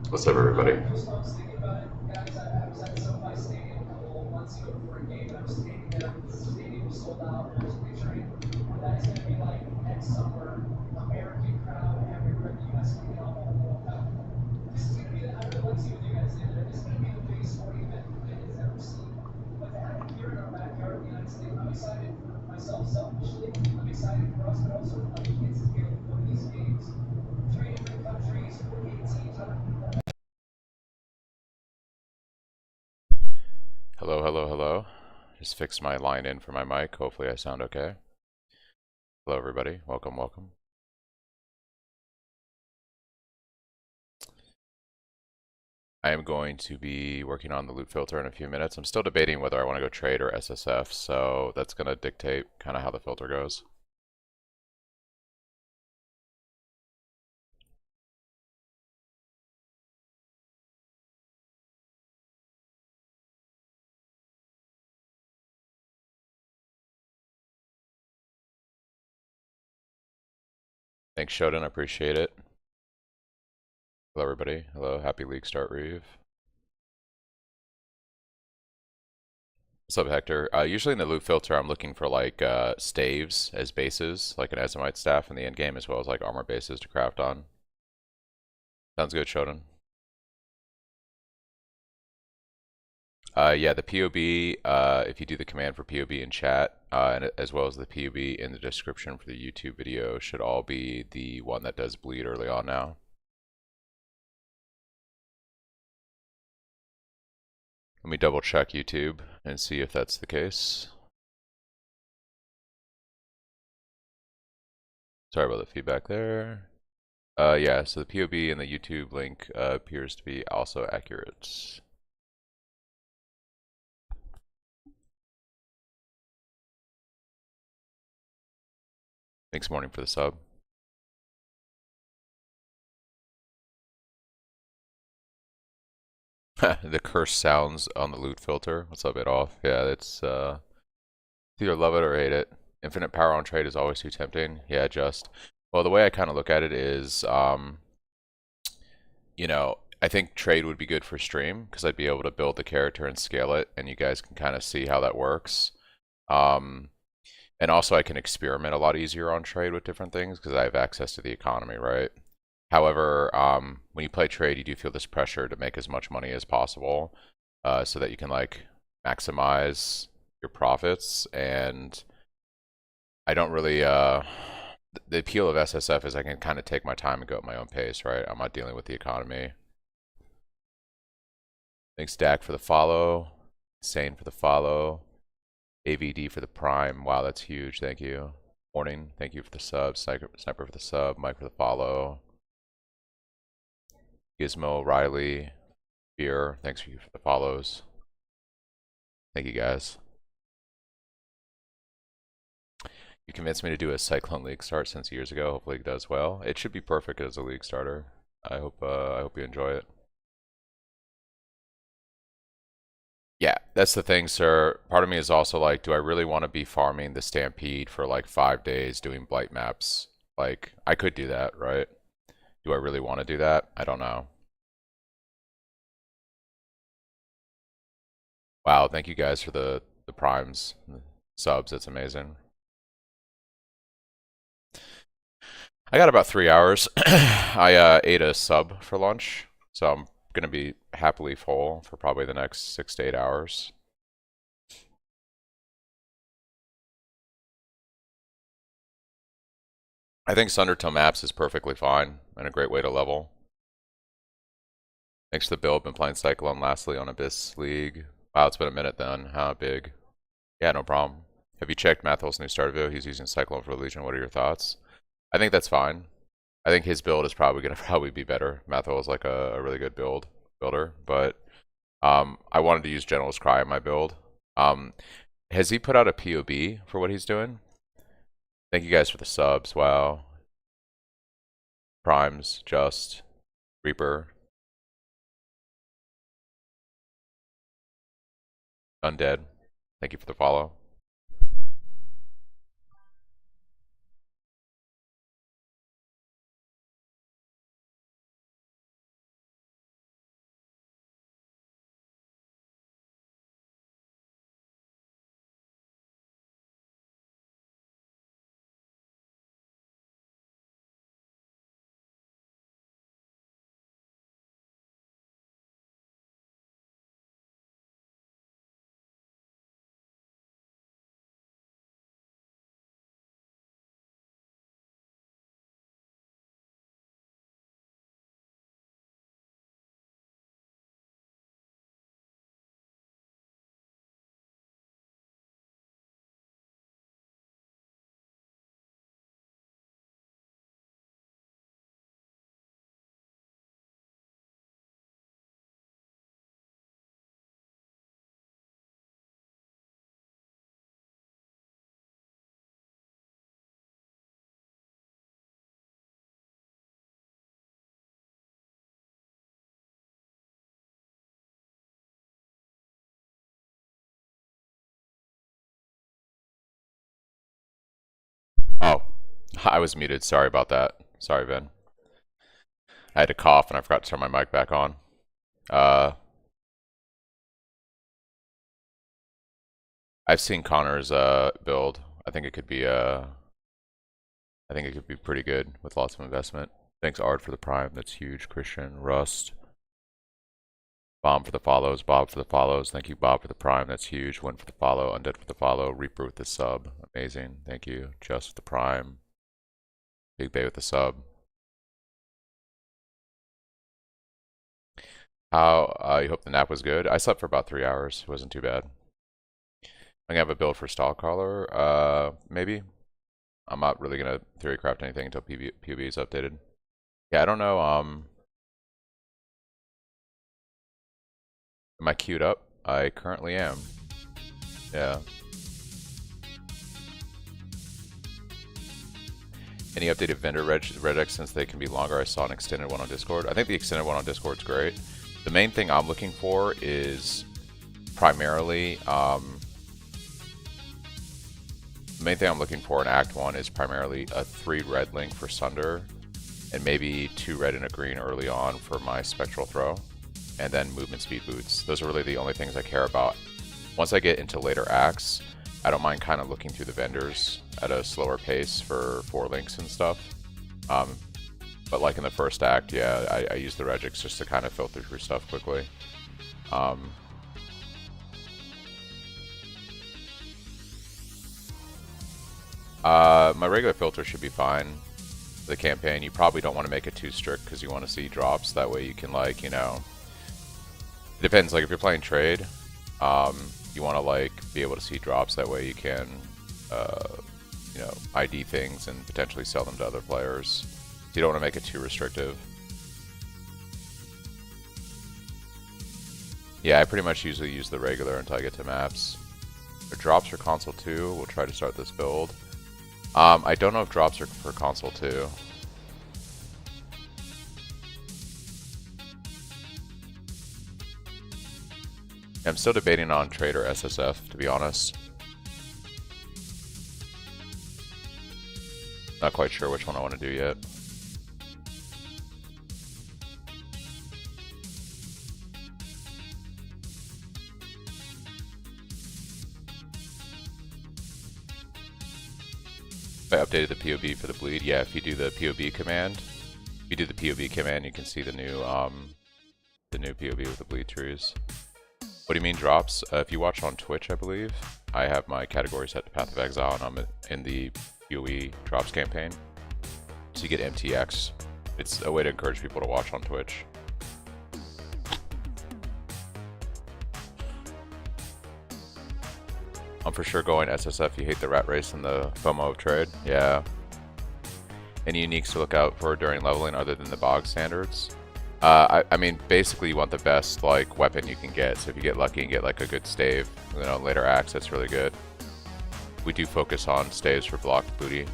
What's up, everybody? Hello, hello, hello. Just fixed my line in for my mic. Hopefully I sound okay. Hello, everybody. Welcome, welcome. I am going to be working on the loop filter in a few minutes. I'm still debating whether I want to go trade or SSF, so that's going to dictate kind of how the filter goes. Thanks, Shodan. I appreciate it. Hello, everybody. Hello. Happy league start, Reeve. What's up, Hector? Usually in the loop filter, I'm looking for like staves as bases, like an Ezomite staff in the end game, as well as like armor bases to craft on. Sounds good, Shodan. Yeah, the POB, if you do the command for POB in chat, and as well as the POB in the description for the YouTube video, should all be the one that does bleed early on now. Let me double check YouTube and see if that's the case. Sorry about the feedback there. Yeah, so the POB and the YouTube link appears to be also accurate. Thanks, Morning, for the sub. The curse sounds on the loot filter. What's up, Adolf? Yeah, it's either love it or hate it. Infinite power on trade is always too tempting. Yeah, just well, the way I kind of look at it is, you know, I think trade would be good for stream because I'd be able to build the character and scale it, and you guys can kind of see how that works. And also I can experiment a lot easier on trade with different things because I have access to the economy, right? However, when you play trade, you do feel this pressure to make as much money as possible, so that you can like maximize your profits. And I don't really, the appeal of SSF is I can kind of take my time and go at my own pace, right? I'm not dealing with the economy. Thanks, Dak, for the follow. Sane for the follow. AVD for the prime. Wow, that's huge. Thank you. Morning. Thank you for the sub. Sniper for the sub. Mike for the follow. Gizmo, Riley, Beer. Thanks for the follows. Thank you, guys. You convinced me to do a Cyclone league start since years ago. Hopefully it does well. It should be perfect as a league starter. I hope you enjoy it. Yeah, that's the thing, sir. Part of me is also like, do I really want to be farming the Stampede for like 5 days doing blight maps? Like, I could do that, right? Do I really want to do that? I don't know. Wow, thank you guys for the primes, the subs. It's amazing. I got about 3 hours. I ate a sub for lunch, so I'm gonna be happily full for probably the next 6 to 8 hours. I think Sundertone Maps is perfectly fine and a great way to level. Thanks for the build. Been playing Cyclone lastly on Abyss League. Wow, it's been a minute then. How big? Yeah, no problem. Have you checked Mathel's new starter video? He's using Cyclone for Legion. What are your thoughts? I think that's fine. I think his build is probably going to probably be better. Mathel is like a really good builder, but I wanted to use General's Cry in my build. Has he put out a POB for what he's doing? Thank you guys for the subs. Wow. Primes, Just, Reaper, Undead. Thank you for the follow. Oh, I was muted. Sorry about that. Sorry, Ben. I had to cough and I forgot to turn my mic back on. I've seen Connor's build. I think it could be pretty good with lots of investment. Thanks Ard for the prime. That's huge. Christian, Rust, Bomb for the follows. Bob for the follows. Thank you, Bob, for the prime. That's huge. Win for the follow. Undead for the follow. Reaper with the sub. Amazing. Thank you. Just with the prime. Big Bay with the sub. How you hope the nap was good? I slept for about 3 hours. It wasn't too bad. I'm gonna have a build for Stallcaller. Maybe. I'm not really gonna theory craft anything until PB is updated. Yeah, I don't know. Am I queued up? I currently am. Yeah. Any updated vendor regex since they can be longer? I saw an extended one on Discord. I think the extended one on Discord is great. The main thing I'm looking for is primarily the main thing I'm looking for in Act 1 is primarily a 3 red link for Sunder and maybe 2 red and a green early on for my Spectral Throw, and then movement speed boots. Those are really the only things I care about. Once I get into later acts, I don't mind kind of looking through the vendors at a slower pace for 4 links and stuff. But like in the first act, yeah, I use the regex just to kind of filter through stuff quickly. My regular filter should be fine for the campaign. You probably don't want to make it too strict because you want to see drops. That way you can, like, you know, it depends. Like if you're playing trade, you want to like be able to see drops. That way you can, you know, ID things and potentially sell them to other players. So you don't want to make it too restrictive. Yeah, I pretty much usually use the regular until I get to maps. Are drops for console 2? We'll try to start this build. I don't know if drops are for console 2. I'm still debating on trade or SSF, to be honest. Not quite sure which one I want to do yet. I updated the POB for the bleed. Yeah, if you do the POB command, you can see the new POB with the bleed trees. What do you mean drops? If you watch on Twitch, I believe, I have my category set to Path of Exile, and I'm in the PoE drops campaign. So you get MTX. It's a way to encourage people to watch on Twitch. I'm for sure going SSF. You hate the rat race and the FOMO of trade. Yeah. Any uniques to look out for during leveling other than the bog standards? I mean, basically you want the best like weapon you can get. So if you get lucky and get like a good stave, you know, later axe, that's really good. We do focus on staves for blocked booty.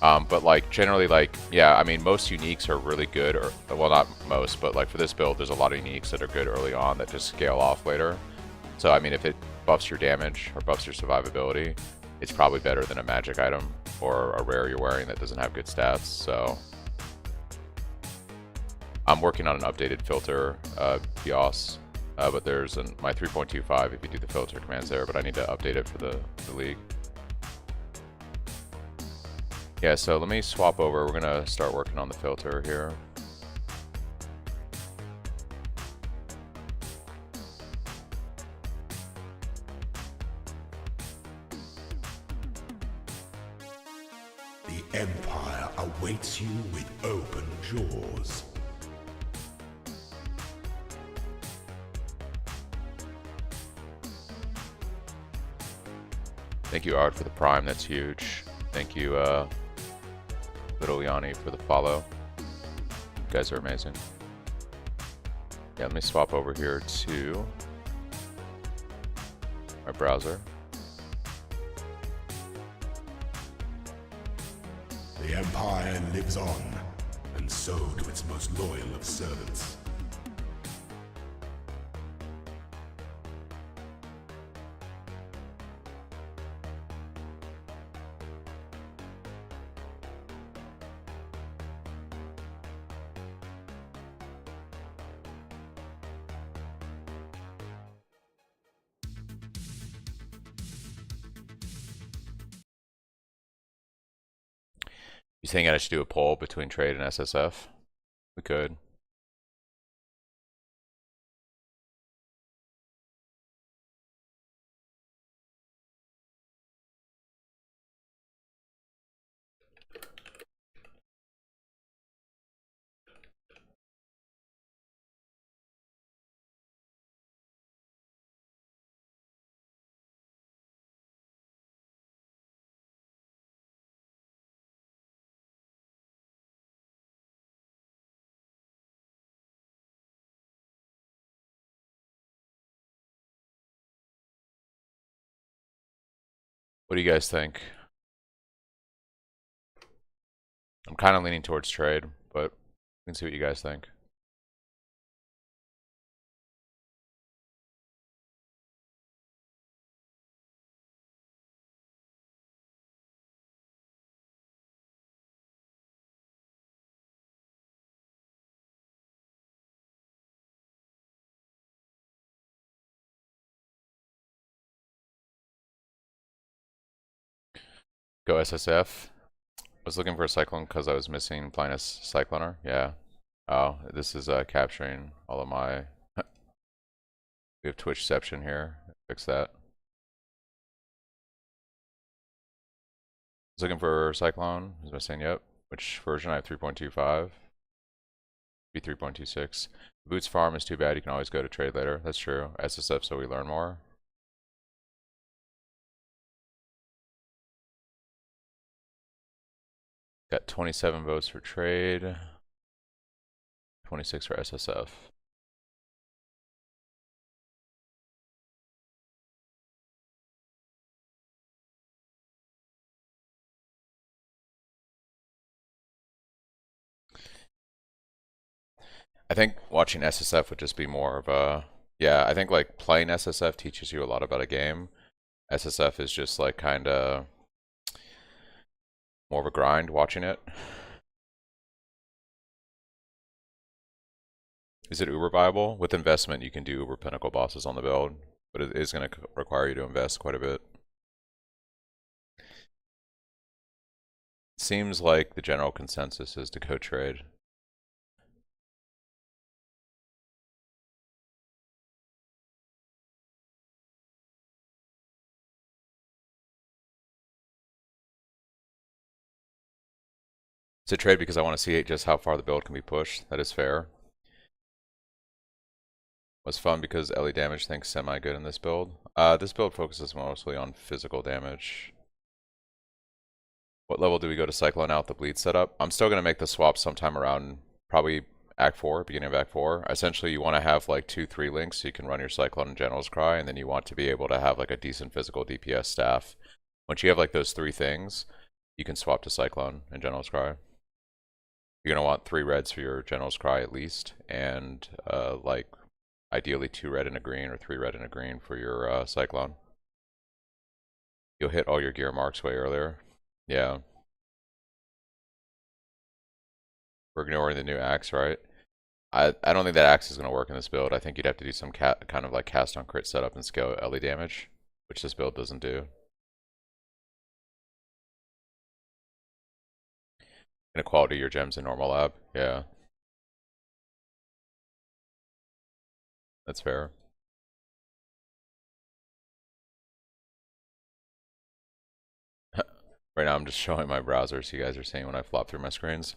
But like generally, like, yeah, I mean, most uniques are really good, or well, not most, but like for this build, there's a lot of uniques that are good early on that just scale off later. So I mean, if it buffs your damage or buffs your survivability, it's probably better than a magic item or a rare you're wearing that doesn't have good stats. So I'm working on an updated filter, Bios, but there's my 3.25 if you do the filter commands there, but I need to update it for the league. Yeah, so let me swap over. We're gonna start working on the filter here. The Empire awaits you with open jaws. Thank you, Art, for the prime. That's huge. Thank you, Little Yanni, for the follow. You guys are amazing. Yeah, let me swap over here to my browser. The Empire lives on, and so do its most loyal of servants. You saying I should do a poll between trade and SSF? We could. What do you guys think? I'm kind of leaning towards trade, but we can see what you guys think. Go SSF. I was looking for a Cyclone because I was missing Plinus Cycloner. Yeah. Oh, this is capturing all of my... We have Twitchception here. Fix that. I was looking for Cyclone. I was missing, yep. Which version? I have 3.25. Be 3.26. Boots farm is too bad. You can always go to trade later. That's true. SSF, so we learn more. Got 27 votes for trade, 26 for SSF. I think watching SSF would just be more of a, yeah, I think like playing SSF teaches you a lot about a game. SSF is just like kind of more of a grind watching it. Is it uber viable? With investment, you can do uber pinnacle bosses on the build, but it is going to require you to invest quite a bit. Seems like the general consensus is to go trade. To trade because I want to see just how far the build can be pushed. That is fair. Was fun because LE damage thinks semi-good in this build. This build focuses mostly on physical damage. What level do we go to Cyclone out the bleed setup? I'm still going to make the swap sometime around probably Act 4, beginning of Act 4. Essentially, you want to have like 2-3 links so you can run your Cyclone and General's Cry, and then you want to be able to have like a decent physical DPS staff. Once you have like those 3 things, you can swap to Cyclone and General's Cry. You're going to want 3 reds for your General's Cry at least, and like ideally 2 red and a green or 3 red and a green for your Cyclone. You'll hit all your gear marks way earlier. Yeah. We're ignoring the new axe, right? I don't think that axe is going to work in this build. I think you'd have to do some kind of like cast on crit setup and scale LE damage, which this build doesn't do. Inequality your gems in normal lab. Yeah. That's fair. Right now I'm just showing my browser so you guys are seeing when I flop through my screens.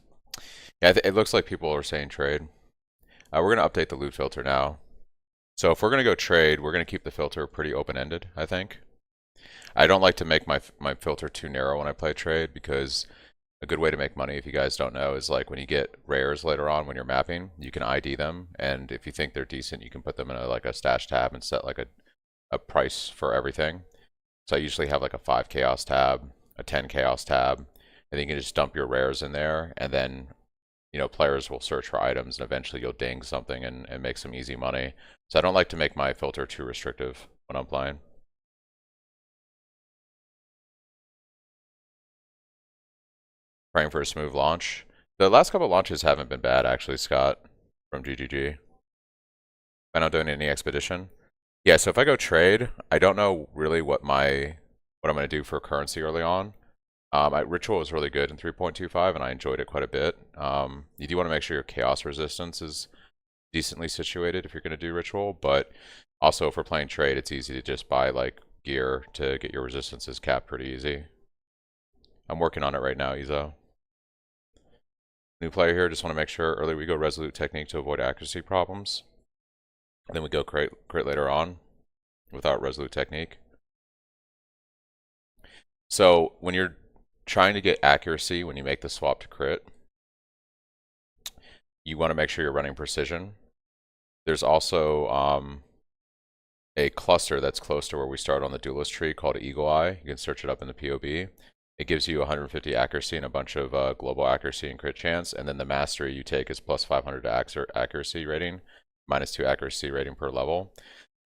Yeah, it looks like people are saying trade. We're going to update the loot filter now. So if we're going to go trade, we're going to keep the filter pretty open-ended, I think. I don't like to make my filter too narrow when I play trade because a good way to make money, if you guys don't know, is like when you get rares later on when you're mapping, you can ID them, and if you think they're decent, you can put them in like a stash tab and set like a price for everything. So I usually have like a 5 chaos tab, a 10 chaos tab, and then you can just dump your rares in there, and then players will search for items, and eventually you'll ding something and make some easy money. So I don't like to make my filter too restrictive when I'm playing. Praying for a smooth launch. The last couple launches haven't been bad, actually, Scott, from GGG. I'm not doing any expedition. Yeah, so if I go trade, I don't know really what I'm going to do for currency early on. Ritual was really good in 3.25, and I enjoyed it quite a bit. You do want to make sure your chaos resistance is decently situated if you're going to do ritual, but also if we're playing trade, it's easy to just buy like gear to get your resistances capped pretty easy. I'm working on it right now, Izo. New player here, just want to make sure early we go resolute technique to avoid accuracy problems. Then we go crit later on without resolute technique. So when you're trying to get accuracy when you make the swap to crit, you want to make sure you're running precision. There's also a cluster that's close to where we start on the duelist tree called Eagle Eye. You can search it up in the POB. It gives you 150 accuracy and a bunch of global accuracy and crit chance, and then the mastery you take is plus 500 accuracy rating, minus 2 accuracy rating per level.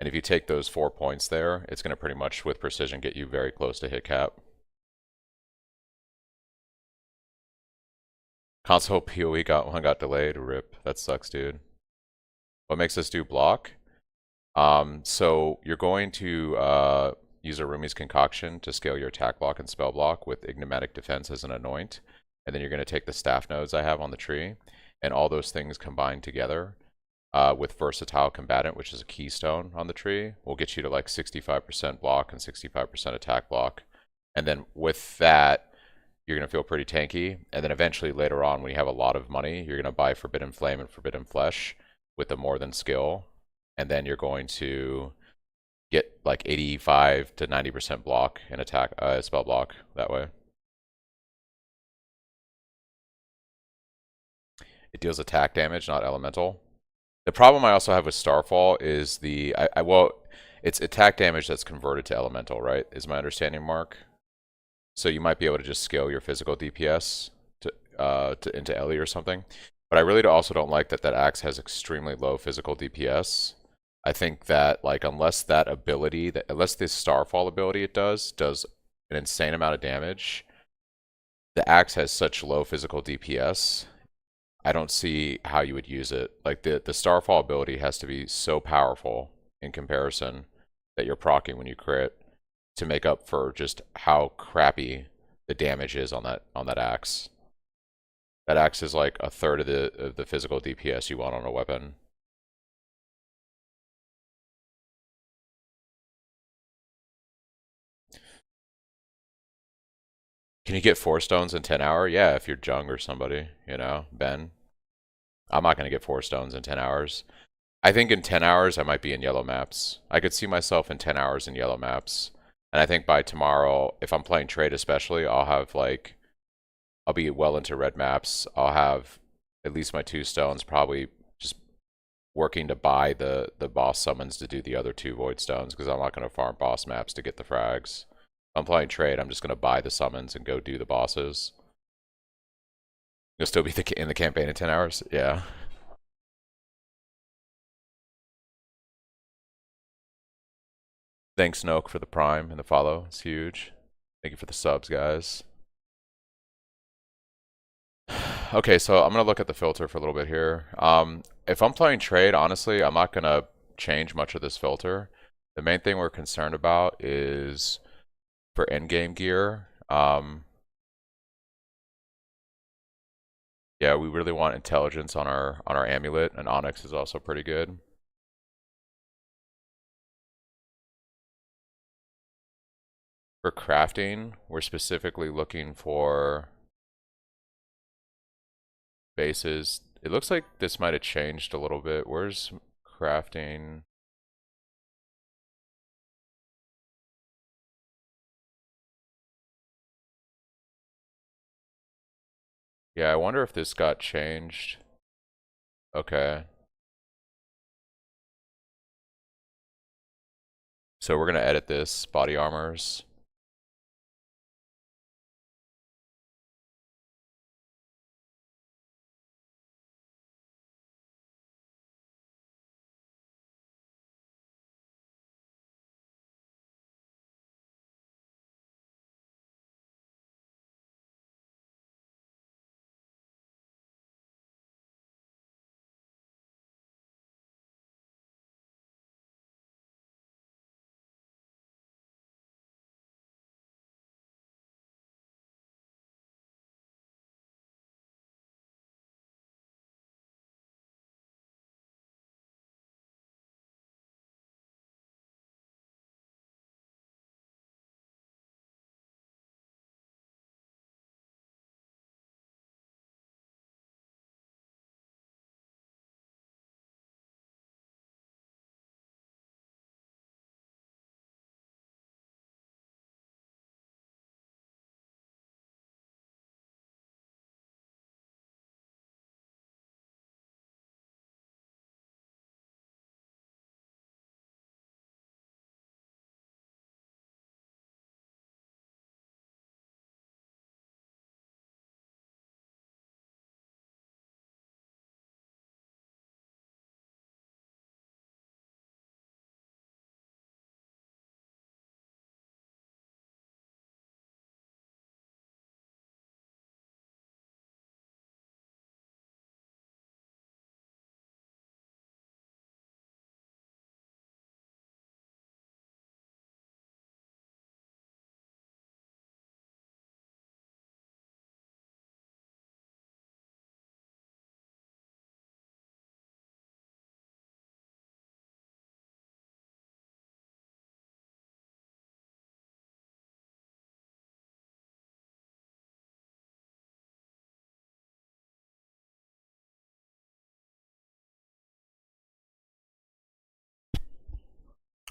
And if you take those 4 points there, it's going to pretty much, with precision, get you very close to hit cap. Console PoE got delayed. Rip. That sucks, dude. What makes us do block? So you're going to use a Rumi's Concoction to scale your attack block and spell block with Enigmatic Defense as an anoint. And then you're going to take the staff nodes I have on the tree, and all those things combined together with Versatile Combatant, which is a keystone on the tree, will get you to like 65% block and 65% attack block. And then with that, you're going to feel pretty tanky. And then eventually later on, when you have a lot of money, you're going to buy Forbidden Flame and Forbidden Flesh with the More Than skill. And then you're going to get like 85 to 90% block and attack spell block that way. It deals attack damage, not elemental. The problem I also have with Starfall is it's attack damage that's converted to elemental, right? Is my understanding, Mark? So you might be able to just scale your physical DPS into LE or something. But I really also don't like that axe has extremely low physical DPS. I think that like unless this Starfall ability it does an insane amount of damage, the axe has such low physical DPS. I don't see how you would use it. Like the Starfall ability has to be so powerful in comparison that you're proccing when you crit to make up for just how crappy the damage is on that axe. That axe is like a third of the physical DPS you want on a weapon. Can you get 4 stones in 10 hours? Yeah, if you're Jung or somebody, you know, Ben. I'm not gonna get 4 stones in 10 hours. I think in 10 hours I might be in yellow maps. I could see myself in 10 hours in yellow maps. And I think by tomorrow, if I'm playing trade especially, I'll have like I'll be well into red maps. I'll have at least my 2 stones, probably just working to buy the boss summons to do the other 2 void stones, because I'm not going to farm boss maps to get the frags. If I'm playing trade, I'm just going to buy the summons and go do the bosses. You'll still be in the campaign in 10 hours? Yeah. Thanks, Noak, for the prime and the follow. It's huge. Thank you for the subs, guys. Okay, so I'm gonna look at the filter for a little bit here. If I'm playing trade, honestly, I'm not gonna change much of this filter. The main thing we're concerned about is for endgame gear. Yeah, we really want intelligence on our amulet, and Onyx is also pretty good. For crafting, we're specifically looking for bases. It looks like this might have changed a little bit. Where's crafting? Yeah, I wonder if this got changed. Okay. So we're gonna edit this, body armors.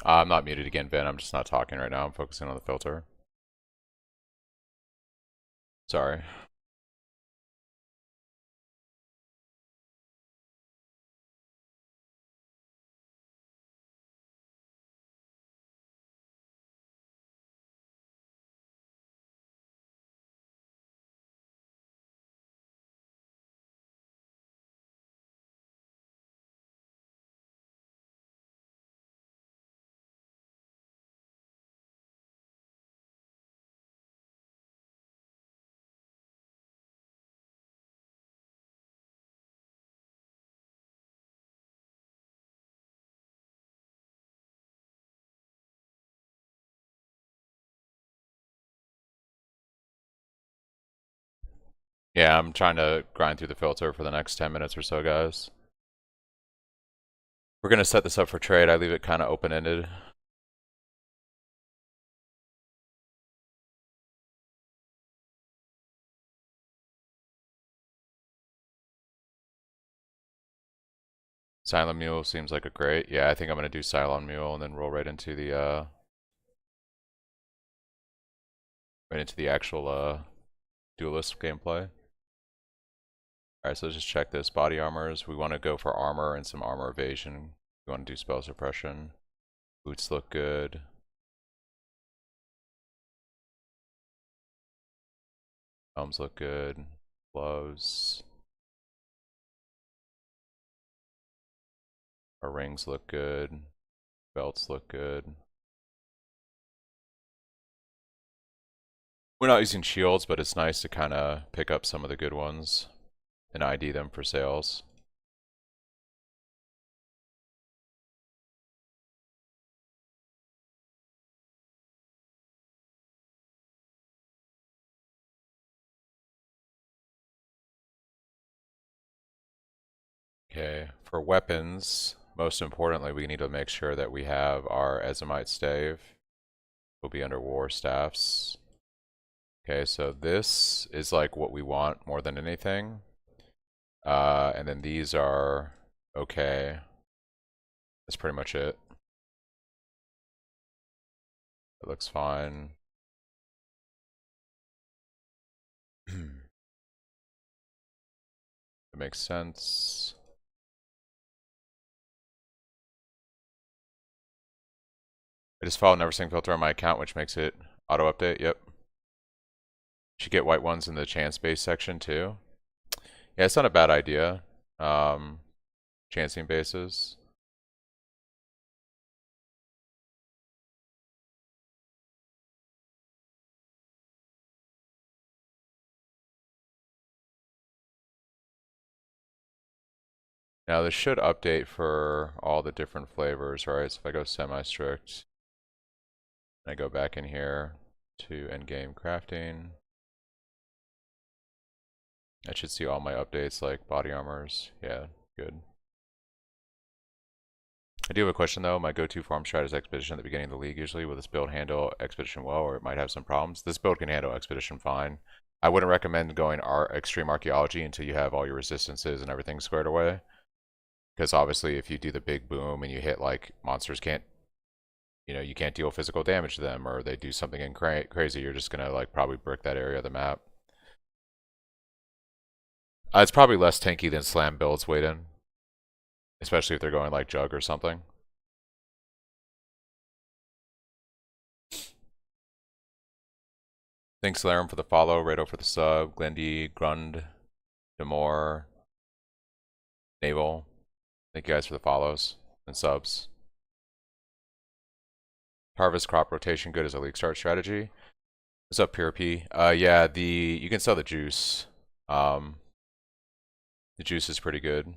I'm not muted again, Ben. I'm just not talking right now. I'm focusing on the filter. Sorry. Yeah, I'm trying to grind through the filter for the next 10 minutes or so, guys. We're going to set this up for trade. I leave it kind of open-ended. Silent Mule seems like a great. Yeah, I think I'm going to do Silent Mule and then roll right into the actual duelist gameplay. Alright, so let's just check this. Body armors. We want to go for armor and some armor evasion. We want to do spell suppression. Boots look good. Helms look good. Gloves. Our rings look good. Belts look good. We're not using shields, but it's nice to kind of pick up some of the good ones and ID them for sales. Okay, for weapons, most importantly, we need to make sure that we have our Ezomite stave. Will be under war staffs. Okay, so this is like what we want more than anything. And then these are okay. That's pretty much it. It looks fine. It makes sense. I just followed never sync filter on my account, which makes it auto update. Yep. Should get white ones in the chance base section too. Yeah, it's not a bad idea. Chancing bases. Now this should update for all the different flavors, right? So if I go semi-strict, and I go back in here to endgame crafting, I should see all my updates like body armors. Yeah, good. I do have a question though. My go-to farm strat is Expedition at the beginning of the league usually. Will this build handle Expedition well, or it might have some problems? This build can handle Expedition fine. I wouldn't recommend going Extreme Archaeology until you have all your resistances and everything squared away. Because obviously if you do the big boom and you hit like monsters can't, you can't deal physical damage to them, or they do something crazy, you're just gonna like probably brick that area of the map. It's probably less tanky than slam builds wait in. Especially if they're going like Jug or something. Thanks, Larum, for the follow, Rado for the sub, Glendy, Grund, Demore, Naval. Thank you guys for the follows and subs. Harvest crop rotation good as a league start strategy. What's up, Pure P? Yeah, you can sell the juice. The juice is pretty good.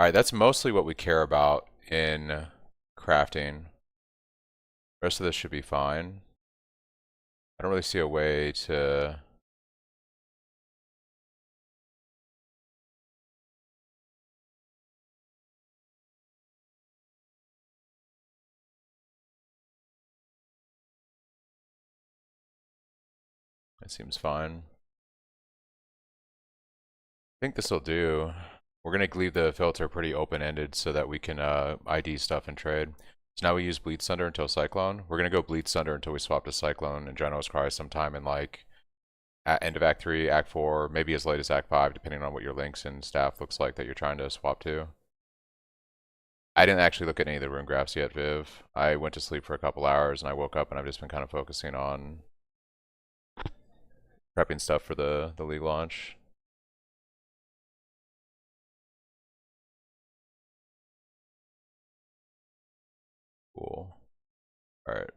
Alright, that's mostly what we care about in crafting. The rest of this should be fine. I don't really see a way to... It seems fine. I think this will do. We're going to leave the filter pretty open-ended so that we can ID stuff and trade. So now we use Bleed Sunder until Cyclone. We're going to go Bleed Sunder until we swap to Cyclone and General's Cry sometime in like at end of Act 3, Act 4, maybe as late as Act 5, depending on what your links and staff looks like that you're trying to swap to. I didn't actually look at any of the rune graphs yet, Viv. I went to sleep for a couple hours and I woke up and I've just been kind of focusing on prepping stuff for the league launch. Cool. Alright.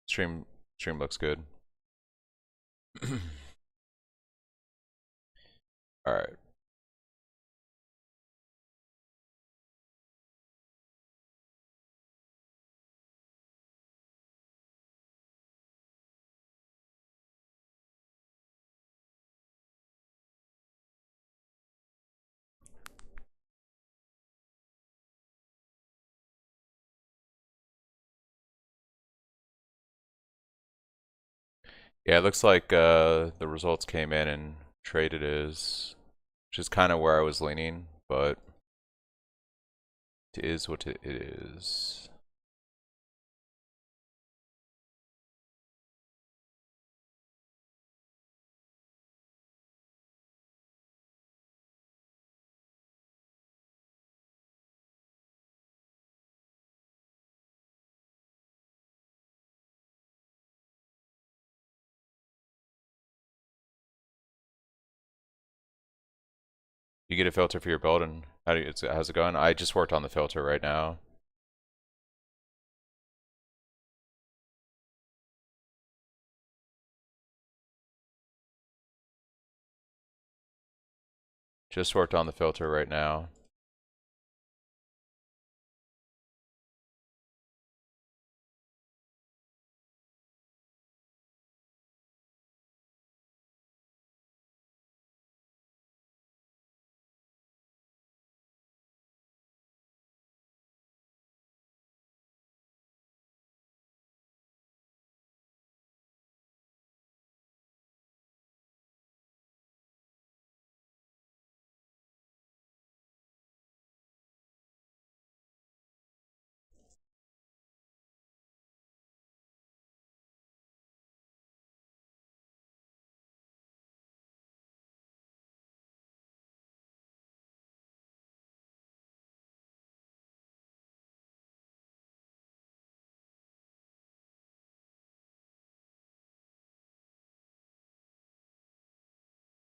Stream looks good. Alright. Yeah, it looks like the results came in and trade it is, which is kind of where I was leaning, but it is what it is. You get a filter for your build, and how's it going? I just worked on the filter right now. Just worked on the filter right now.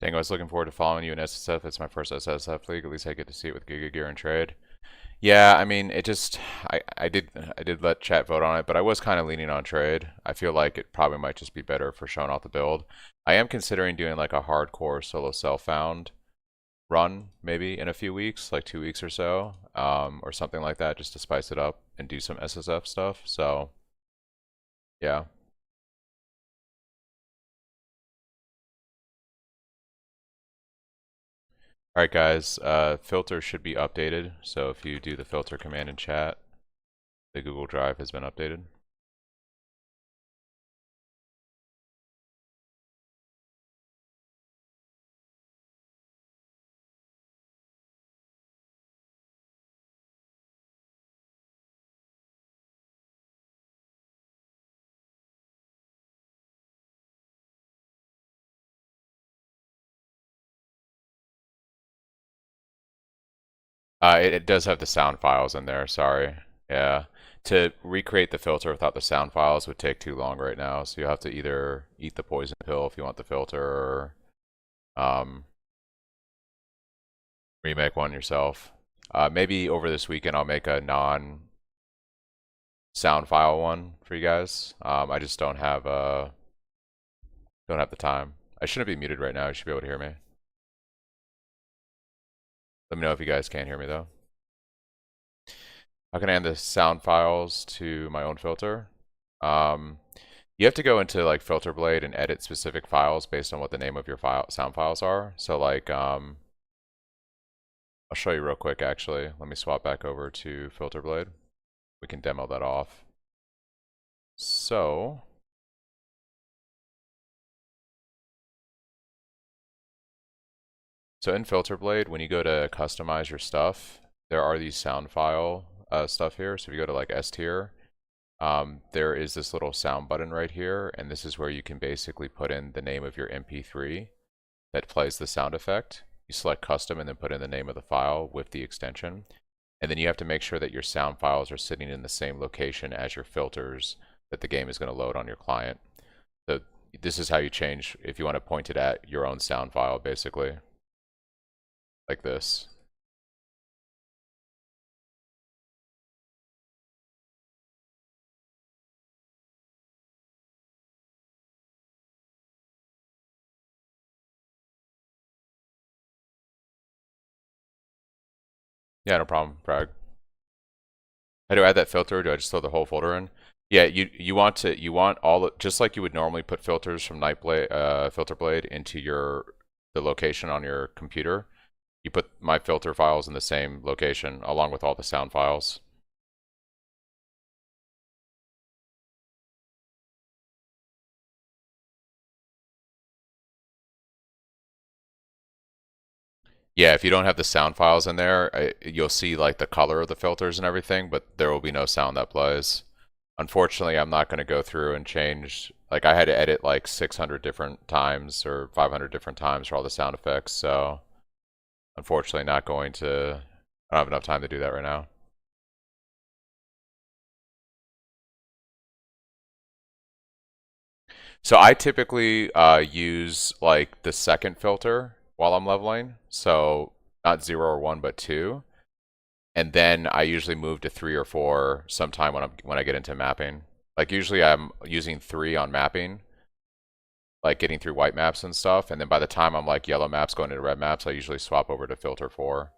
Dang, I was looking forward to following you in SSF. It's my first SSF league. At least I get to see it with Giga Gear and Trade. Yeah, I mean, it just I did let chat vote on it, but I was kind of leaning on Trade. I feel like it probably might just be better for showing off the build. I am considering doing like a hardcore solo self-found run maybe in a few weeks, like 2 weeks or so, or something like that, just to spice it up and do some SSF stuff. So yeah. All right, guys. Filter should be updated. So if you do the filter command in chat, the Google Drive has been updated. It does have the sound files in there. Sorry. Yeah. To recreate the filter without the sound files would take too long right now. So you have to either eat the poison pill if you want the filter, or remake one yourself. Maybe over this weekend I'll make a non sound file one for you guys. I just don't have the time. I shouldn't be muted right now. You should be able to hear me. Let me know if you guys can't hear me though. How can I add the sound files to my own filter? You have to go into like Filter Blade and edit specific files based on what the name of your sound files are. So like, I'll show you real quick actually. Let me swap back over to Filter Blade. We can demo that off. So in Filter Blade, when you go to customize your stuff, there are these sound file stuff here. So if you go to like S tier, there is this little sound button right here, and this is where you can basically put in the name of your MP3 that plays the sound effect. You select custom and then put in the name of the file with the extension. And then you have to make sure that your sound files are sitting in the same location as your filters that the game is going to load on your client. So this is how you change if you want to point it at your own sound file, basically. Like this. Yeah, no problem, Frag. How do I add that filter? Or do I just throw the whole folder in? Yeah, you want all just like you would normally put filters from Nightblade, Filter Blade into the location on your computer. You put my filter files in the same location along with all the sound files. Yeah, if you don't have the sound files in there, you'll see like the color of the filters and everything, but there will be no sound that plays. Unfortunately, I'm not going to go through and change. Like I had to edit like 600 different times or 500 different times for all the sound effects. So unfortunately, not going to. I don't have enough time to do that right now. So I typically use like the second filter while I'm leveling. So not 0 or 1, but 2. And then I usually move to 3 or 4 sometime when I get into mapping. Like usually I'm using 3 on mapping, like getting through white maps and stuff. And then by the time I'm like yellow maps going into red maps, I usually swap over to filter 4.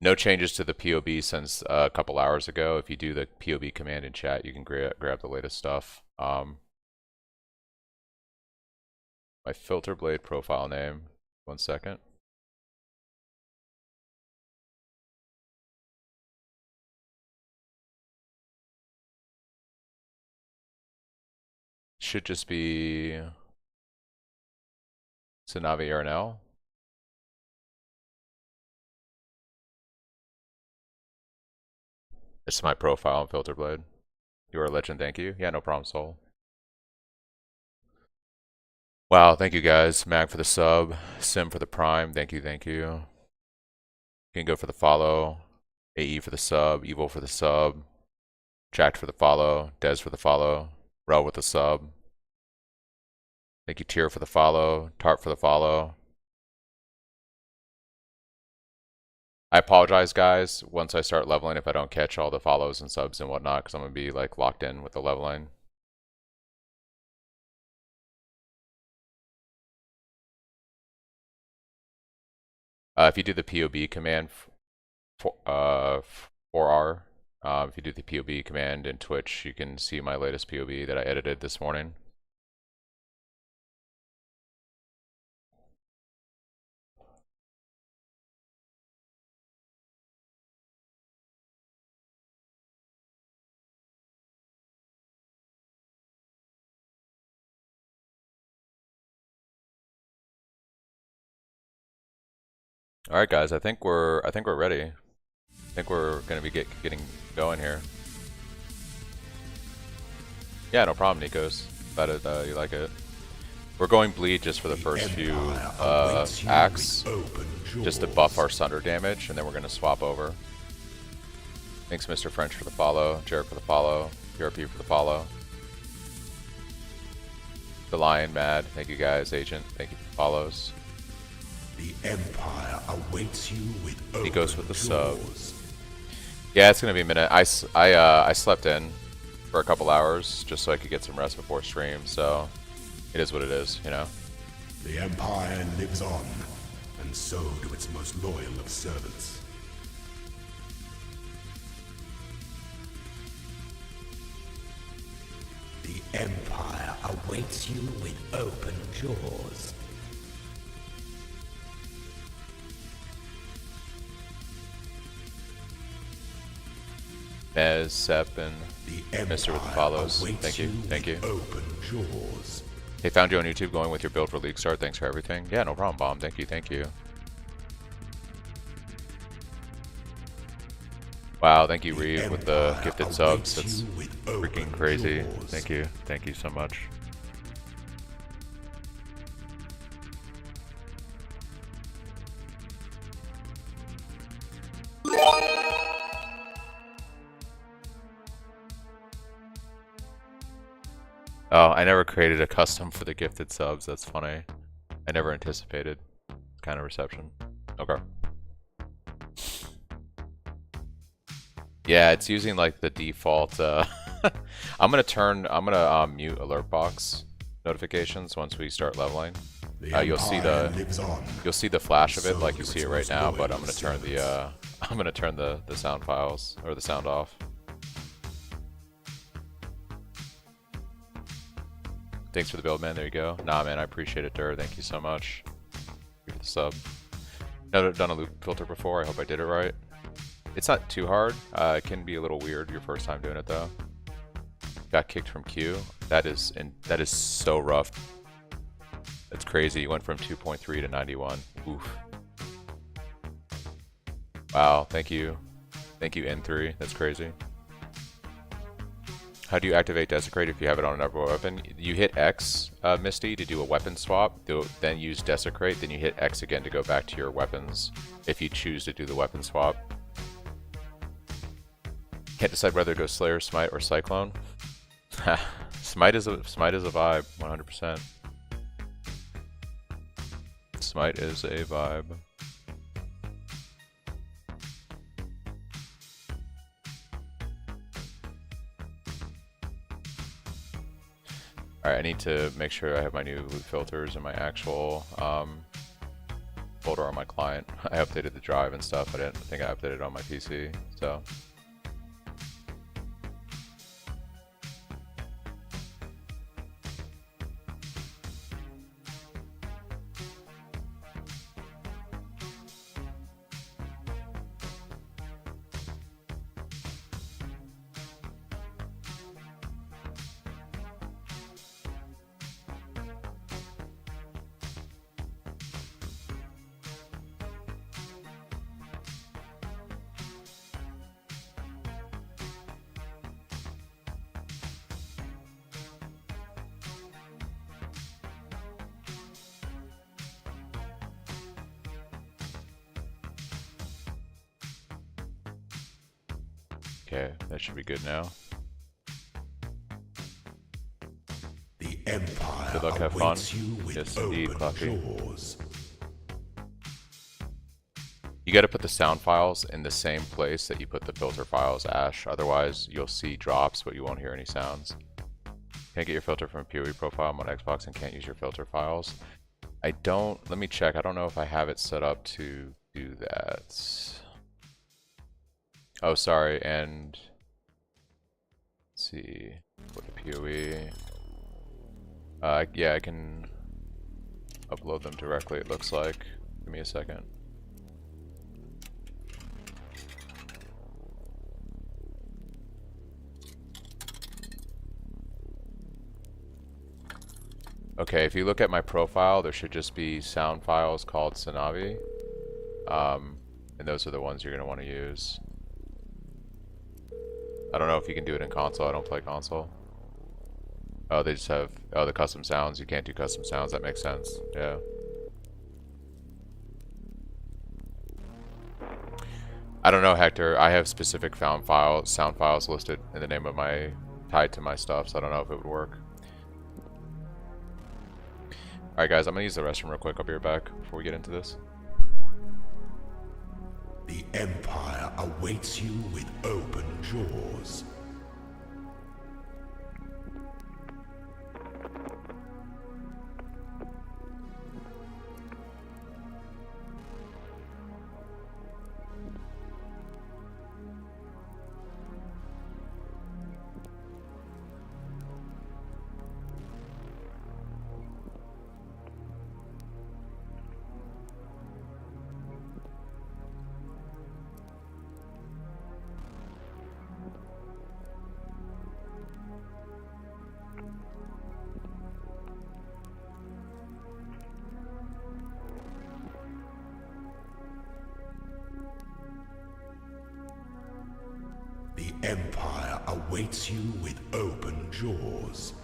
No changes to the POB since a couple hours ago. If you do the POB command in chat, you can grab the latest stuff. My filter blade profile name. 1 second. Should just be Sanavi Arnell. It's my profile on Filterblade. You are a legend, thank you. Yeah, no problem, Soul. Wow, thank you guys. Mag for the sub, Sim for the prime, thank you, thank you. Kingo for the follow, AE for the sub, Evil for the sub, Jacked for the follow, Dez for the follow, Rel with the sub. Thank you, Tier for the follow, Tart for the follow. I apologize, guys, once I start leveling if I don't catch all the follows and subs and whatnot, because I'm going to be like locked in with the leveling. If you do the POB command for R, if you do the POB command in Twitch, you can see my latest POB that I edited this morning. All right, guys. I think we're ready. I think we're gonna be getting going here. Yeah, no problem, Nikos. Glad you like it. We're going bleed just for the first few acts, just to buff our Sunder damage, and then we're gonna swap over. Thanks, Mr. French, for the follow. Jared for the follow. PRP for the follow. The Lion Mad. Thank you, guys. Agent. Thank you for the follows. The Empire awaits you with He goes with the sub. jaws. Yeah, it's gonna be a minute. I slept in for a couple hours just so I could get some rest before stream. So it is what it is, you know. The Empire lives on, and so do its most loyal of servants. The Empire awaits you with open jaws. Nez, Sep, and The Mr. with the Empire follows. awaits Thank you, thank you. with open jaws. They found you on YouTube going with your build for League Start. Thanks for everything. Yeah, no problem, Bomb. Thank you, thank you. Wow, thank you, Reeve, with the gifted subs. That's freaking crazy. Thank you so much. Oh, I never created a custom for the gifted subs. That's funny. I never anticipated kind of reception. Okay. Yeah, it's using like the default. I'm gonna mute alert box notifications once we start leveling. You'll see the flash of it like you see it right now, but I'm gonna turn the sound files or the sound off. Thanks for the build, man. There you go. Nah, man, I appreciate it, Dur. Thank you so much. Thank you for the sub. Never done a loop filter before. I hope I did it right. It's not too hard. It can be a little weird your first time doing it though. Got kicked from queue. That is so rough. That's crazy. You went from 2.3 to 91. Oof. Wow, thank you. Thank you, N3. That's crazy. How do you activate Desecrate if you have it on another weapon? You hit X, Misty, to do a weapon swap, then use Desecrate, then you hit X again to go back to your weapons if you choose to do the weapon swap. Can't decide whether to go Slayer, Smite, or Cyclone. Smite is a vibe, 100%. Smite is a vibe. Alright, I need to make sure I have my new loot filters in my actual folder on my client. I updated the drive and stuff. I didn't think I updated it on my PC, so. Okay, that should be good now. The Empire Good luck, have fun. awaits you with Yes, indeed, open Clocky. jaws. You gotta put the sound files in the same place that you put the filter files, Ash. Otherwise, you'll see drops, but you won't hear any sounds. Can't get your filter from a PoE profile. I'm on Xbox and can't use your filter files. I don't, let me check. I don't know if I have it set up to do that. Oh, sorry, and let's see, what a PoE. Yeah, I can upload them directly, it looks like. Give me a second. Okay, if you look at my profile, there should just be sound files called Sanavi. And those are the ones you're going to want to use. I don't know if you can do it in console. I don't play console. Oh, they just have... Oh, the custom sounds. You can't do custom sounds. That makes sense. Yeah. I don't know, Hector. I have specific sound files listed in the name of my... tied to my stuff, so I don't know if it would work. Alright guys, I'm gonna use the restroom real quick. I'll be right back before we get into this. The Empire awaits you with open jaws. The Empire awaits you with open jaws.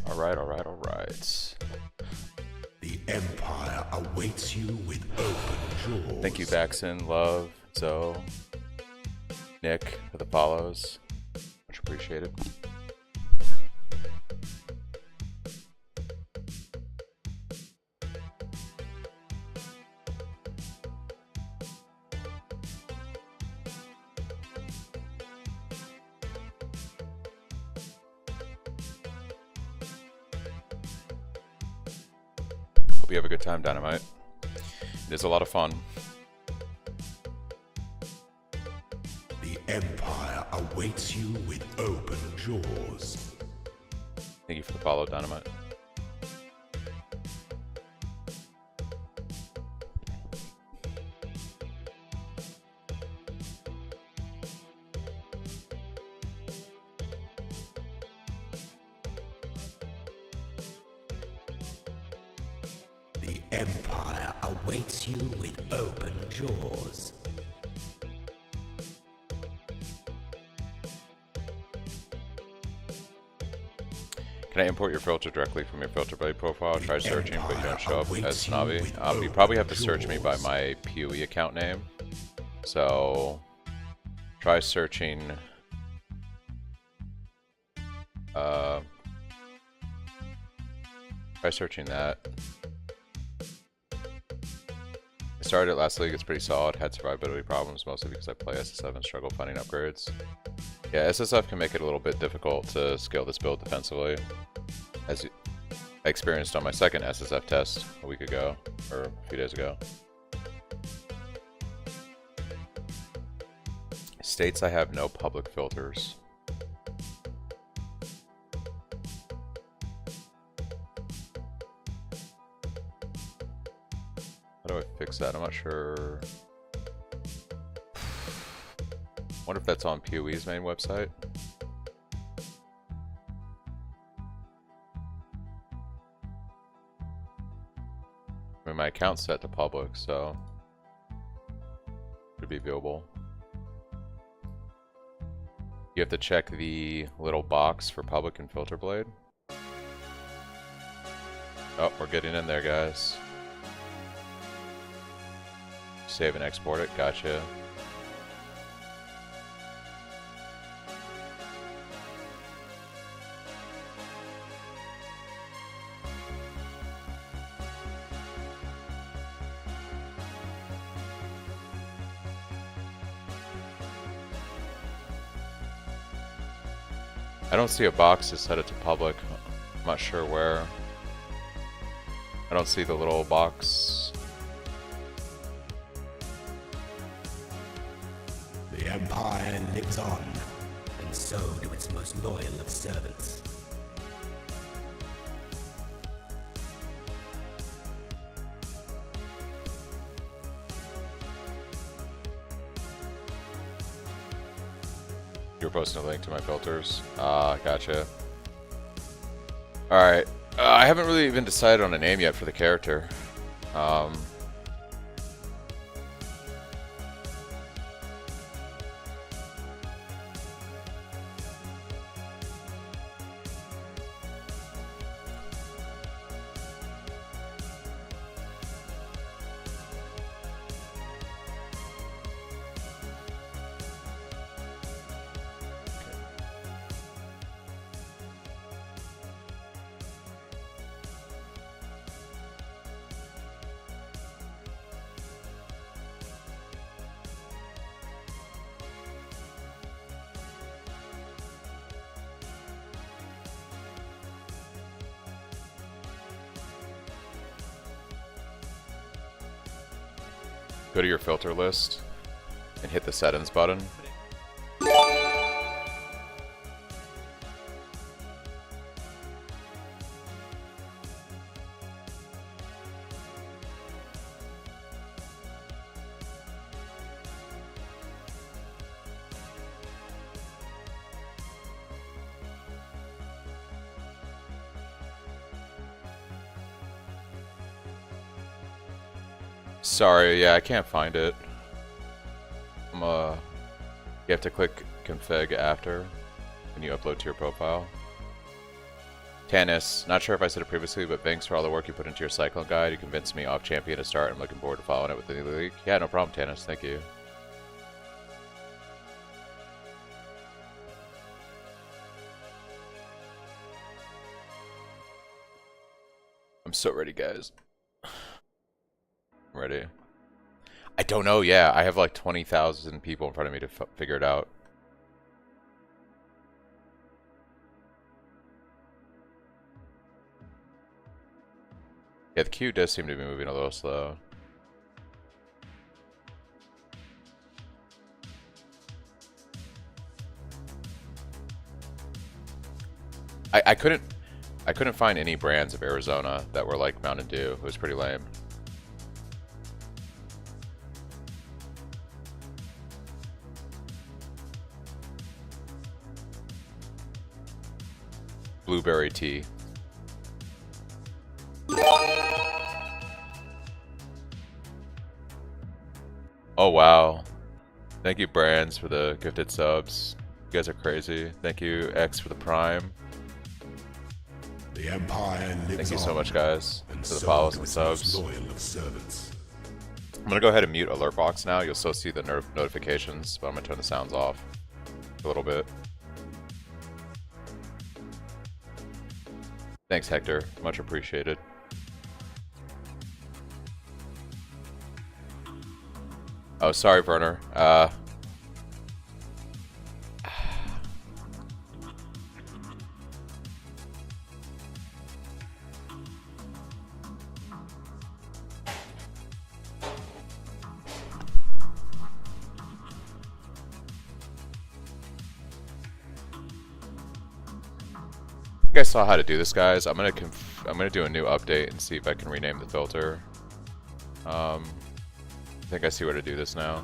Alright. The Empire awaits you with open jaws. Thank you, Baxon, Love, Zoe, Nick, for the follows. Much appreciated. Hope you have a good time, Dynamite. It is a lot of fun. The Empire awaits you with open jaws. Thank you for the follow, Dynamite. The Empire awaits you with open jaws. Can I import your filter directly from your filter blade profile? Try searching, but you don't show up as Navi. You probably have to search me by my PoE account name. So try searching. Try searching that. I started it last league. It's pretty solid. Had survivability problems mostly because I play SSF and struggle finding upgrades. Yeah, SSF can make it a little bit difficult to scale this build defensively, as I experienced on my second SSF test a week ago, or a few days ago. States I have no public filters. How do I fix that? I'm not sure. Wonder if that's on PoE's main website. I mean, my account's set to public, so should be viewable. You have to check the little box for public and filter blade. Oh, we're getting in there, guys. Save and export it. Gotcha. I don't see a box to set it to public. I'm not sure where. I don't see the little box. The Empire lives on, and so do its most loyal of servants. You were posting a link to my filters. Gotcha. Alright. I haven't really even decided on a name yet for the character. Go to your filter list and hit the settings button. Sorry, yeah, I can't find it. You have to click config after when you upload to your profile. Tannis, not sure if I said it previously, but thanks for all the work you put into your Cyclone guide. You convinced me off champion to start. I'm looking forward to following it with the new league. Yeah, no problem, Tannis. Thank you. I'm so ready, guys. I'm ready. I don't know, yeah. I have like 20,000 people in front of me to figure it out. Yeah, the queue does seem to be moving a little slow. I couldn't find any brands of Arizona that were like Mountain Dew. It was pretty lame. Blueberry tea. Oh wow. Thank you brands for the gifted subs. You guys are crazy. Thank you X for the prime. The Empire lives Thank you so on, much guys and for the so follows do and its most subs. loyal of servants. I'm gonna go ahead and mute alert box now. You'll still see the notifications, but I'm gonna turn the sounds off a little bit. Thanks Hector, much appreciated. Oh, sorry Werner. You guys saw how to do this, guys. I'm gonna do a new update and see if I can rename the filter. I think I see where to do this now.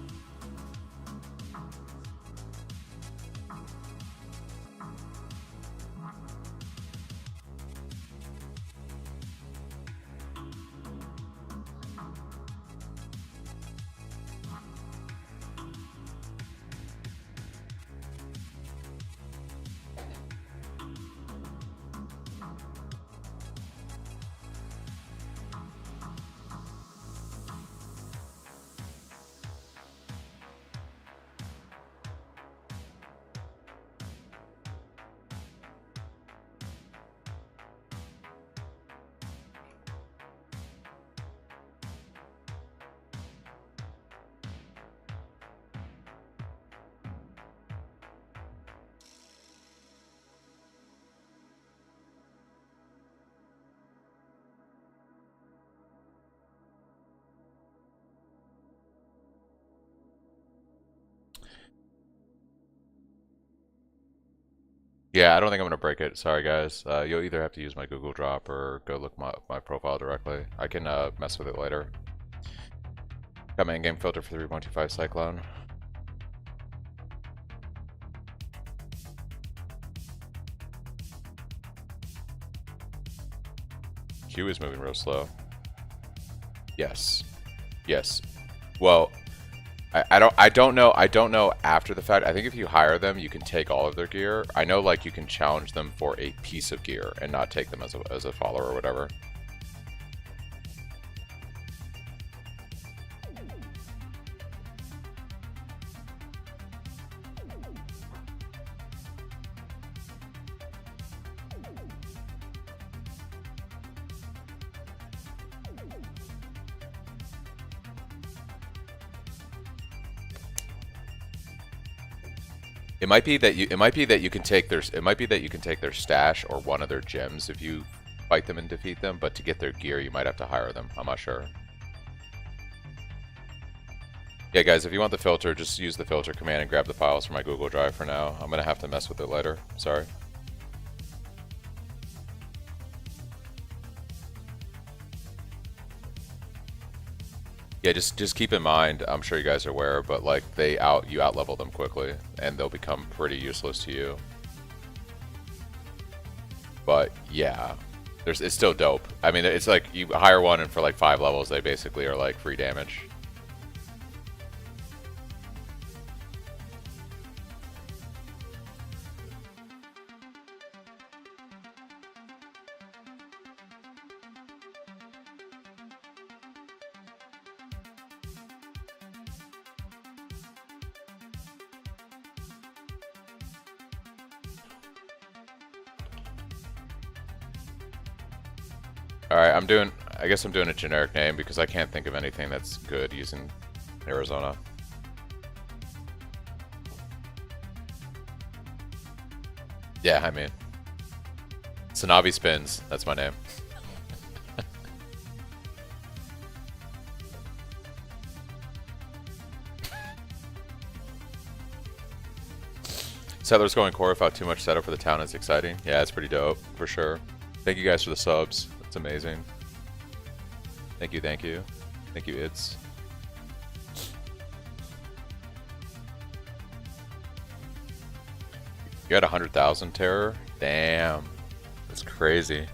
Yeah, I don't think I'm gonna break it. Sorry, guys. You'll either have to use my Google Drop or go look my profile directly. I can mess with it later. Got my in-game filter for 3.25 Cyclone. Q is moving real slow. Yes. Yes. Well, I don't know after the fact. I think if you hire them, you can take all of their gear. I know like you can challenge them for a piece of gear and not take them as a follower or whatever. It might be that you can take their stash or one of their gems if you fight them and defeat them, but to get their gear you might have to hire them. I'm not sure. Yeah guys, if you want the filter, just use the filter command and grab the files from my Google Drive for now. I'm gonna have to mess with it later. Sorry. Yeah, just keep in mind, I'm sure you guys are aware, but like you out level them quickly and they'll become pretty useless to you. But yeah, it's still dope. I mean, it's like you hire one and for like 5 levels they basically are like free damage. Alright, I guess I'm doing a generic name because I can't think of anything that's good using Arizona. Yeah, I mean, Sanabi Spins, that's my name. Settlers going core without too much setup for the town is exciting. Yeah, it's pretty dope, for sure. Thank you guys for the subs. It's amazing. Thank you, thank you. Thank you, Ids. You had 100,000 terror? Damn. That's crazy.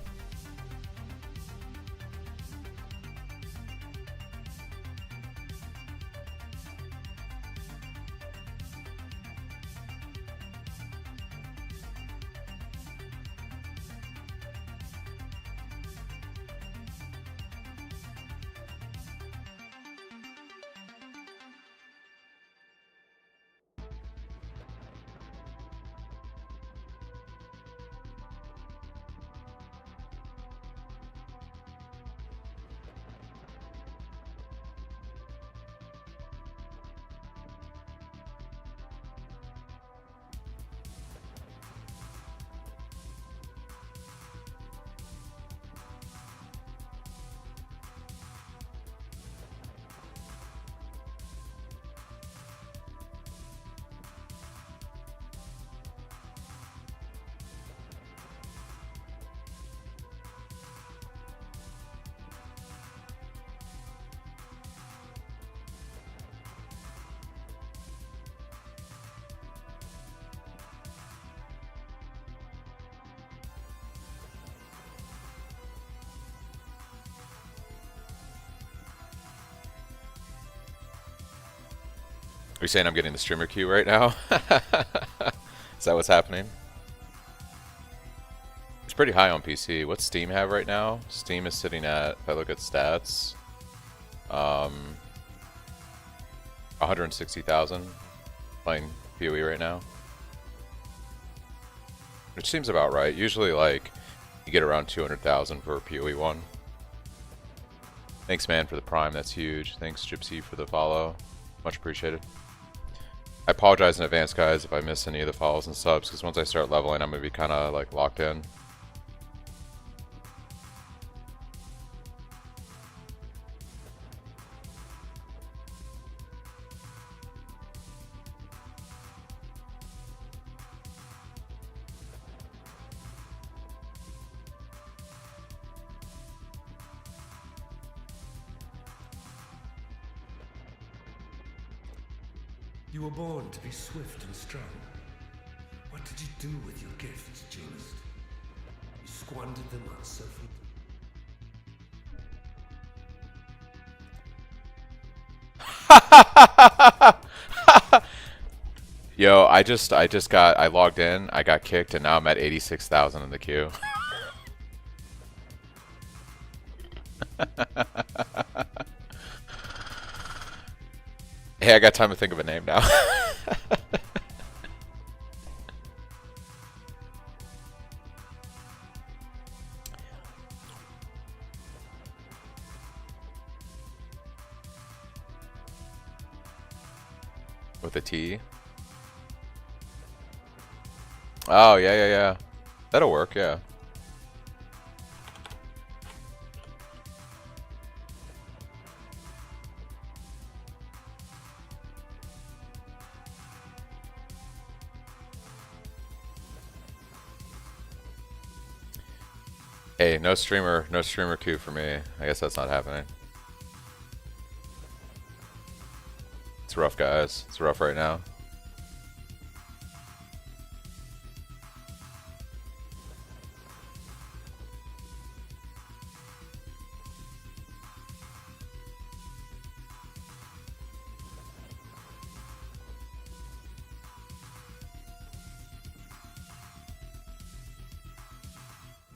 Are you saying I'm getting the streamer queue right now? Is that what's happening? It's pretty high on PC. What's Steam have right now? Steam is sitting at, if I look at stats, 160,000 playing PoE right now. Which seems about right. Usually, like, you get around 200,000 for PoE 1. Thanks, man, for the prime. That's huge. Thanks, Gypsy, for the follow. Much appreciated. I apologize in advance, guys, if I miss any of the follows and subs, because once I start leveling, I'm going to be kind of, like, locked in. You were born to be swift and strong. What did you do with your gifts, duelist? You squandered them on serpent. Yo, I logged in, I got kicked, and now I'm at 86,000 in the queue. Hey, I got time to think of a name now. With a T? Oh, yeah. That'll work, yeah. Hey, no streamer queue for me. I guess that's not happening. It's rough, guys. It's rough right now.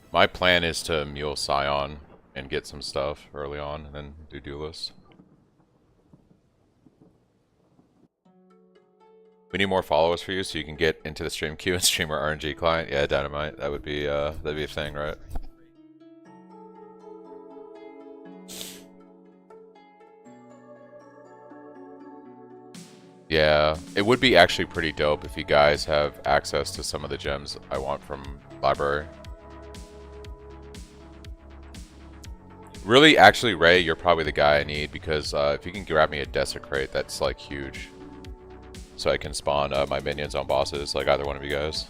My plan is to mule Scion and get some stuff early on and then do duelists. We need more followers for you so you can get into the stream queue and stream our RNG client. Yeah, Dynamite. That'd be a thing, right? Yeah, it would be actually pretty dope if you guys have access to some of the gems I want from library. Really, actually, Ray, you're probably the guy I need because if you can grab me a Desecrate, that's like huge. so I can spawn my minions on bosses, like either one of you guys.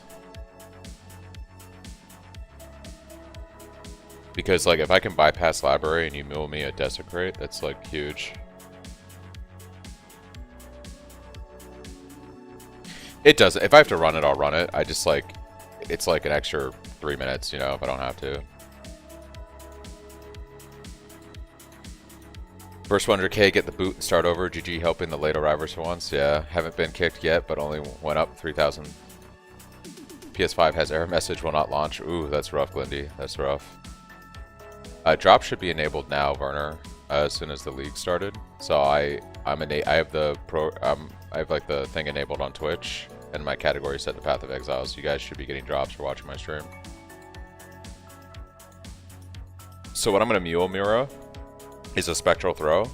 Because like if I can bypass library and you mule me a desecrate, that's like huge. It doesn't. If I have to run it, I'll run it. I just like, it's like an extra 3 minutes, you know, if I don't have to. First 100k, get the boot and start over. GG helping the late arrivers for once. Yeah, haven't been kicked yet, but only went up 3,000. PS5 has error message, will not launch. Ooh, that's rough, Glindy. That's rough. Drop should be enabled now, Werner, as soon as the league started. So I have like the thing enabled on Twitch, and my category set to Path of Exile. So you guys should be getting drops for watching my stream. So what I'm gonna mule Mira is a spectral throw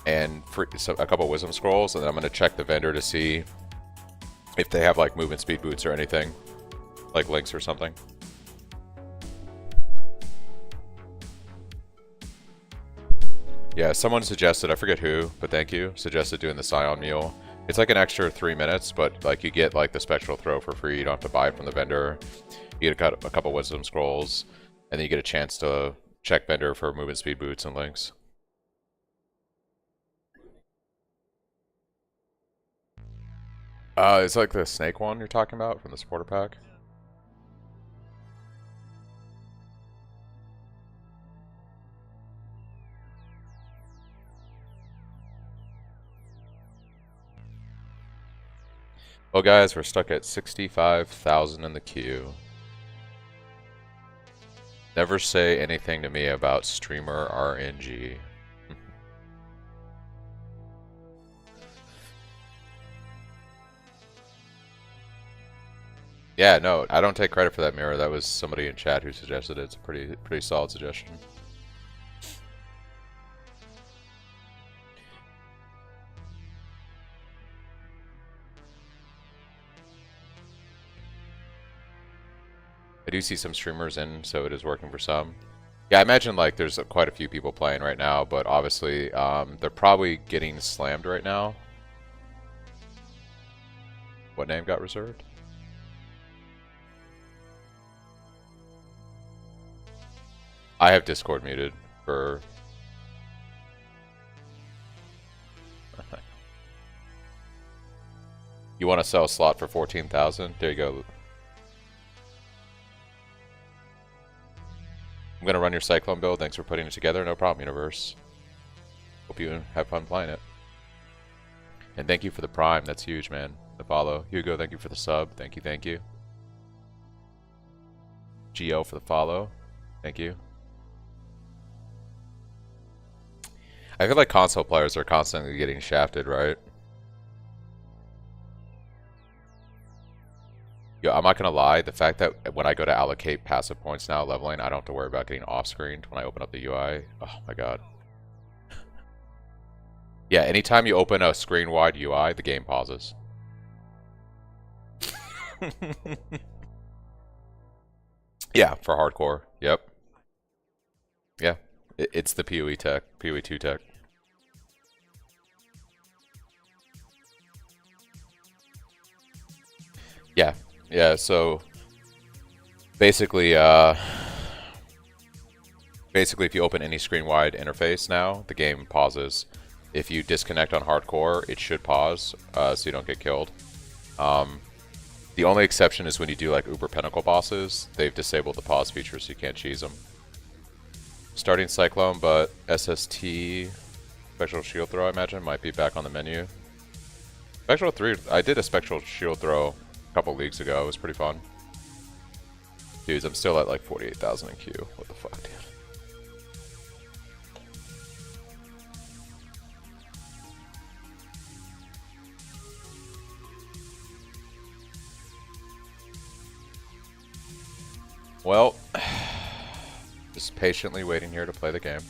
and a couple wisdom scrolls, and then I'm gonna check the vendor to see if they have like movement speed boots or anything, like links or something. Yeah, someone suggested, I forget who, but thank you, suggested doing the Scion Mule. It's like an extra 3 minutes, but like you get like the spectral throw for free. You don't have to buy it from the vendor. You get a couple wisdom scrolls, and then you get a chance to check vendor for movement speed boots and links. It's like the snake one you're talking about from the supporter pack. Well, guys, we're stuck at 65,000 in the queue. Never say anything to me about streamer RNG. Yeah, no, I don't take credit for that mirror. That was somebody in chat who suggested it. It's a pretty solid suggestion. I do see some streamers in, so it is working for some. Yeah, I imagine like there's quite a few people playing right now, but obviously they're probably getting slammed right now. What name got reserved? I have Discord muted for... You want to sell a slot for 14,000? There you go. I'm going to run your Cyclone build. Thanks for putting it together. No problem, Universe. Hope you have fun playing it. And thank you for the Prime. That's huge, man. The follow. Hugo, thank you for the sub. Thank you, thank you. Gio for the follow. Thank you. I feel like console players are constantly getting shafted, right? Yo, I'm not gonna lie, the fact that when I go to allocate passive points now leveling, I don't have to worry about getting off-screened when I open up the UI. Oh my god. Yeah, anytime you open a screen-wide UI, the game pauses. Yeah, for hardcore. Yep. Yeah. It's the PoE tech, PoE 2 tech. Yeah, yeah. So basically, if you open any screen-wide interface now, the game pauses. If you disconnect on hardcore, it should pause, so you don't get killed. The only exception is when you do like Uber Pinnacle bosses. They've disabled the pause feature, so you can't cheese them. Starting Cyclone, but SST Spectral Shield Throw, I imagine, might be back on the menu. Spectral 3, I did a Spectral Shield Throw a couple leagues ago. It was pretty fun. Dudes, I'm still at like 48,000 in queue. What the fuck, dude? Well, just patiently waiting here to play the game.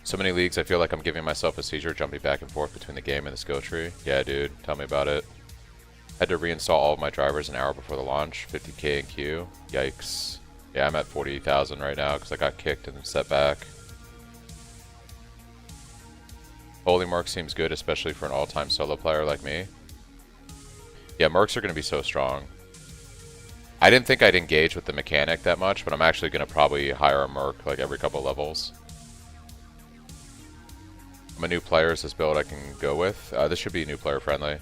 So many leagues, I feel like I'm giving myself a seizure jumping back and forth between the game and the skill tree. Yeah, dude, tell me about it. Had to reinstall all of my drivers an hour before the launch. 50k in queue. Yikes. Yeah, I'm at 40,000 right now because I got kicked and set back. Holy Merc seems good, especially for an all-time solo player like me. Yeah, Mercs are going to be so strong. I didn't think I'd engage with the mechanic that much, but I'm actually going to probably hire a Merc like every couple levels. I'm a new player, is this build I can go with? This should be new player friendly.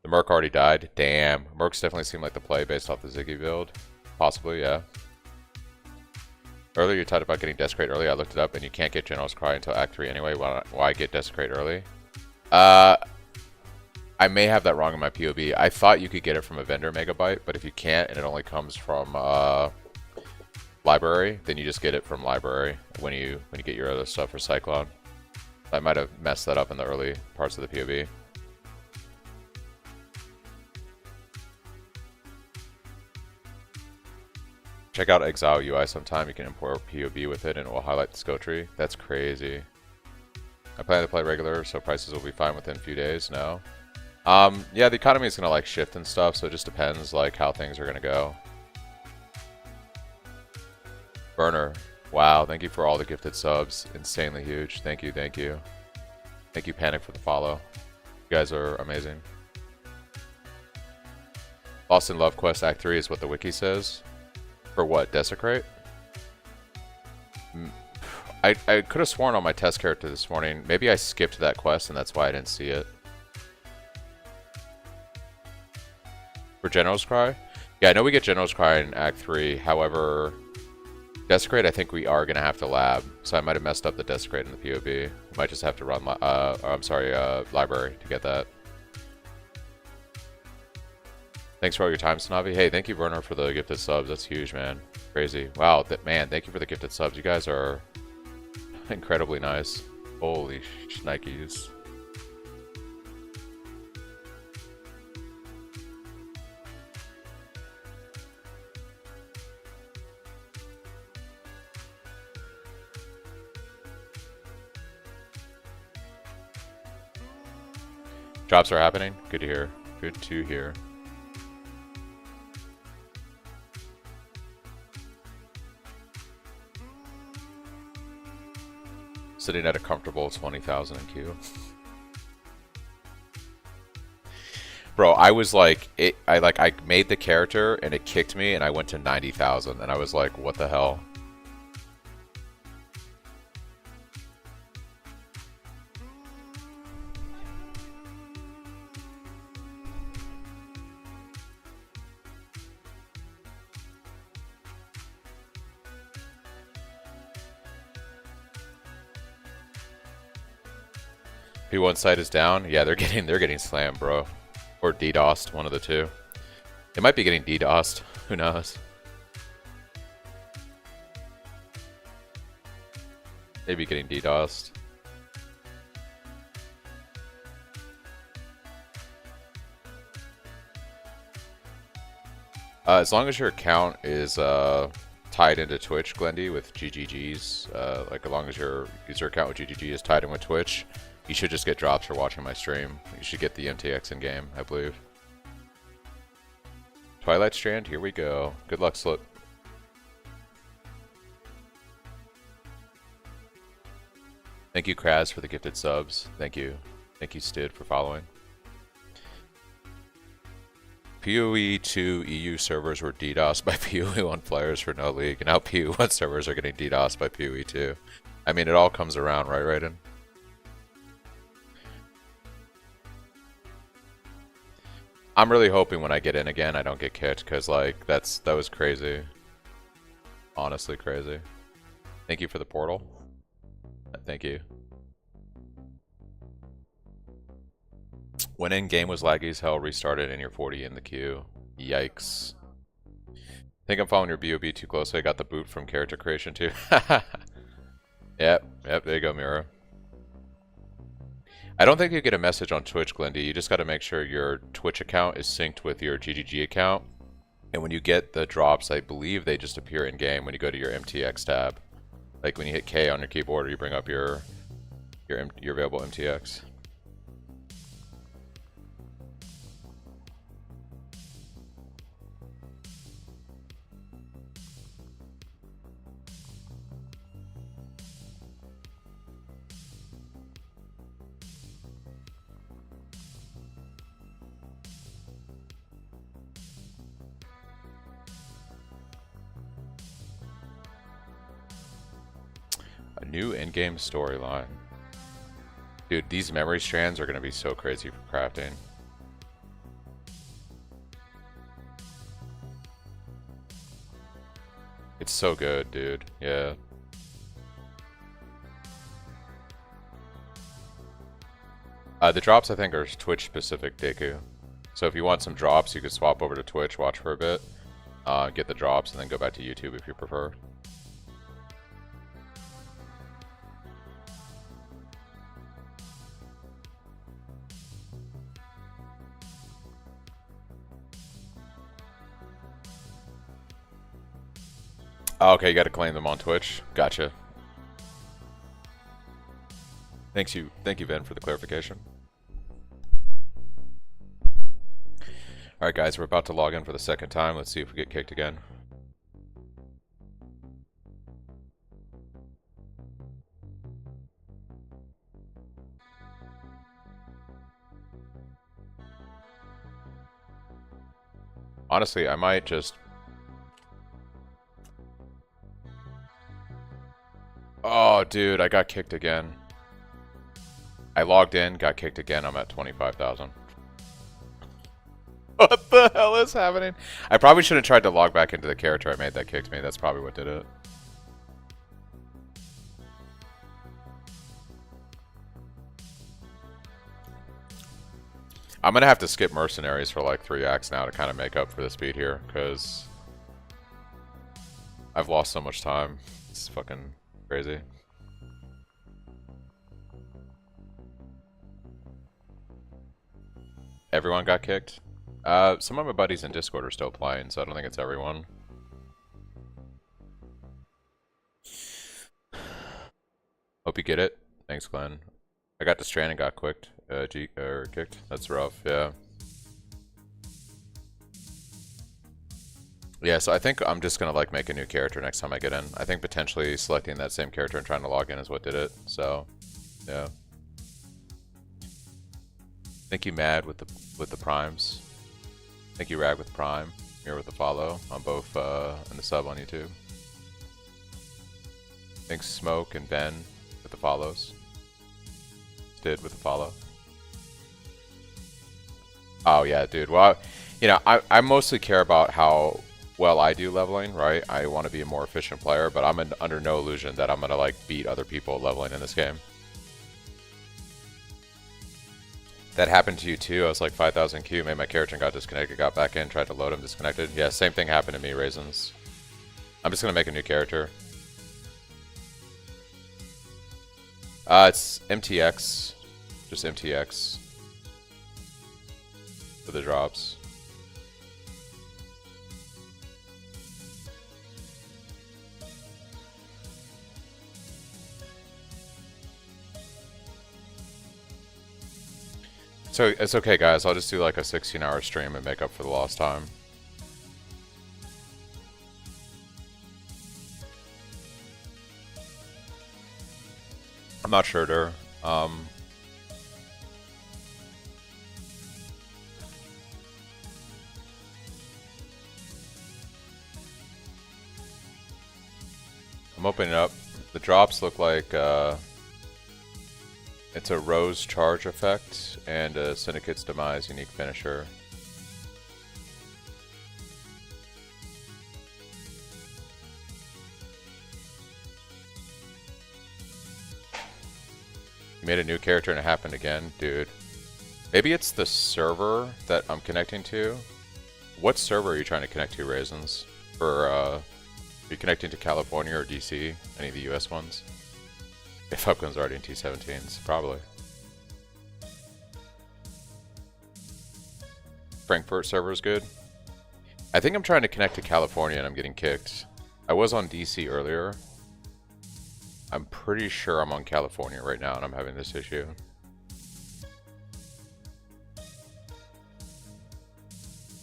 The Merc already died. Damn. Mercs definitely seem like the play based off the Ziggy build. Possibly, yeah. Earlier you talked about getting Desecrate early. I looked it up and you can't get General's Cry until Act 3 anyway. Why get Desecrate early? I may have that wrong in my POV. I thought you could get it from a vendor megabyte, but if you can't and it only comes from library, then you just get it from library when you get your other stuff for Cyclone. I might have messed that up in the early parts of the POV. Check out Exile UI sometime. You can import POV with it and it will highlight the skill tree. That's crazy. I plan to play regular, so prices will be fine within a few days now. Yeah, the economy is going to like shift and stuff, so it just depends like how things are going to go. Burner. Wow, thank you for all the gifted subs. Insanely huge. Thank you, thank you. Thank you, Panic, for the follow. You guys are amazing. Lost in Love Quest Act 3 is what the wiki says. For what? Desecrate? I could have sworn on my test character this morning. Maybe I skipped that quest and that's why I didn't see it. For General's Cry? Yeah, I know we get General's Cry in Act 3. However, Desecrate I think we are going to have to lab. So I might have messed up the Desecrate in the POV. We might just have to run, library to get that. Thanks for all your time, Sanavi. Hey, thank you, Werner, for the gifted subs. That's huge, man. Crazy. Wow, man, thank you for the gifted subs. You guys are incredibly nice. Holy shnikes. Drops are happening. Good to hear. Good to hear. Sitting at a comfortable 20,000 in queue. Bro, I was like, I made the character and it kicked me and I went to 90,000 and I was like, what the hell? P1 site is down. Yeah, they're getting slammed, bro. Or DDoSed, one of the two. It might be getting DDoSed. Who knows? Maybe getting DDoSed. As long as your account is tied into Twitch, Glendy, with GGGs, like as long as your user account with GGG is tied in with Twitch, you should just get drops for watching my stream. You should get the MTX in game, I believe. Twilight Strand, here we go. Good luck, Slip. Thank you, Kraz, for the gifted subs. Thank you. Thank you, Stid, for following. PoE 2 EU servers were DDoSed by PoE 1 players for no league, and now PoE 1 servers are getting DDoSed by PoE 2. I mean, it all comes around, right, Raiden? I'm really hoping when I get in again, I don't get kicked, because, like, that was crazy. Honestly crazy. Thank you for the portal. Thank you. When in game was laggy as hell, restarted and you're 40 in the queue. Yikes. Think I'm following your BOB too closely. I got the boot from character creation too. Yep, there you go, Mira. I don't think you get a message on Twitch, Glindy. You just got to make sure your Twitch account is synced with your GGG account. And when you get the drops, I believe they just appear in game when you go to your MTX tab. Like when you hit K on your keyboard, you bring up your available MTX. A new in-game storyline. Dude, these memory strands are going to be so crazy for crafting. It's so good, dude. Yeah. The drops, I think, are Twitch-specific Deku. So if you want some drops, you could swap over to Twitch, watch for a bit, get the drops, and then go back to YouTube if you prefer. Oh, okay, you got to claim them on Twitch. Gotcha. Thank you, Ben, for the clarification. All right, guys, we're about to log in for the second time. Let's see if we get kicked again. Honestly, I might just... Oh, dude, I got kicked again. I logged in, got kicked again. I'm at 25,000. What the hell is happening? I probably should have tried to log back into the character I made that kicked me. That's probably what did it. I'm gonna have to skip Mercenaries for like 3 acts now to kind of make up for the speed here, because I've lost so much time. It's fucking crazy. Everyone got kicked? Some of my buddies in Discord are still playing, so I don't think it's everyone. Hope you get it. Thanks, Glenn. I got the strand and got kicked. That's rough, yeah. Yeah, so I think I'm just gonna like make a new character next time I get in. I think potentially selecting that same character and trying to log in is what did it. So, yeah. Thank you, Mad, with the primes. Thank you, Rag, with Prime. Here with the follow on both and the sub on YouTube. Thanks, Smoke and Ben with the follows. Did with the follow. Oh yeah, dude. Well, you know, I mostly care about how well I do leveling, right? I want to be a more efficient player, but I'm under no illusion that I'm gonna like beat other people leveling in this game. That happened to you too. I was like 5,000 Q, made my character and got disconnected, got back in, tried to load him, disconnected. Yeah, same thing happened to me, Raisins. I'm just gonna make a new character. It's MTX. Just MTX. For the drops. So it's okay, guys. I'll just do like a 16-hour stream and make up for the lost time. I'm not sure, Dur. I'm opening up. The drops look like it's a Rose Charge effect and a Syndicate's Demise unique finisher. You made a new character and it happened again? Dude. Maybe it's the server that I'm connecting to. What server are you trying to connect to, Raisins? For, are you connecting to California or DC? Any of the US ones? If Upgun's already in T17s, probably. Frankfurt server is good. I think I'm trying to connect to California and I'm getting kicked. I was on DC earlier. I'm pretty sure I'm on California right now and I'm having this issue.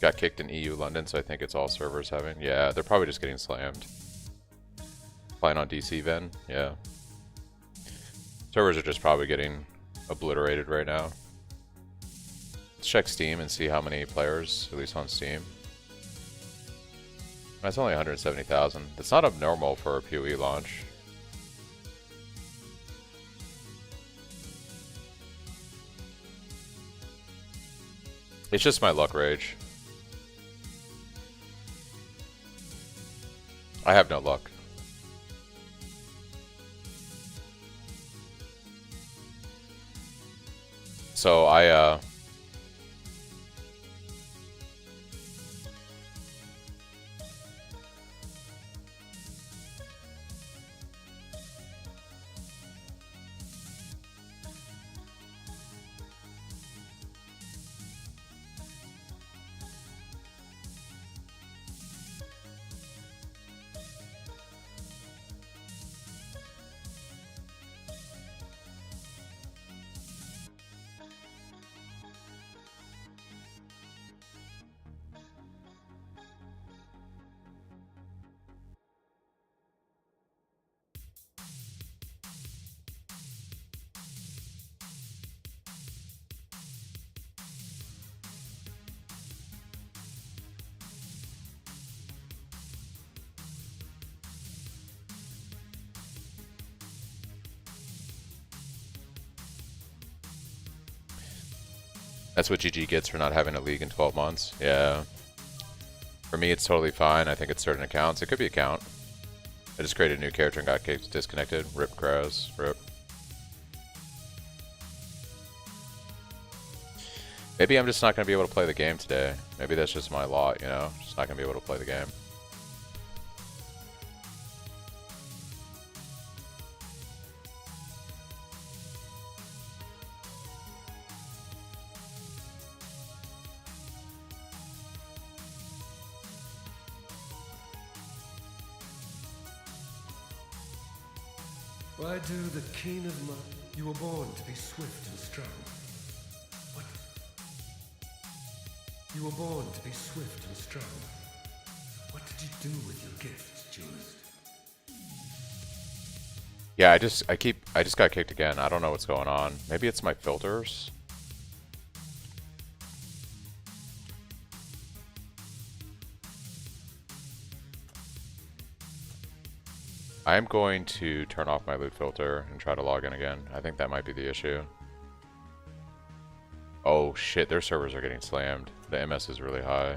Got kicked in EU London, so I think it's all servers having. Yeah, they're probably just getting slammed. Playing on DC Ven, yeah. Servers are just probably getting obliterated right now. Let's check Steam and see how many players, at least on Steam. That's only 170,000. That's not abnormal for a PoE launch. It's just my luck rage. I have no luck. So that's what GG gets for not having a league in 12 months. Yeah. For me, it's totally fine. I think it's certain accounts. It could be account. I just created a new character and got disconnected. Rip Crows. Rip. Maybe I'm just not going to be able to play the game today. Maybe that's just my lot, you know? Just not going to be able to play the game. Why do the keen of my... You were born to be swift and strong. What? You were born to be swift and strong. What did you do with your gifts, duelist? Yeah, I just got kicked again. I don't know what's going on. Maybe it's my filters. I am going to turn off my loot filter and try to log in again. I think that might be the issue. Oh shit, their servers are getting slammed. The MS is really high.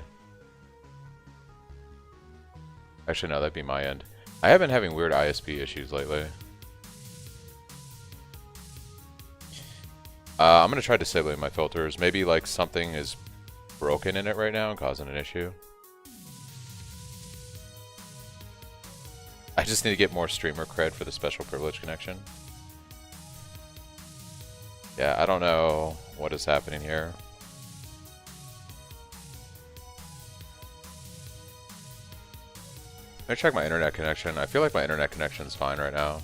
Actually, no, that'd be my end. I have been having weird ISP issues lately. I'm gonna try disabling my filters. Maybe like something is broken in it right now and causing an issue. I just need to get more streamer cred for the special privilege connection. Yeah, I don't know what is happening here. Let me check my internet connection. I feel like my internet connection is fine right now.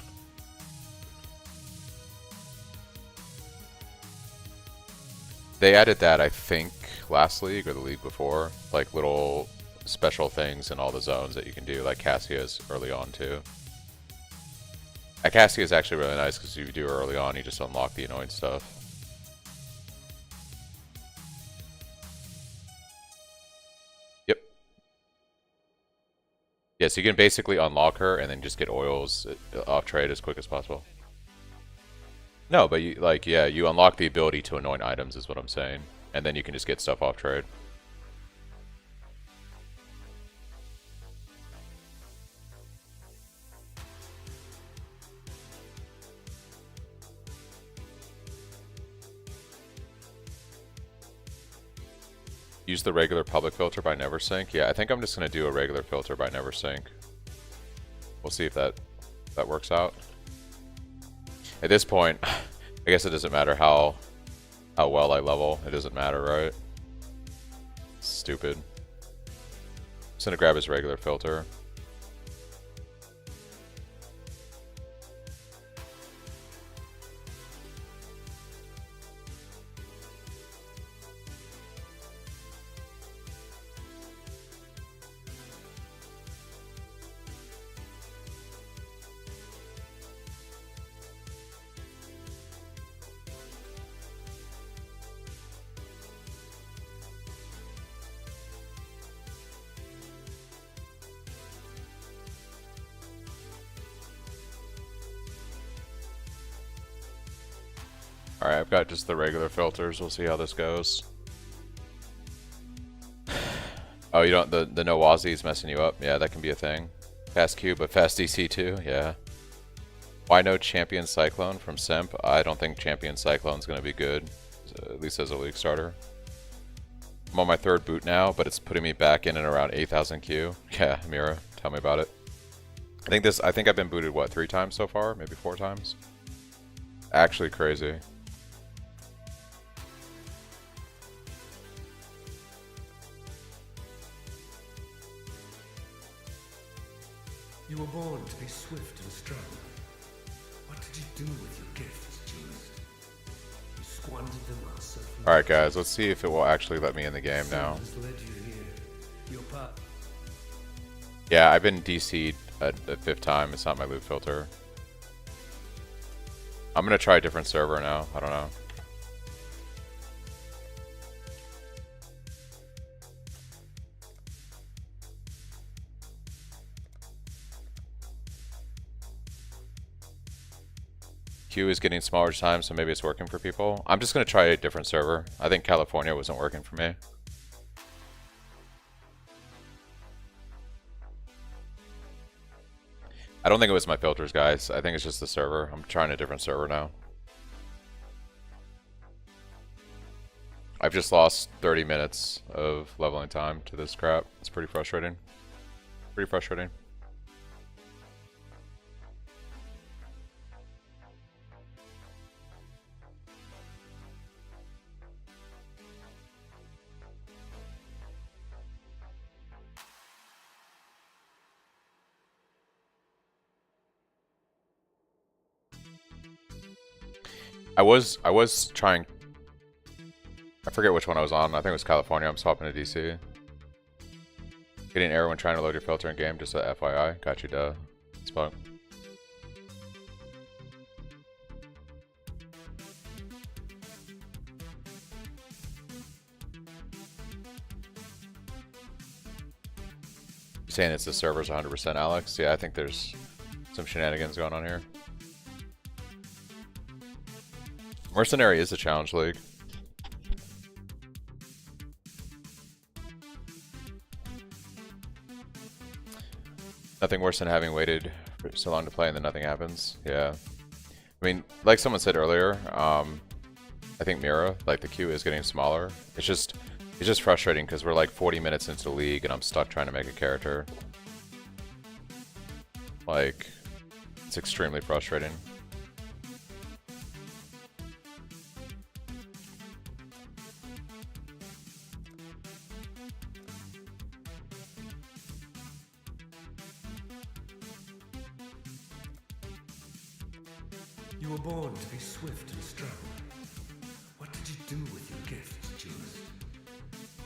They added that, I think, last league or the league before. Like little special things in all the zones that you can do, like Cassia's early on too. Cassia is actually really nice because if you do it early on, you just unlock the annoying stuff. Yep. Yeah, so you can basically unlock her and then just get oils off trade as quick as possible. No, but you like yeah, you unlock the ability to anoint items is what I'm saying, and then you can just get stuff off trade. Use the regular public filter by NeverSync. Yeah, I think I'm just gonna do a regular filter by NeverSync. We'll see if that works out. At this point, I guess it doesn't matter how well I level. It doesn't matter, right? Stupid. Just gonna grab his regular filter. Alright, I've got just the regular filters. We'll see how this goes. Oh, you don't, the no Wazi is messing you up? Yeah, that can be a thing. Fast Q, but fast DC too? Yeah. Why no Champion Cyclone from Simp? I don't think Champion Cyclone's gonna be good, at least as a league starter. I'm on my 3rd boot now, but it's putting me back in and around 8,000 Q. Yeah, Mira, tell me about it. I think I've been booted, what, 3 times so far? Maybe 4 times? Actually crazy. You were born to be swift and strong. What did you do with your gifts, duelist? You squandered them on surfing. Alright guys, let's see if it will actually let me in the game now. Has led you here. Your path. Yeah, I've been DC'd a 5th time. It's not my loot filter. I'm gonna try a different server now. I don't know. Q is getting smaller time, so maybe it's working for people. I'm just gonna try a different server. I think California wasn't working for me. I don't think it was my filters, guys. I think it's just the server. I'm trying a different server now. I've just lost 30 minutes of leveling time to this crap. It's pretty frustrating. Pretty frustrating. I was trying. I forget which one I was on. I think it was California. I'm swapping to DC. Getting error when trying to load your filter in game. Just a FYI. Got you, duh. Spunk. You saying it's the server's 100%, Alex? Yeah, I think there's some shenanigans going on here. Mercenary is a challenge league. Nothing worse than having waited for so long to play and then nothing happens. Yeah. I mean, like someone said earlier, I think Mira, like the queue is getting smaller. It's just frustrating because we're like 40 minutes into the league and I'm stuck trying to make a character. Like, it's extremely frustrating. You were born to be swift and strong. What did you do with your gifts, duelist?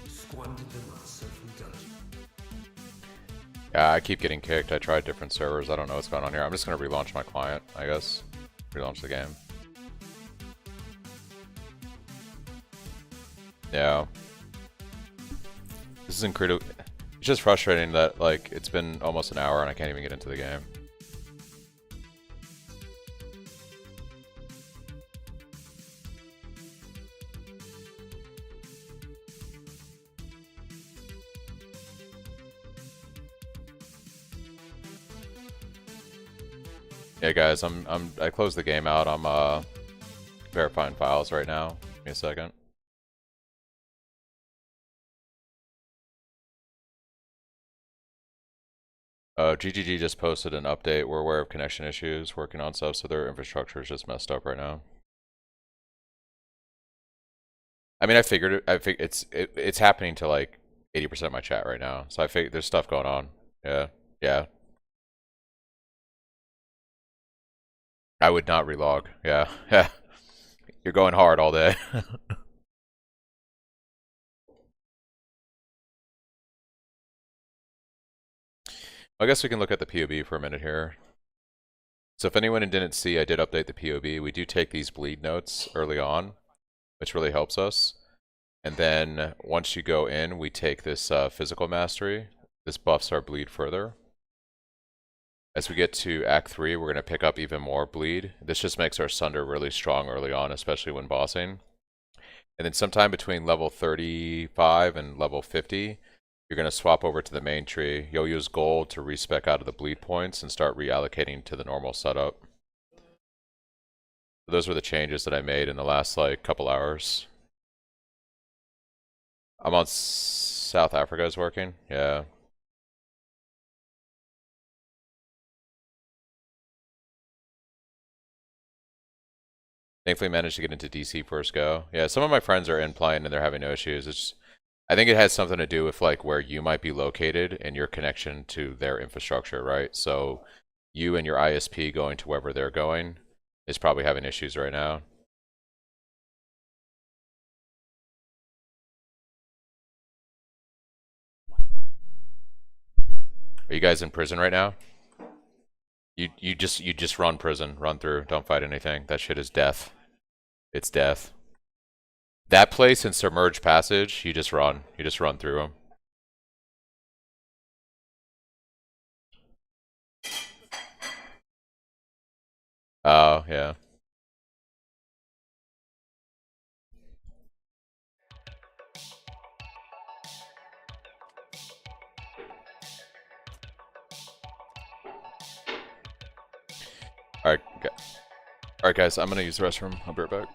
You squandered them on surfing dungeon. Yeah, I keep getting kicked. I tried different servers. I don't know what's going on here. I'm just going to relaunch my client, I guess. Relaunch the game. Yeah. This is incredible. It's just frustrating that, like, it's been almost an hour and I can't even get into the game. Yeah, guys, I closed the game out. I'm verifying files right now. Give me a second. GGG just posted an update. We're aware of connection issues, working on stuff, so their infrastructure is just messed up right now. I mean, I figured it. It's happening to like 80% of my chat right now, so I figured there's stuff going on. Yeah, yeah. I would not relog. Yeah, yeah. You're going hard all day. I guess we can look at the POB for a minute here. So if anyone didn't see, I did update the POB. We do take these bleed notes early on, which really helps us. And then once you go in, we take this physical mastery. This buffs our bleed further. As we get to Act 3, we're going to pick up even more bleed. This just makes our Sunder really strong early on, especially when bossing. And then sometime between level 35 and level 50, you're going to swap over to the main tree. You'll use gold to respec out of the bleed points and start reallocating to the normal setup. Those were the changes that I made in the last like couple hours. I'm on South Africa is working. Yeah. Thankfully managed to get into DC first go. Yeah, some of my friends are in playing and they're having no issues. It's I think it has something to do with like where you might be located and your connection to their infrastructure, right? So you and your ISP going to wherever they're going is probably having issues right now. Are you guys in prison right now? You just run prison, run through, don't fight anything. That shit is death. It's death. That place in Submerged Passage, you just run. You just run through them. Oh, yeah. Alright, alright guys, I'm gonna use the restroom. I'll be right back.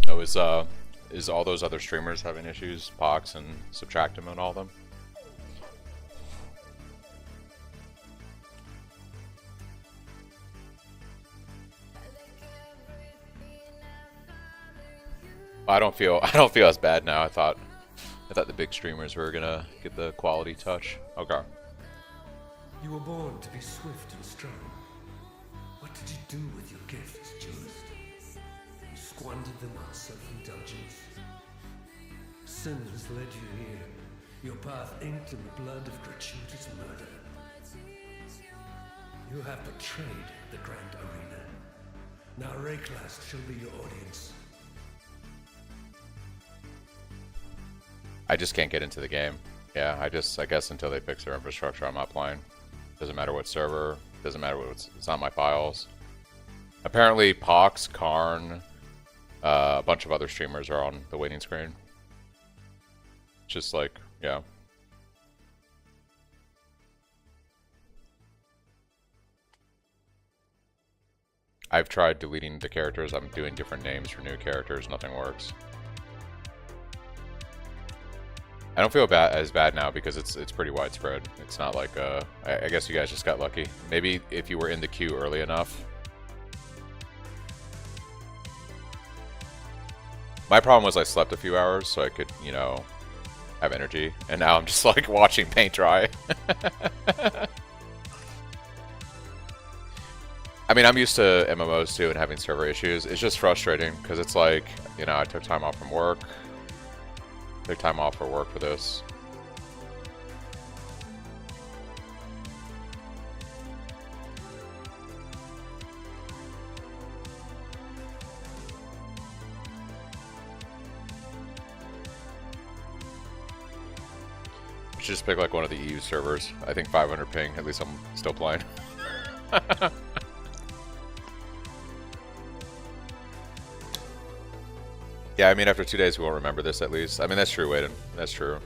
Oh, is all those other streamers having issues? Pox and Subtractum and all of them? I don't feel as bad now. I thought the big streamers were gonna get the quality touch. Okay. You were born to be swift and strong. What did you do with your gifts, duelist? You squandered them on self-indulgence. Sin has led you here, your path inked in the blood of gratuitous murder. You have betrayed the grand arena. Now Rayclast shall be your audience. I just can't get into the game. Yeah, I guess until they fix their infrastructure, I'm not playing. Doesn't matter what server, doesn't matter what it's not my files. Apparently Pox, Karn, a bunch of other streamers are on the waiting screen. Just like, yeah. I've tried deleting the characters. I'm doing different names for new characters. Nothing works. I don't feel as bad now because it's pretty widespread. It's not like I guess you guys just got lucky. Maybe if you were in the queue early enough. My problem was I slept a few hours so I could, you know, have energy, and now I'm just like watching paint dry. I mean, I'm used to MMOs too and having server issues. It's just frustrating because it's like, you know, I took time off from work. Took time off for work for this. We should just pick like one of the EU servers. I think 500 ping, at least I'm still playing. Yeah, I mean, after 2 days, we won't remember this at least. I mean, that's true, Waden. That's true.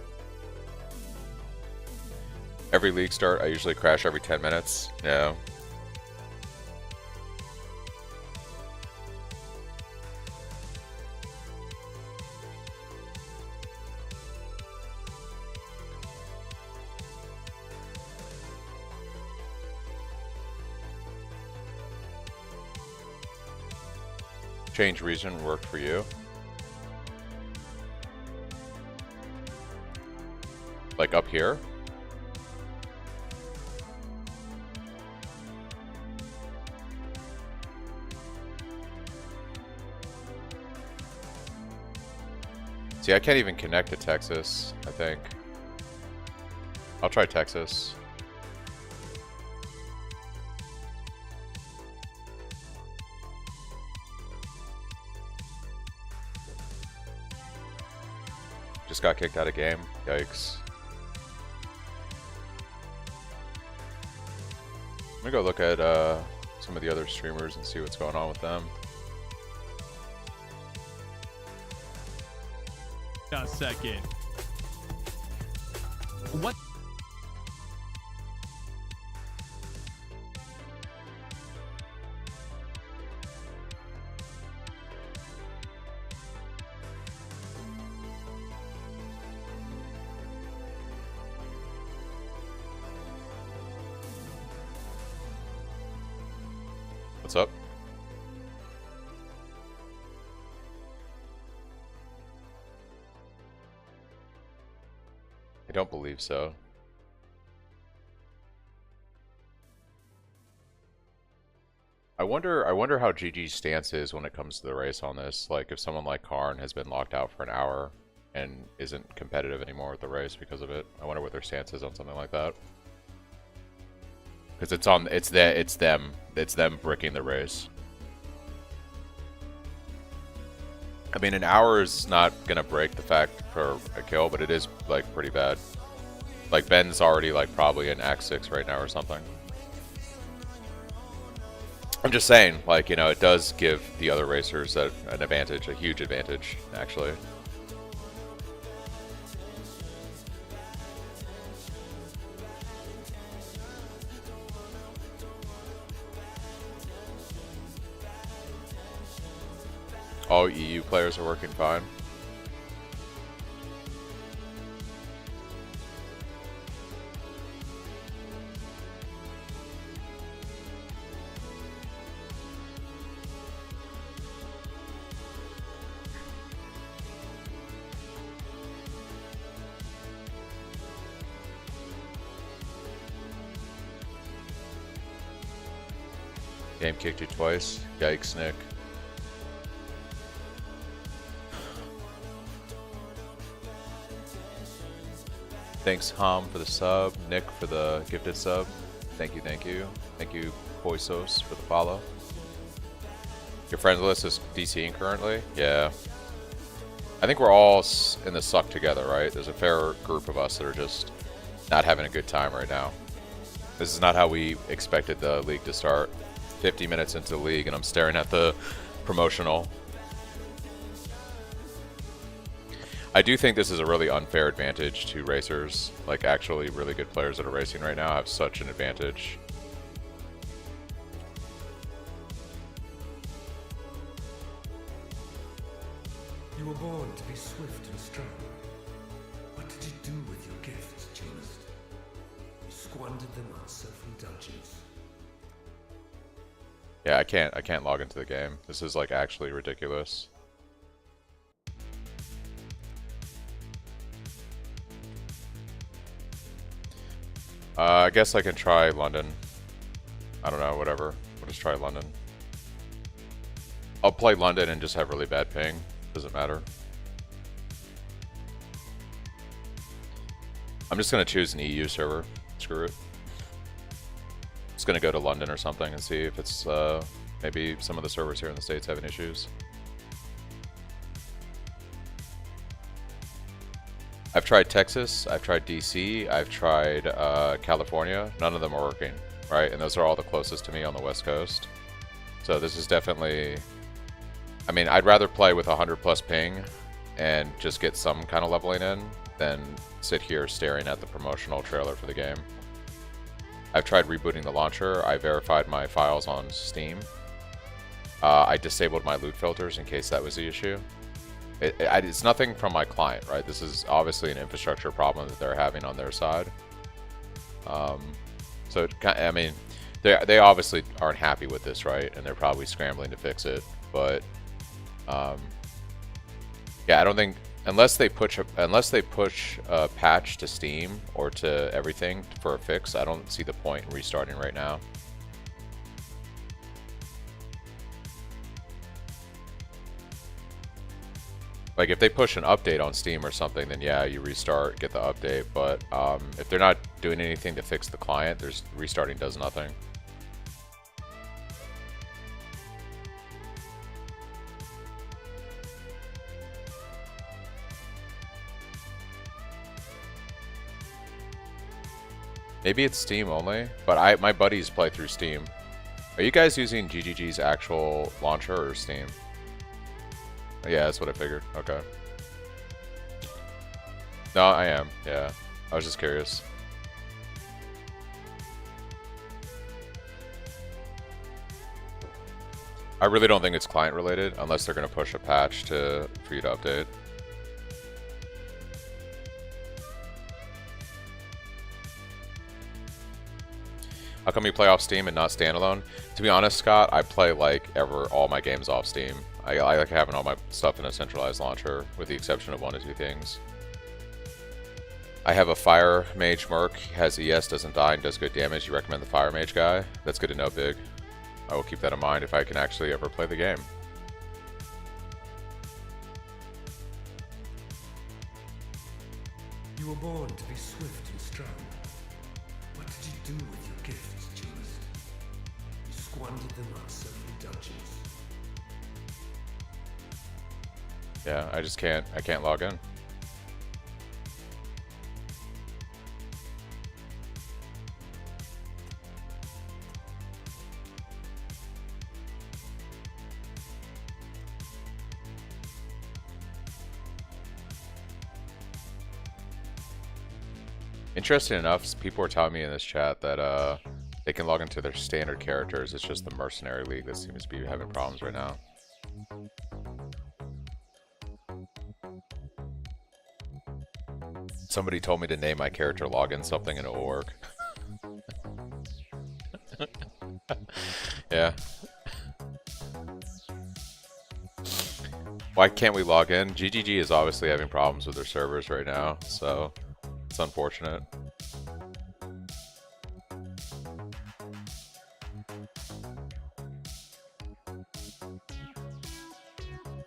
Every league start, I usually crash every 10 minutes. Yeah. Change region worked for you. Like up here? See, I can't even connect to Texas, I think. I'll try Texas. Just got kicked out of game. Yikes. I'm gonna go look at some of the other streamers and see what's going on with them. A second. What? What's up? I don't believe so. I wonder how GG's stance is when it comes to the race on this. Like if someone like Karn has been locked out for an hour and isn't competitive anymore with the race because of it. I wonder what their stance is on something like that. Because it's them bricking the race. I mean, an hour is not gonna break the fact for a kill, but it is like pretty bad. Like Ben's already like probably in Act 6 right now or something. I'm just saying, like, you know, it does give the other racers an advantage, a huge advantage, actually. All EU players are working fine. Game kicked you twice. Yikes, Nick. Thanks, Ham, for the sub. Nick for the gifted sub. Thank you, thank you. Thank you, Poisos, for the follow. Your friends list is DCing currently? Yeah. I think we're all in the suck together, right? There's a fair group of us that are just not having a good time right now. This is not how we expected the league to start. 50 minutes into the league and I'm staring at the promotional. I do think this is a really unfair advantage to racers. Like, actually really good players that are racing right now have such an advantage. You were born to be swift and strong. What did you do with your gifts, duelist? You squandered them on self-indulgence. Yeah, I can't log into the game. This is like actually ridiculous. I guess I can try London. I don't know, whatever. We'll just try London. I'll play London and just have really bad ping. Doesn't matter. I'm just gonna choose an EU server. Screw it. Just gonna go to London or something and see if it's maybe some of the servers here in the States having issues. I've tried Texas, I've tried DC, I've tried California. None of them are working, right? And those are all the closest to me on the West Coast. So this is definitely, I mean, I'd rather play with 100+ ping and just get some kind of leveling in than sit here staring at the promotional trailer for the game. I've tried rebooting the launcher. I verified my files on Steam. I disabled my loot filters in case that was the issue. It's nothing from my client, right? This is obviously an infrastructure problem that they're having on their side. So, I mean, they obviously aren't happy with this, right? And they're probably scrambling to fix it. But, yeah, I don't think, unless they push a patch to Steam or to everything for a fix, I don't see the point in restarting right now. Like, if they push an update on Steam or something, then yeah, you restart, get the update. But if they're not doing anything to fix the client, restarting does nothing. Maybe it's Steam only, but my buddies play through Steam. Are you guys using GGG's actual launcher or Steam? Yeah, that's what I figured. Okay. No, I am. Yeah. I was just curious. I really don't think it's client related unless they're going to push a patch for you to update. How come you play off Steam and not standalone? To be honest, Scott, I play like all my games off Steam. I like having all my stuff in a centralized launcher, with the exception of 1 or 2 things. I have a Fire Mage Merc, has ES, doesn't die, and does good damage. You recommend the Fire Mage guy? That's good to know, Big. I will keep that in mind if I can actually ever play the game. You were born to be swift and strong. What did you do with your gifts, duelist? You squandered them on self-indulgence. Yeah, I can't log in. Interesting enough, people are telling me in this chat that they can log into their standard characters. It's just the Mercenary League that seems to be having problems right now. Somebody told me to name my character login something and it will work. Yeah. Why can't we log in? GGG is obviously having problems with their servers right now, so it's unfortunate.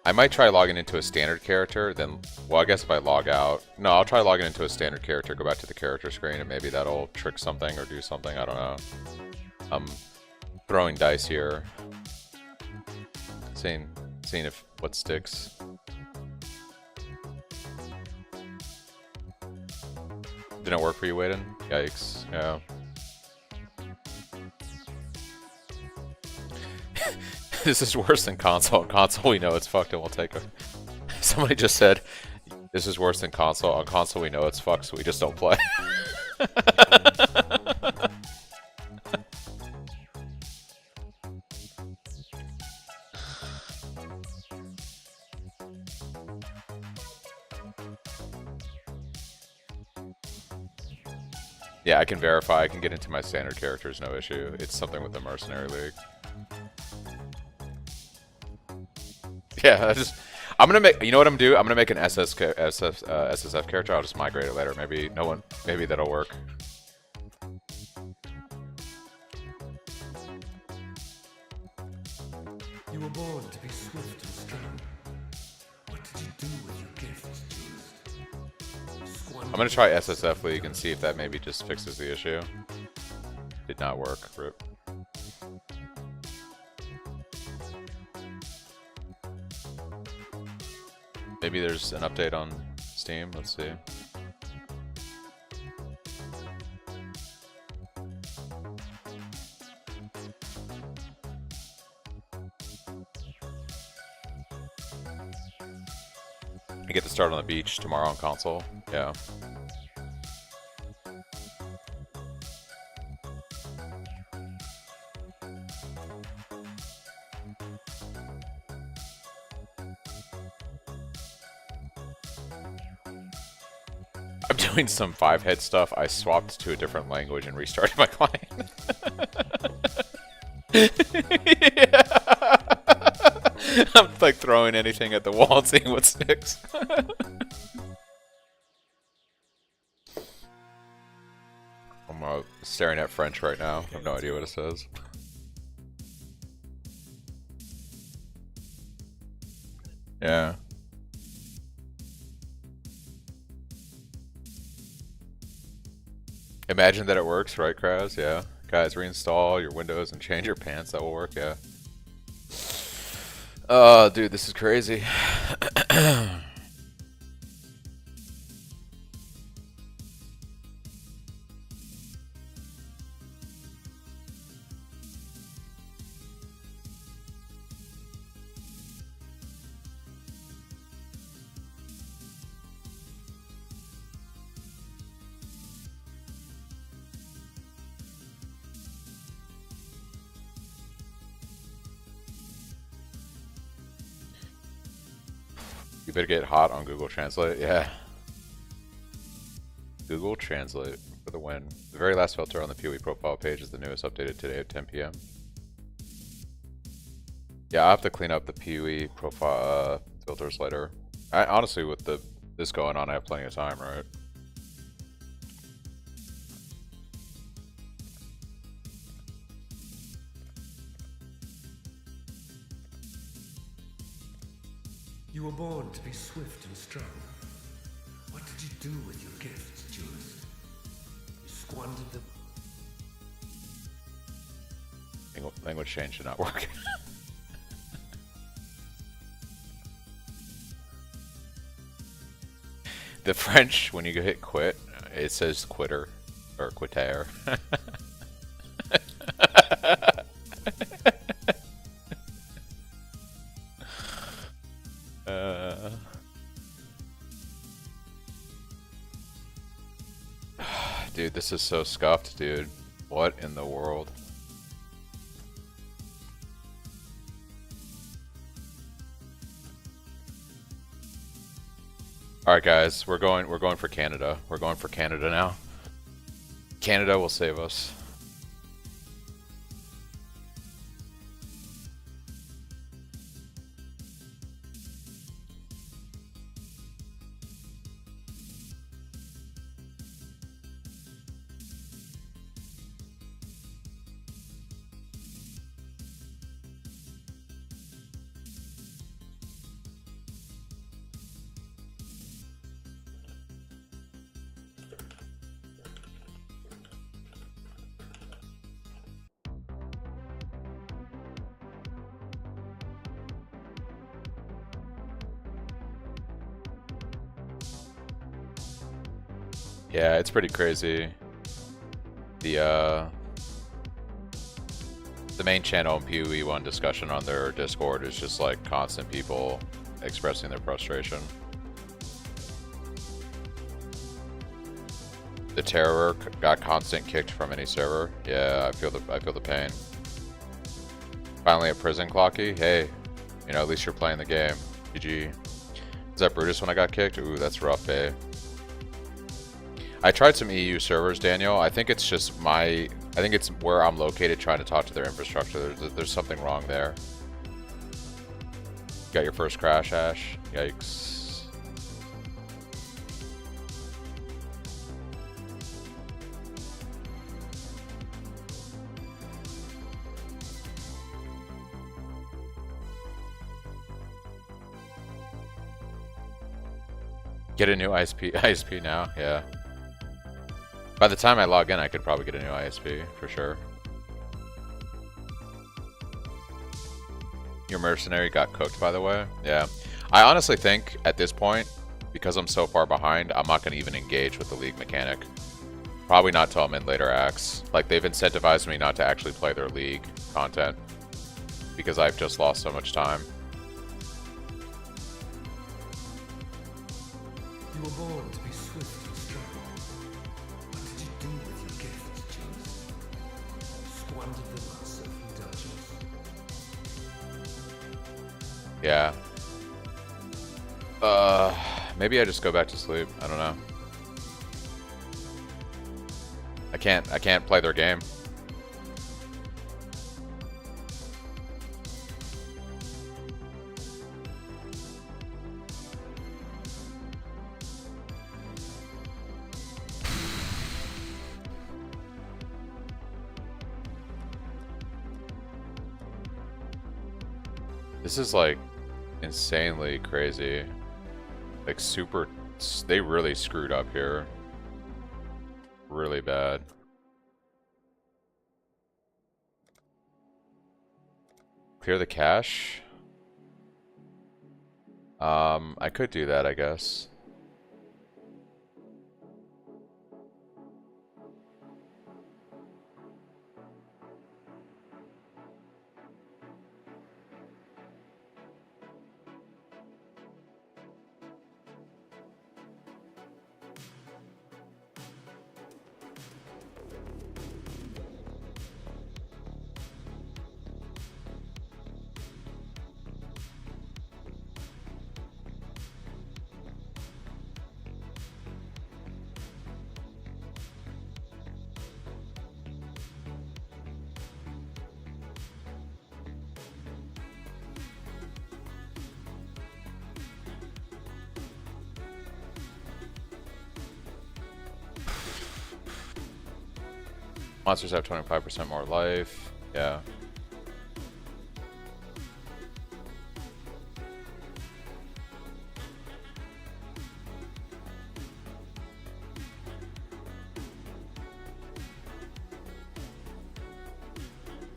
I might try logging into a standard character, then, well, I guess if I log out, no, I'll try logging into a standard character, go back to the character screen, and maybe that'll trick something or do something, I don't know. I'm throwing dice here. Seeing if what sticks. Didn't work for you, Waden? Yikes, yeah. This is worse than console. On console, we know it's fucked and we'll take it. Somebody just said, this is worse than console. On console, we know it's fucked, so we just don't play. Yeah, I can verify. I can get into my standard characters, no issue. It's something with the Mercenary League. Yeah, I'm gonna make. You know what I'm gonna do? I'm gonna make an SSF character. I'll just migrate it later. Maybe maybe that'll work. You were born to be swift and strong. What did you do with your gifts, I'm gonna try SSF League and see if that maybe just fixes the issue. Did not work. Rip. Maybe there's an update on Steam. Let's see. I get to start on the beach tomorrow on console. Yeah. I'm doing some 5-head stuff. I swapped to a different language and restarted my client. Yeah. I'm like throwing anything at the wall and seeing what sticks. I'm staring at French right now. I have no idea what it says. Yeah. Imagine that it works, right, Kraz? Yeah. Guys, reinstall your Windows and change your pants. That will work, yeah. Oh, dude, this is crazy. You better get hot on Google Translate. Yeah. Google Translate for the win. The very last filter on the PoE profile page is the newest, updated today at 10 p.m. Yeah, I'll have to clean up the PoE profile filters later. Honestly, with this going on, I have plenty of time, right? You were born to be swift and strong. What did you do with your gifts, duelist? You squandered them. Language change did not work. The French, when you hit quit, it says quitter or quitter. Dude, this is so scuffed, dude. What in the world? All right, guys, we're going for Canada. We're going for Canada now. Canada will save us. Yeah, it's pretty crazy. The main channel in PoE1 discussion on their Discord is just like constant people expressing their frustration. The terror got constant kicked from any server. Yeah, I feel the pain. Finally a prison clocky. Hey, you know, at least you're playing the game. GG. Is that Brutus when I got kicked? Ooh, that's rough, eh? I tried some EU servers, Daniel. I think it's just I think it's where I'm located trying to talk to their infrastructure. There's something wrong there. Got your first crash, Ash? Yikes. Get a new ISP now? Yeah. By the time I log in, I could probably get a new ISP, for sure. Your mercenary got cooked, by the way. Yeah. I honestly think, at this point, because I'm so far behind, I'm not going to even engage with the league mechanic. Probably not till I'm in later acts. Like, they've incentivized me not to actually play their league content. Because I've just lost so much time. You were born to be swift and strong. What did you do with your gifts, Jules? Squandered them on self-indulgence. Yeah. Maybe I just go back to sleep. I don't know. I can't play their game. This is like insanely crazy. Like super, they really screwed up here. Really bad. Clear the cache? I could do that, I guess. Monsters have 25% more life. Yeah.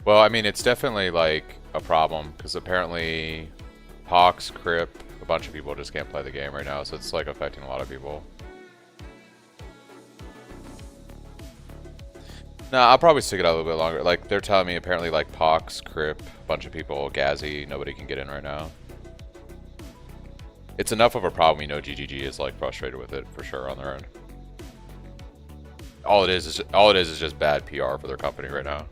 Well, I mean, it's definitely like a problem because apparently Pox, Crip, a bunch of people just can't play the game right now, so it's like affecting a lot of people. No, I'll probably stick it out a little bit longer. Like, they're telling me apparently like Pox, Crip, a bunch of people, Gazzy, nobody can get in right now. It's enough of a problem, you know GGG is like frustrated with it for sure on their own. All it is just bad PR for their company right now.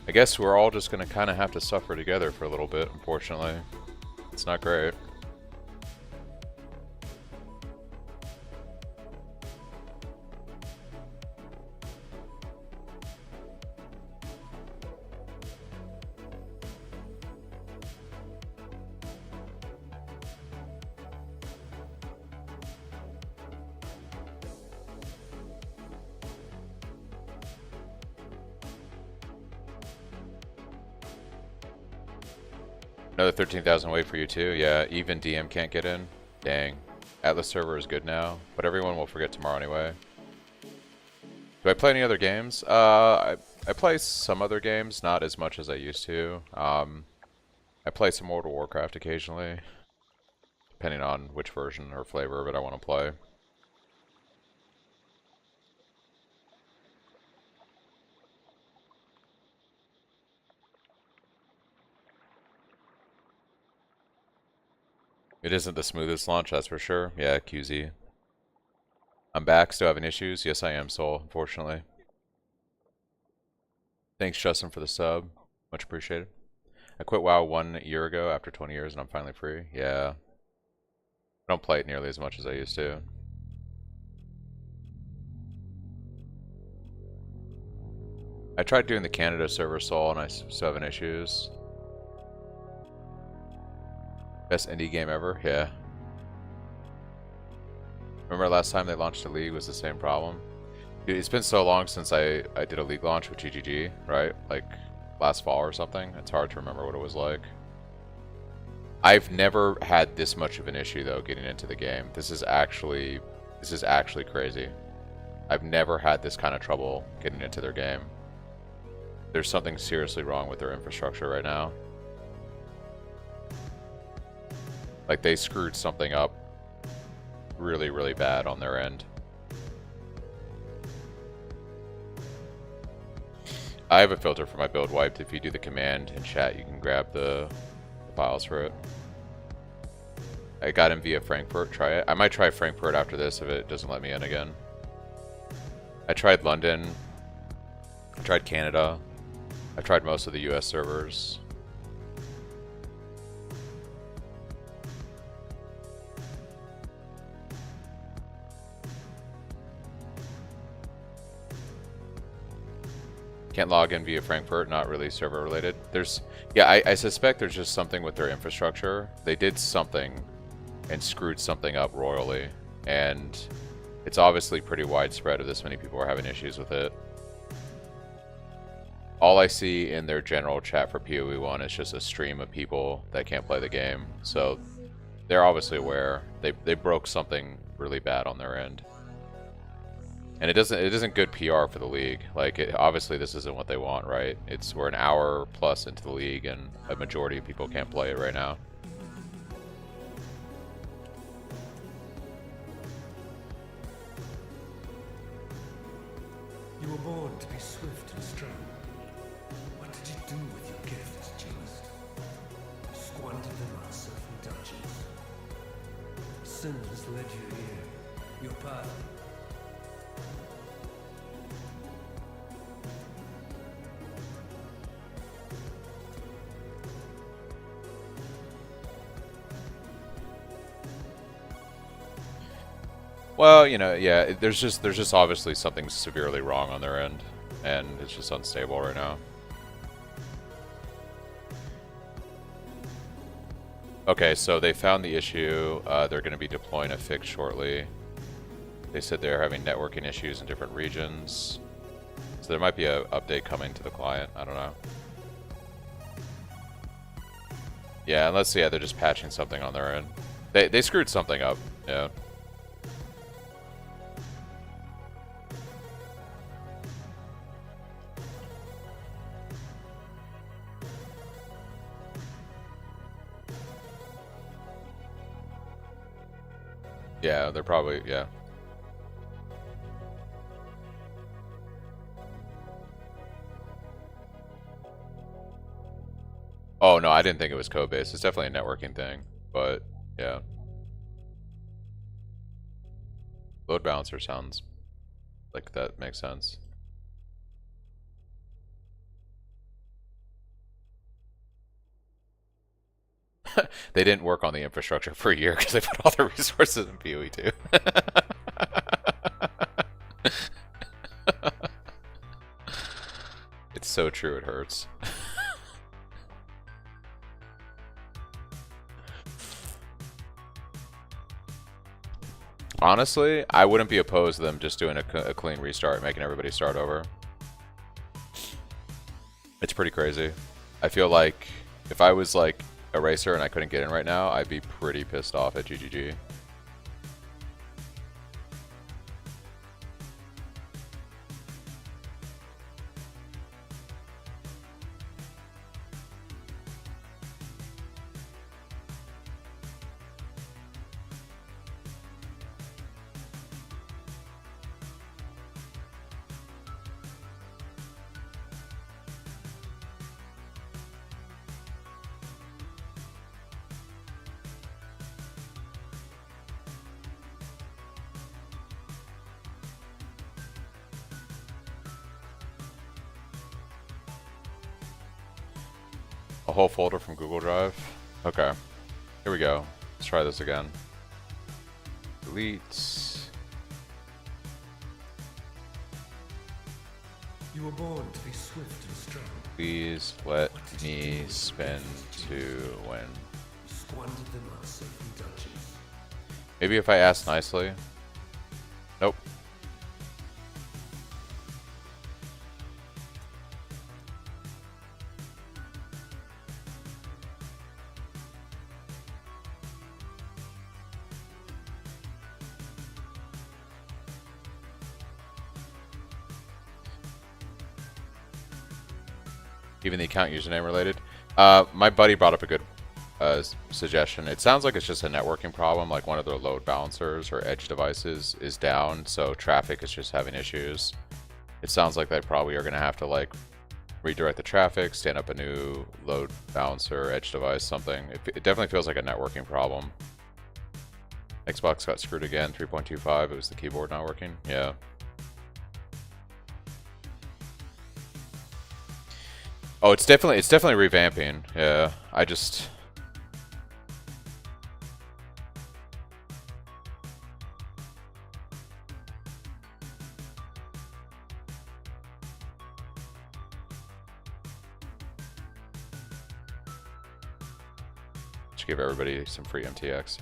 I guess we're all just gonna kind of have to suffer together for a little bit, unfortunately. It's not great. Another 13,000 wait for you too. Yeah, even DM can't get in. Dang. Atlas server is good now, but everyone will forget tomorrow anyway. Do I play any other games? I play some other games, not as much as I used to. I play some World of Warcraft occasionally, depending on which version or flavor of it I want to play. It isn't the smoothest launch, that's for sure. Yeah, QZ. I'm back, still having issues? Yes, I am, Soul, unfortunately. Thanks, Justin, for the sub. Much appreciated. I quit WoW 1 year ago after 20 years and I'm finally free. Yeah. I don't play it nearly as much as I used to. I tried doing the Canada server, Soul, and I still having issues. Best indie game ever? Yeah. Remember last time they launched a league was the same problem? Dude, it's been so long since I did a league launch with GGG, right? Like last fall or something. It's hard to remember what it was like. I've never had this much of an issue though getting into the game. This is actually crazy. I've never had this kind of trouble getting into their game. There's something seriously wrong with their infrastructure right now. Like they screwed something up really, really bad on their end. I have a filter for my build wiped. If you do the command in chat, you can grab the files for it. I got him via Frankfurt. Try it. I might try Frankfurt after this if it doesn't let me in again. I tried London. I tried Canada. I tried most of the US servers. Can't log in via Frankfurt, not really server related. Yeah, I suspect there's just something with their infrastructure. They did something and screwed something up royally, and it's obviously pretty widespread if this many people are having issues with it. All I see in their general chat for PoE1 is just a stream of people that can't play the game, so they're obviously aware. They broke something really bad on their end. And it isn't good PR for the league. Like, obviously this isn't what they want, right? We're an hour plus into the league and a majority of people can't play it right now. You were born to be swift and strong. What did you do with your gifts, duelist? Squandered them on self-indulgence. Sin has led you here. Your path. Well, you know, yeah, there's just obviously something severely wrong on their end, and it's just unstable right now. Okay, so they found the issue. They're going to be deploying a fix shortly. They said they're having networking issues in different regions, so there might be an update coming to the client. I don't know. Yeah, unless they're just patching something on their end. They screwed something up. Yeah. Yeah, they're probably, yeah. Oh, no, I didn't think it was code-based. It's definitely a networking thing, but, yeah. Load balancer sounds like that makes sense. They didn't work on the infrastructure for a year because they put all their resources in PoE 2. It's so true, it hurts. Honestly, I wouldn't be opposed to them just doing a clean restart, making everybody start over. It's pretty crazy. I feel like if I was like a racer and I couldn't get in right now, I'd be pretty pissed off at GGG. A whole folder from Google Drive? Okay. Here we go. Let's try this again. Delete. You were born to be swift and strong. Please let me spin to win. You squandered them on self-indulgence. Maybe if I ask nicely. Nope. Even the account username related. My buddy brought up a good suggestion. It sounds like it's just a networking problem, like one of their load balancers or edge devices is down, so traffic is just having issues. It sounds like they probably are going to have to like redirect the traffic, stand up a new load balancer, edge device, something. It definitely feels like a networking problem. Xbox got screwed again, 3.25. It was the keyboard not working. Yeah. Oh, it's definitely revamping. Yeah, I just should give everybody some free MTX.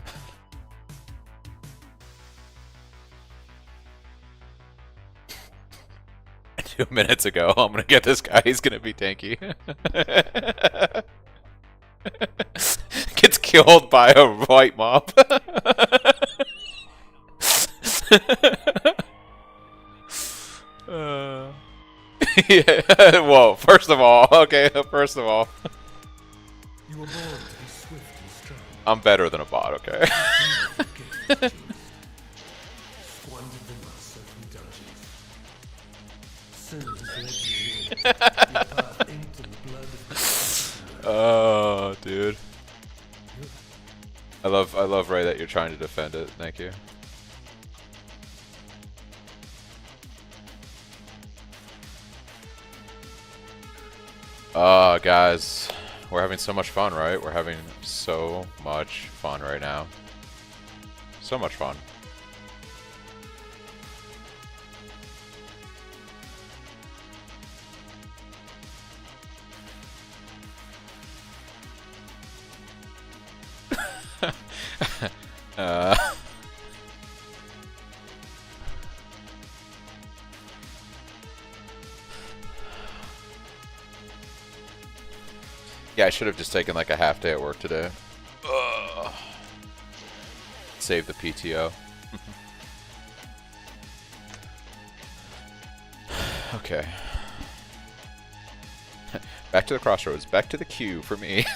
2 minutes ago, I'm gonna get this guy. He's gonna be tanky. Gets killed by a white mob. Yeah. Whoa. First of all, okay. First of all, You were born to be swift and strong. I'm better than a bot. Okay. Squandered them on self-indulgence. Sin has led you in. Your path into the blood of the Oh, dude. I love Ray that you're trying to defend it. Thank you. Guys, we're having so much fun, right? We're having so much fun right now. So much fun. Yeah, I should have just taken like a half day at work today. Save the PTO. Okay. Back to the crossroads. Back to the queue for me.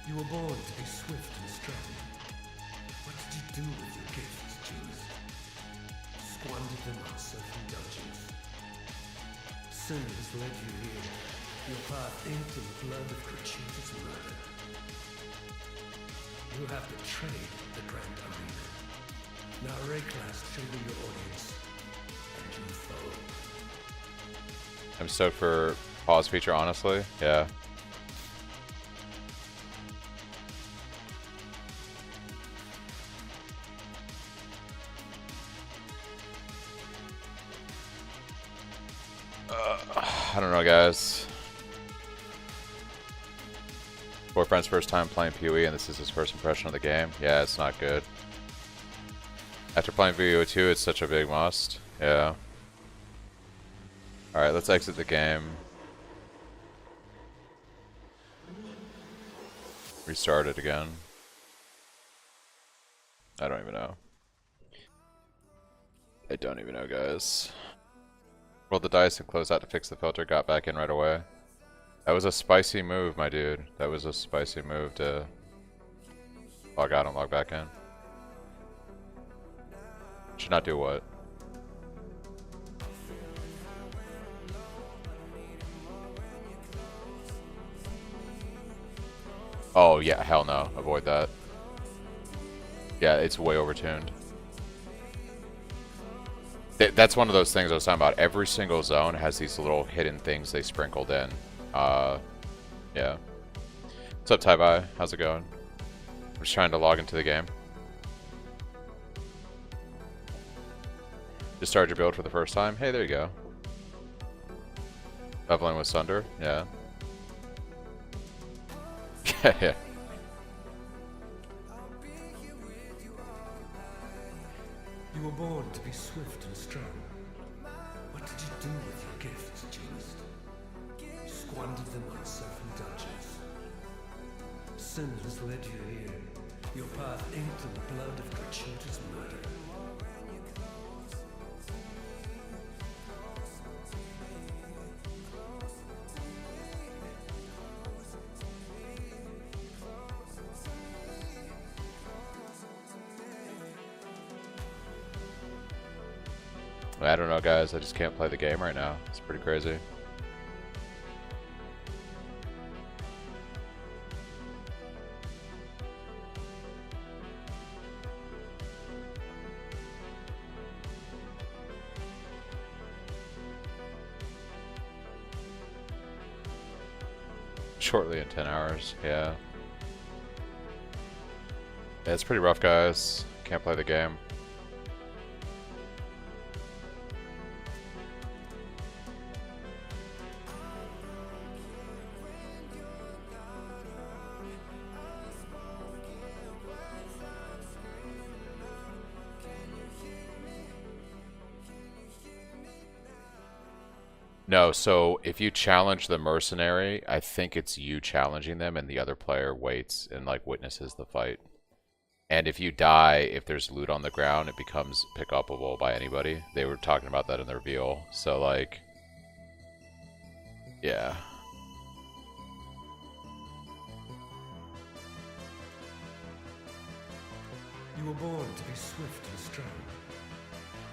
You were born to be swift and strong. What did you do with your gifts, Jules? Squandered them on self-indulgence. Sin has led you here. Your path into the blood of gratuitous murder. You have betrayed the Grand Arena. Now Rayclast show them your audience, and you foe. I'm stoked for pause feature, honestly. Yeah. I don't know, guys. Boyfriend's first time playing PoE, and this is his first impression of the game. Yeah, it's not good. After playing VO2, it's such a big must. Yeah. Alright, let's exit the game. Restart it again. I don't even know. I don't even know, guys. Rolled the dice and closed out to fix the filter, got back in right away. That was a spicy move, my dude. That was a spicy move to log out and log back in. Should not do what? Oh, yeah, hell no. Avoid that. Yeah, it's way overtuned. That's one of those things I was talking about. Every single zone has these little hidden things they sprinkled in. Yeah. What's up, Tai-Bai? How's it going? I'm just trying to log into the game. Just started your build for the first time? Hey, there you go. Leveling with Sunder? Yeah. Yeah. You were born to be swift and strong. What did you do with your gifts, duelist? You squandered them on self-indulgence. Sin has led you here. Your path inked in the blood of gratuitous murder. I don't know, guys. I just can't play the game right now. It's pretty crazy. Shortly in 10 hours, yeah. Yeah, it's pretty rough, guys. Can't play the game. No, so if you challenge the mercenary, I think it's you challenging them and the other player waits and like witnesses the fight. And if you die, if there's loot on the ground, it becomes pick-upable by anybody. They were talking about that in the reveal. So like, yeah. You were born to be swift and strong.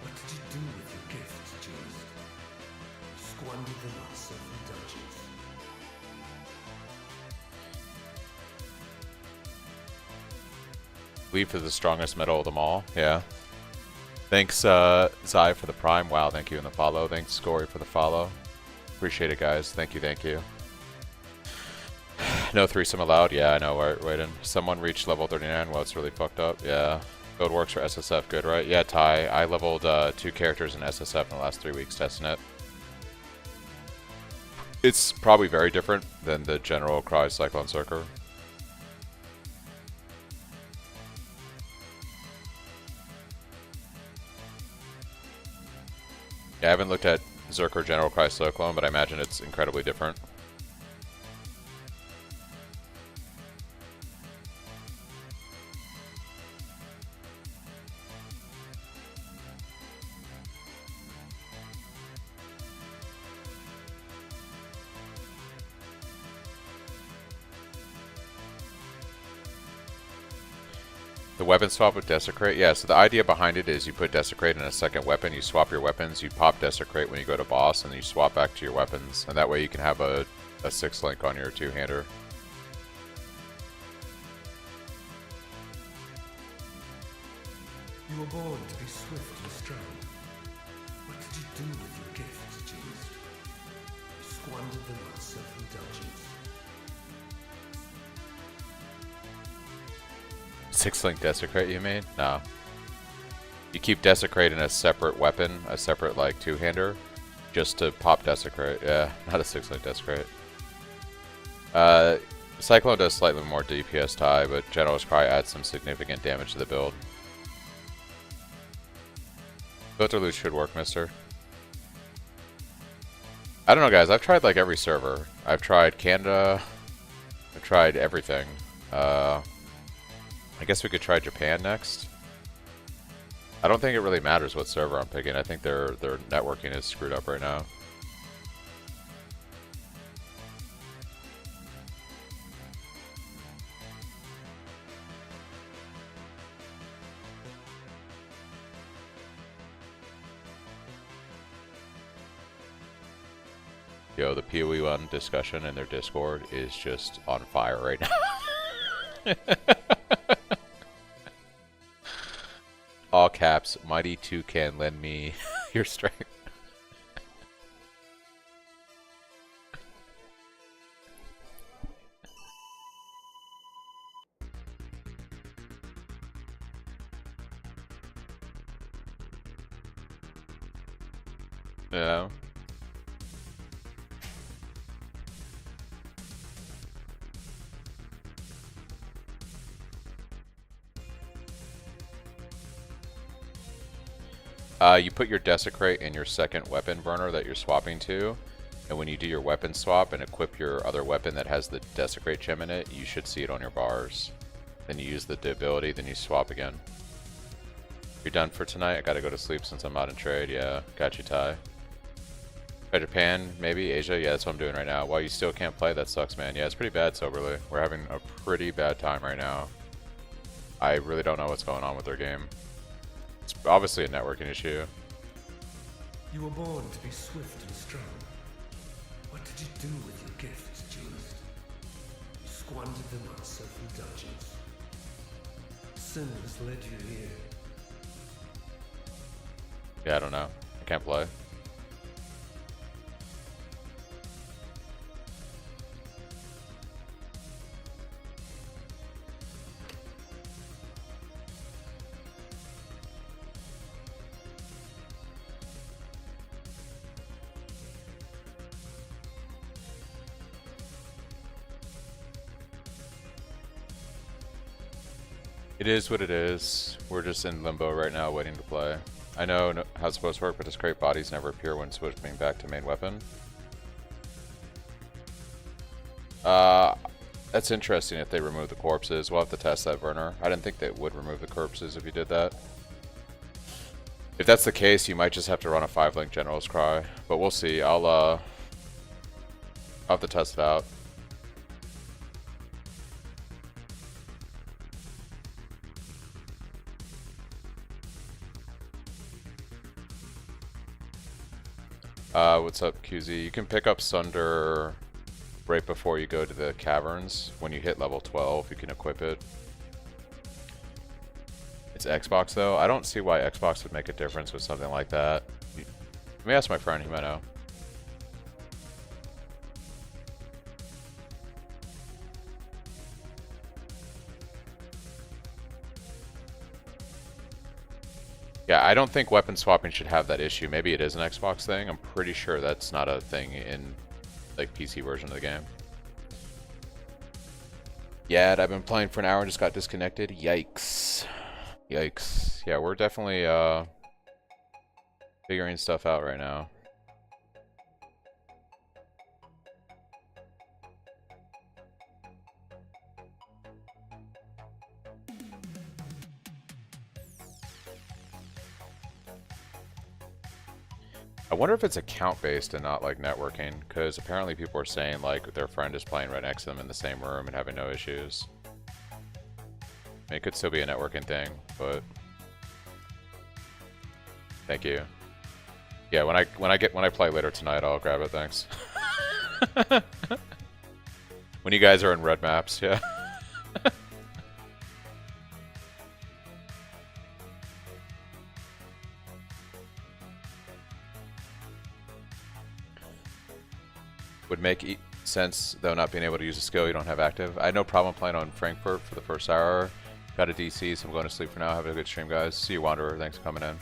What did you do with your gifts, duelist? Squandered them on self-indulgence. Lead for the strongest metal of them all. Yeah. Thanks, Zai, for the prime. Wow, thank you in the follow. Thanks, Scory, for the follow. Appreciate it, guys. Thank you, thank you. No threesome allowed. Yeah, I know. Wait in. Someone reached level 39. Well, it's really fucked up. Yeah. Build works for SSF. Good, right? Yeah, Ty. I leveled 2 characters in SSF in the last 3 weeks testing it. It's probably very different than the general Cry Cyclone Circer. Yeah, I haven't looked at Zerker General Cry Cyclone, but I imagine it's incredibly different. The weapon swap with Desecrate? Yeah, so the idea behind it is you put Desecrate in a second weapon, you swap your weapons, you pop Desecrate when you go to boss, and then you swap back to your weapons. And that way you can have a 6-link on your 2-hander. You were born to be swift and strong. What did you do with your gifts, Duelist? You squandered them on self-indulgence. 6-link Desecrate, you mean? No. You keep Desecrate in a separate weapon, a separate, like, two-hander, just to pop Desecrate. Yeah, not a 6-link Desecrate. Cyclone does slightly more DPS tie, but General's Cry adds some significant damage to the build. Filter loot should work, mister. I don't know, guys. I've tried, like, every server. I've tried Canada. I've tried everything. I guess we could try Japan next. I don't think it really matters what server I'm picking. I think their networking is screwed up right now. Yo, the PoE1 discussion in their Discord is just on fire right now. All caps, Mighty 2 can lend me your strength. Yeah. You put your Desecrate in your second weapon burner that you're swapping to, and when you do your weapon swap and equip your other weapon that has the Desecrate gem in it, you should see it on your bars. Then you use the ability, then you swap again. You're done for tonight? I gotta go to sleep since I'm not in trade. Yeah, got you, Ty. Try Japan, maybe? Asia? Yeah, that's what I'm doing right now. While you still can't play, that sucks, man. Yeah, it's pretty bad, Soberly. We're having a pretty bad time right now. I really don't know what's going on with their game. It's obviously a networking issue. You were born to be swift and strong. What did you do with your gifts, Duelist? You squandered them on self-indulgence. Sin has led you here. Yeah, I don't know. I can't play. It is what it is. We're just in limbo right now waiting to play. I know how it's supposed to work, but discrete bodies never appear when switching back to main weapon. That's interesting if they remove the corpses. We'll have to test that, Werner. I didn't think they would remove the corpses if you did that. If that's the case, you might just have to run a 5-link General's Cry. But we'll see. I'll have to test it out. What's up, QZ? You can pick up Sunder right before you go to the caverns. When you hit level 12, you can equip it. It's Xbox, though. I don't see why Xbox would make a difference with something like that. Let me ask my friend, he might know. Yeah, I don't think weapon swapping should have that issue. Maybe it is an Xbox thing. I'm pretty sure that's not a thing in like PC version of the game. Yeah, I've been playing for an hour and just got disconnected. Yikes. Yikes. Yeah, we're definitely figuring stuff out right now. I wonder if it's account based and not like networking, because apparently people are saying like their friend is playing right next to them in the same room and having no issues. I mean, it could still be a networking thing, but thank you. Yeah, when I play later tonight, I'll grab it. Thanks. When you guys are in red maps, yeah. would make sense, though, not being able to use a skill you don't have active. I had no problem playing on Frankfurt for the first hour. Got a DC, so I'm going to sleep for now. Have a good stream, guys. See you, Wanderer. Thanks for coming in.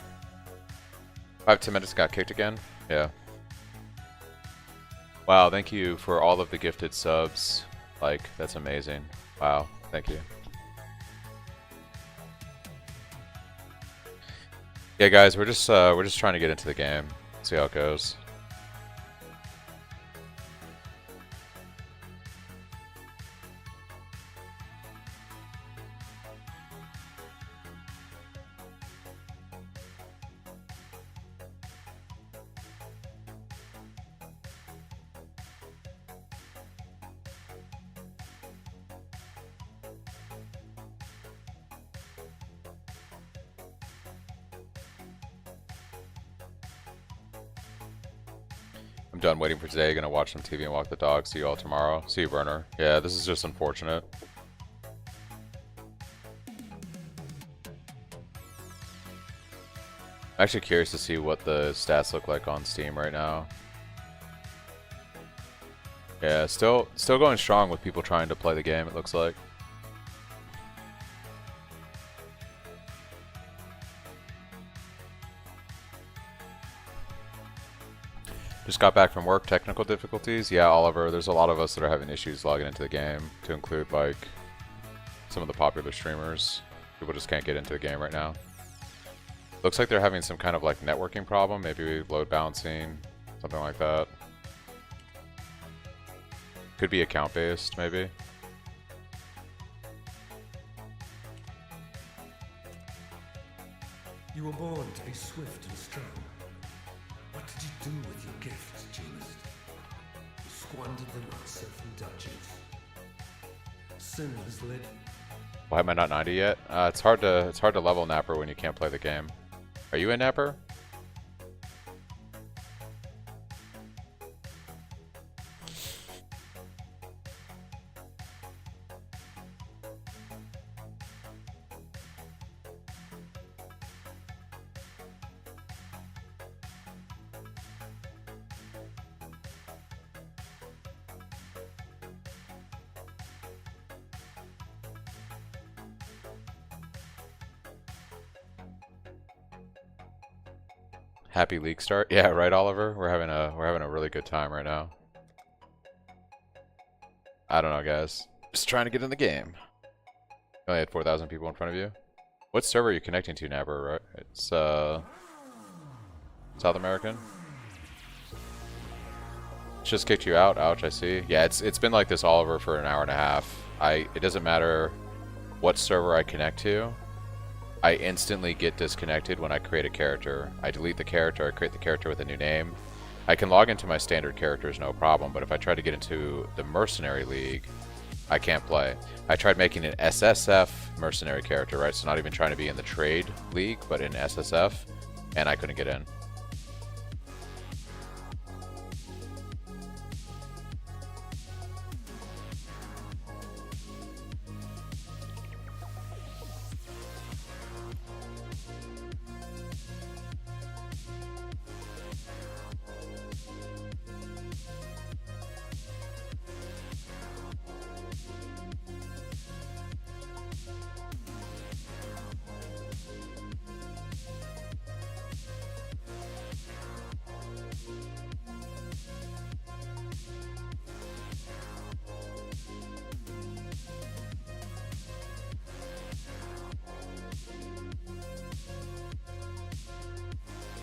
5-10 minutes, got kicked again? Yeah. Wow, thank you for all of the gifted subs. Like, that's amazing. Wow, thank you. Yeah, guys, we're just trying to get into the game. See how it goes. I'm done waiting for today. Gonna watch some TV and walk the dog. See you all tomorrow. See you, Burner. Yeah, this is just unfortunate. I'm actually curious to see what the stats look like on Steam right now. Yeah, still going strong with people trying to play the game, it looks like. Just got back from work, technical difficulties. Yeah, Oliver, there's a lot of us that are having issues logging into the game, to include like some of the popular streamers. People just can't get into the game right now. Looks like they're having some kind of like networking problem, maybe load balancing, something like that. Could be account based, maybe. You were born to be swift and strong. What did you do with your gifts, duelist? You squandered them on self-indulgence. Sin has led. Why am I not 90 yet? It's hard to level Napper when you can't play the game. Are you in Napper? Happy league start. Yeah, right, Oliver. We're having a really good time right now. I don't know, guys. Just trying to get in the game. You only had 4,000 people in front of you. What server are you connecting to, Napper? Right? It's South American. It's just kicked you out. Ouch, I see. Yeah, it's been like this, Oliver, for an hour and a half. It doesn't matter what server I connect to. I instantly get disconnected when I create a character. I delete the character, I create the character with a new name. I can log into my standard characters, no problem, but if I try to get into the Mercenary League, I can't play. I tried making an SSF mercenary character, right? So not even trying to be in the Trade League, but in SSF, and I couldn't get in.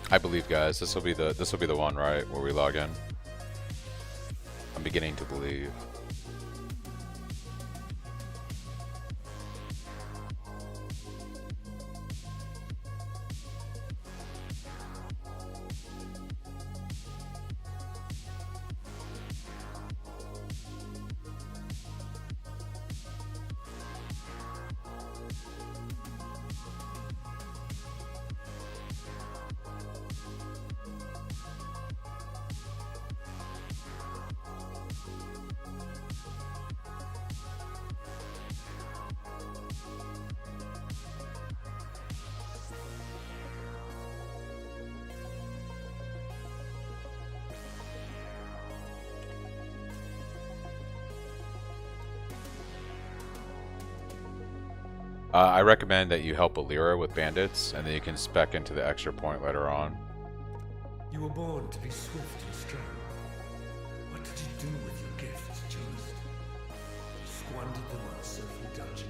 I believe, guys, this will be the one, right, where we log in. I'm beginning to believe. I recommend that you help Alira with bandits, and then you can spec into the extra point later on. You were born to be swift and strong. What did you do with your gifts, Duelist? You squandered them on Surfing Dungeon.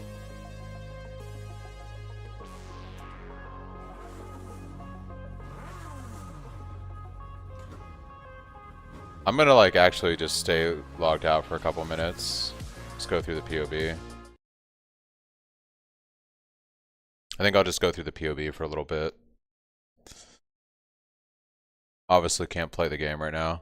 I'm gonna like actually just stay logged out for a couple minutes. Just go through the POB. I think I'll just go through the POB for a little bit. Obviously can't play the game right now.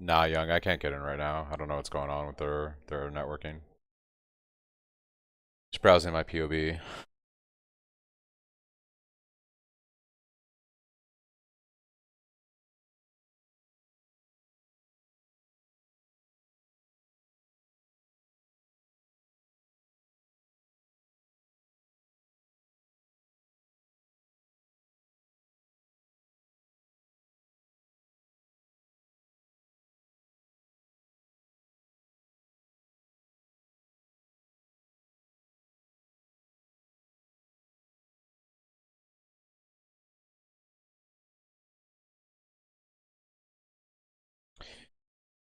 Nah, Young, I can't get in right now. I don't know what's going on with their networking. Just browsing my POB.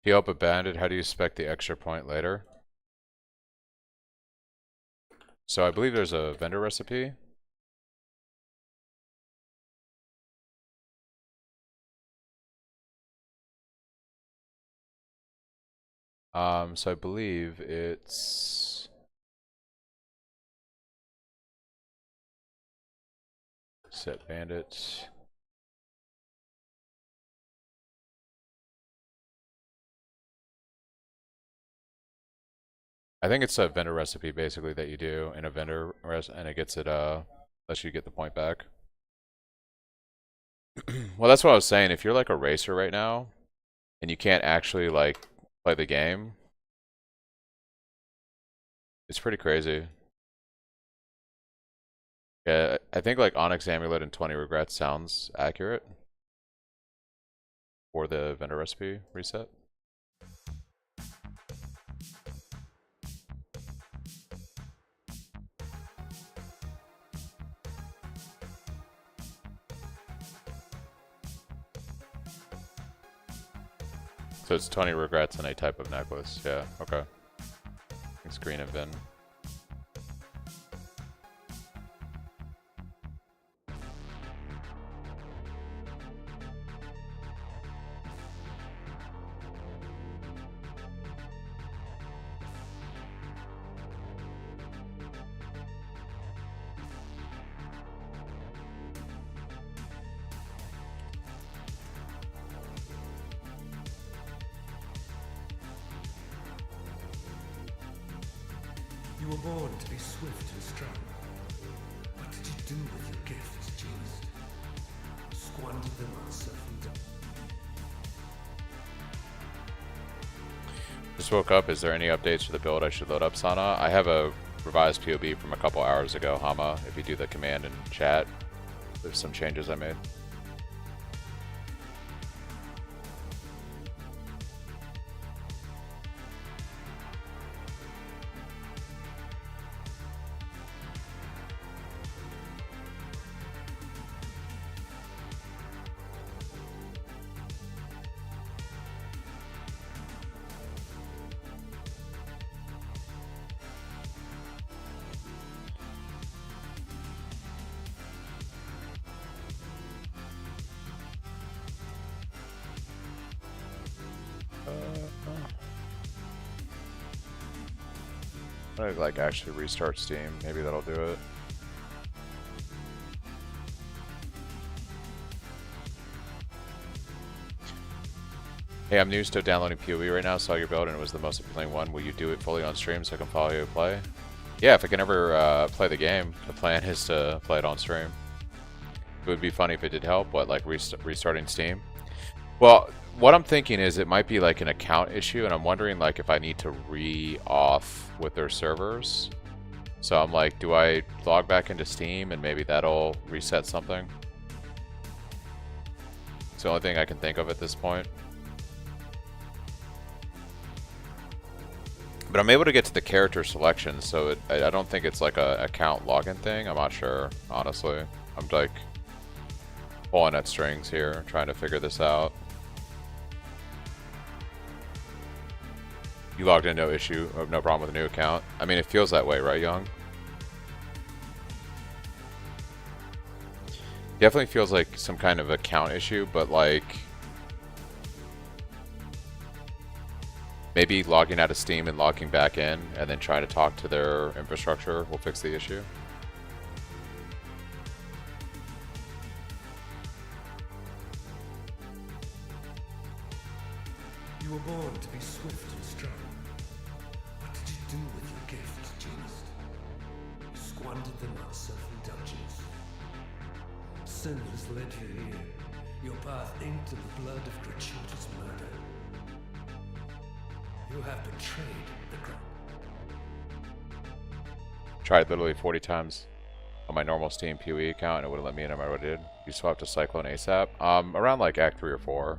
Help a bandit, how do you spec the extra point later? So I believe there's a vendor recipe. So I believe it's set bandits. I think it's a vendor recipe basically that you do in a vendor and it gets it lets you get the point back. Well, that's what I was saying. If you're like a racer right now and you can't actually like play the game, it's pretty crazy. Yeah, I think like Onyx Amulet and 20 Regrets sounds accurate for the vendor recipe reset. So it's 20 Regrets and a type of necklace. Yeah, okay. It's green and Vin. You were born to be swift and strong. What did you do with your gifts, Duelist? You squandered them on Surfing Dungeon. Just woke up. Is there any updates for the build I should load up, Sana? I have a revised POB from a couple hours ago, Hama. If you do the command in chat, there's some changes I made. I'm gonna like actually restart Steam. Maybe that'll do it. Hey, I'm new to downloading PoE right now. Saw your build and it was the most appealing one. Will you do it fully on stream so I can follow you play? Yeah, if I can ever play the game, the plan is to play it on stream. It would be funny if it did help. What, like restarting Steam? Well, what I'm thinking is it might be like an account issue, and I'm wondering like if I need to re-off with their servers. So I'm like, do I log back into Steam and maybe that'll reset something? It's the only thing I can think of at this point. But I'm able to get to the character selection, so I don't think it's like a account login thing. I'm not sure, honestly. I'm like pulling at strings here, trying to figure this out. You logged in, no issue, no problem with a new account. I mean, it feels that way, right, Young? Definitely feels like some kind of account issue, but like maybe logging out of Steam and logging back in and then trying to talk to their infrastructure will fix the issue. You were born to be swift and strong. What did you do with your gifts, duelist? You squandered them on self-indulgence. Sin has led you here, your path inked in the blood of gratuitous murder. You have betrayed the crown. Tried literally 40 times on my normal Steam PoE account and it wouldn't let me in no matter what I did. You swapped to Cyclone ASAP. Around like Act 3 or 4.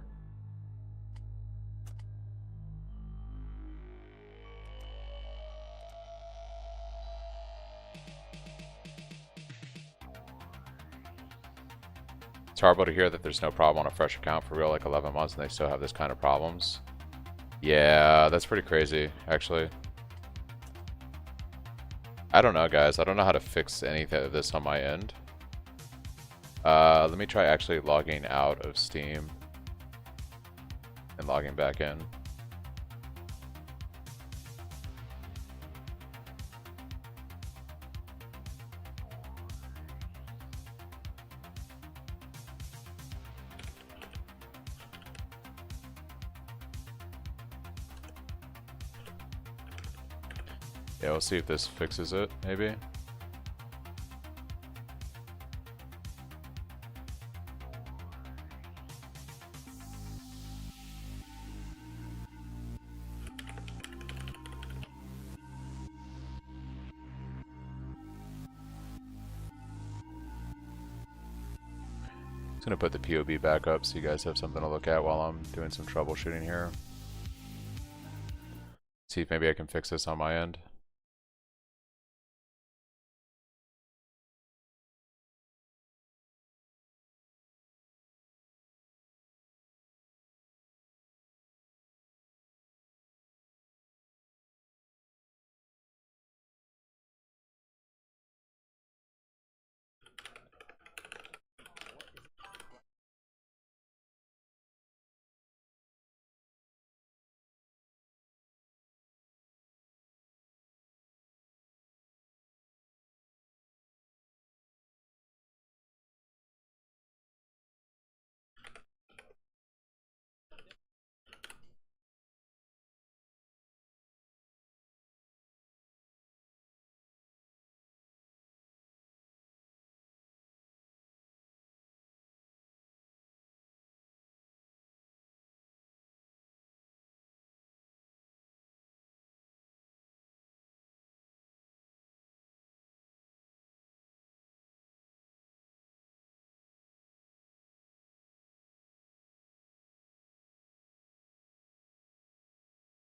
It's horrible to hear that there's no problem on a fresh account for real, like 11 months, and they still have this kind of problems. Yeah, that's pretty crazy, actually. I don't know, guys. I don't know how to fix anything of this on my end. Let me try actually logging out of Steam and logging back in. Yeah, we'll see if this fixes it, maybe. Just gonna put the POB back up so you guys have something to look at while I'm doing some troubleshooting here. See if maybe I can fix this on my end.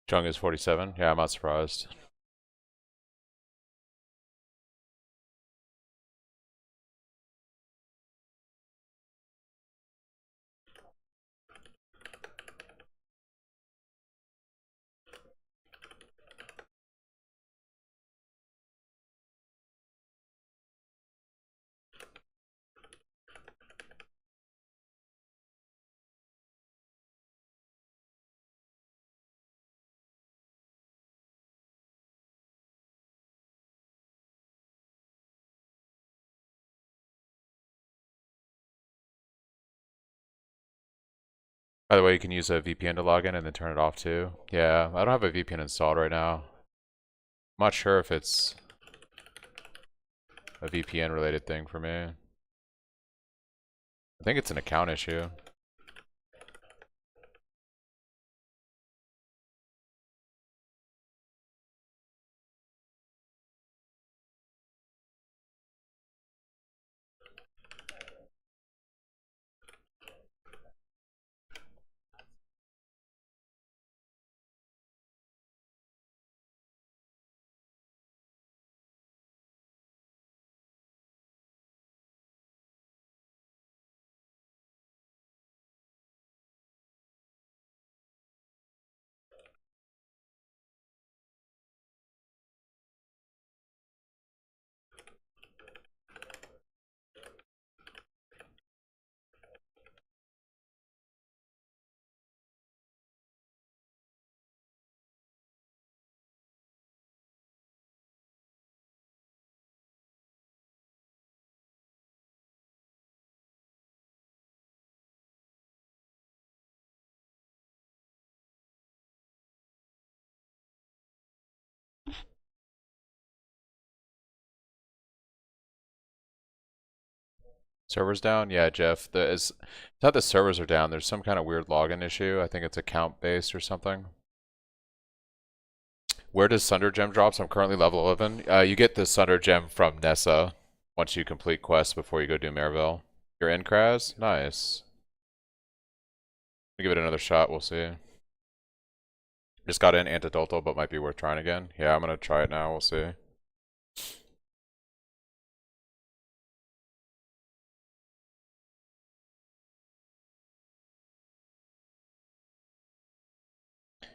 Chung is 47. Yeah, I'm not surprised. By the way, you can use a VPN to log in and then turn it off too. Yeah, I don't have a VPN installed right now. I'm not sure if it's a VPN related thing for me. I think it's an account issue. Servers down? Yeah, Jeff. It's not the servers are down. There's some kind of weird login issue. I think it's account based or something. Where does Sunder Gem drops? I'm currently level 11. You get the Sunder Gem from Nessa once you complete quests before you go do Maryville. You're in, Kraz? Nice. I'll give it another shot. We'll see. Just got in Antidotal, but might be worth trying again. Yeah, I'm gonna try it now. We'll see.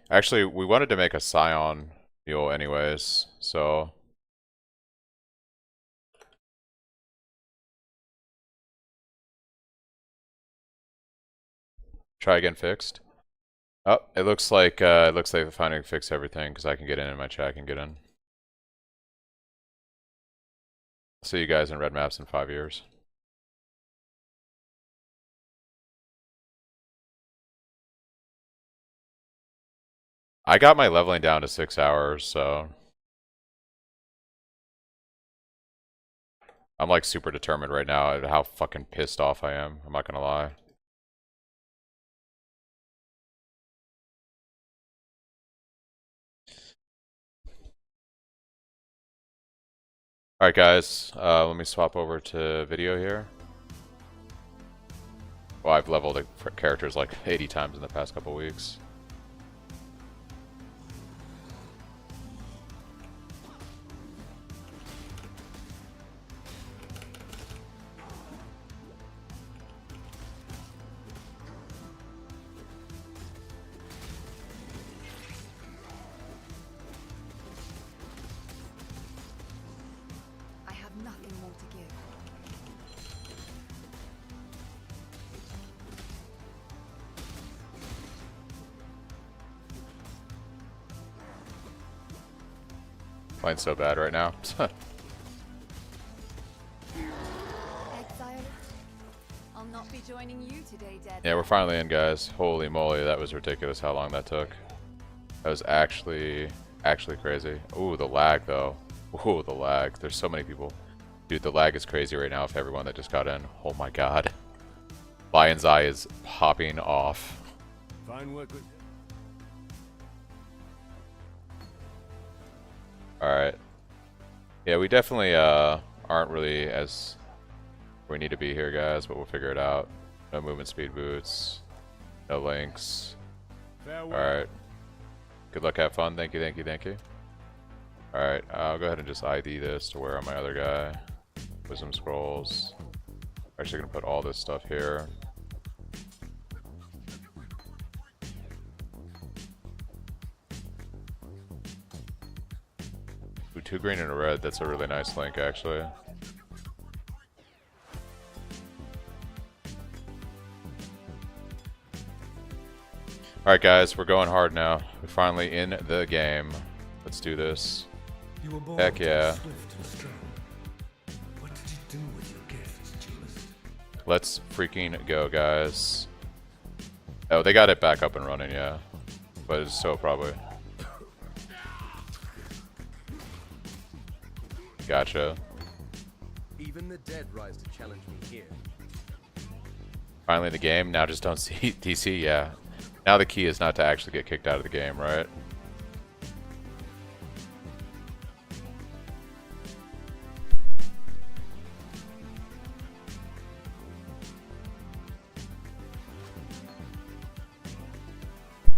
Actually, we wanted to make a Scion mule anyways, so... Try again fixed. Oh, it looks like they finally fixed everything because I can get in my chat and get in. See you guys in red maps in 5 years. I got my leveling down to 6 hours, so I'm like super determined right now at how fucking pissed off I am. I'm not gonna lie. Alright guys, let me swap over to video here. Well, I've leveled characters like 80 times in the past couple weeks. Playing so bad right now. I'll not be joining you today, Dad. Yeah, we're finally in, guys. Holy moly, that was ridiculous how long that took. That was actually crazy. Ooh, the lag though. Ooh, the lag. There's so many people. Dude, the lag is crazy right now for everyone that just got in. Oh my god. Lion's Eye is popping off. Fine work with... Alright. Yeah, we definitely aren't really as where we need to be here, guys, but we'll figure it out. No movement speed boots. No links. Alright. Good luck, have fun. Thank you, thank you, thank you. Alright, I'll go ahead and just ID this to where on my other guy. Wisdom scrolls. Actually gonna put all this stuff here. Ooh, 2 green and a red. That's a really nice link, actually. Alright guys, we're going hard now. We're finally in the game. Let's do this. You were born Heck yeah. swift and strong. What did you do with your gifts, duelist? Let's freaking go, guys. Oh, they got it back up and running, yeah. But it's so probably. Gotcha. Even the dead rise to challenge me here. Finally in the game. Now just don't see DC. Yeah. Now the key is not to actually get kicked out of the game, right?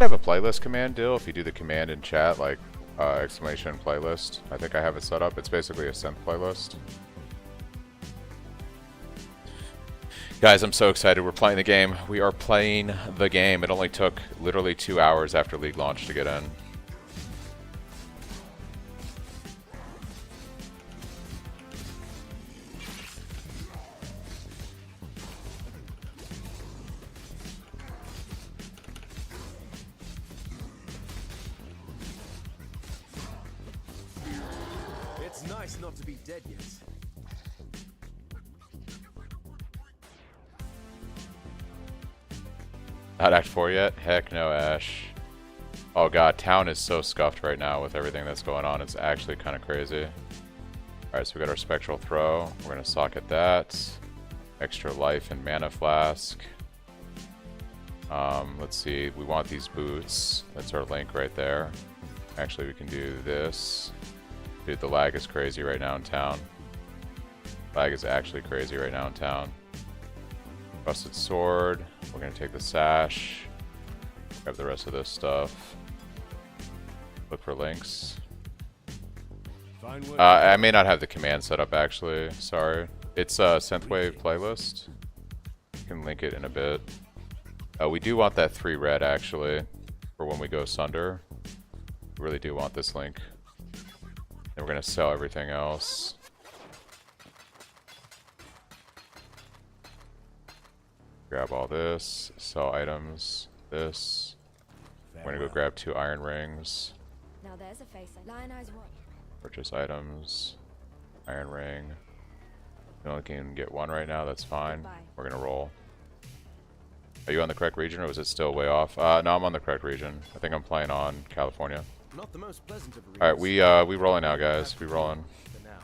I have a playlist command, Dill. If you do the command in chat, like exclamation playlist, I think I have it set up. It's basically a synth playlist. Guys, I'm so excited. We're playing the game. We are playing the game. It only took literally 2 hours after League launch to get in. It's nice not to be dead yet. Not Act 4 yet? Heck no, Ash. Oh god, town is so scuffed right now with everything that's going on. It's actually kind of crazy. Alright, so we got our Spectral Throw. We're going to socket that. Extra life and Mana Flask. Let's see. We want these boots. That's our link right there. Actually, we can do this. Dude, the lag is crazy right now in town. Lag is actually crazy right now in town. Rusted Sword. We're going to take the Sash. Grab the rest of this stuff. Look for links. I may not have the command set up actually. Sorry. It's a Synthwave playlist. You can link it in a bit. We do want that 3 red actually for when we go Sunder. We really do want this link. And we're going to sell everything else. Grab all this, sell items, this. We're gonna go grab 2 iron rings. Now there's a face. Lionized what? Purchase items, iron ring. You only can get 1 right now, that's fine. Goodbye. We're gonna roll. Are you on the correct region or was it still way off? No, I'm on the correct region. I think I'm playing on California. Not the most pleasant of Alright, we rolling now guys, we rolling. For now.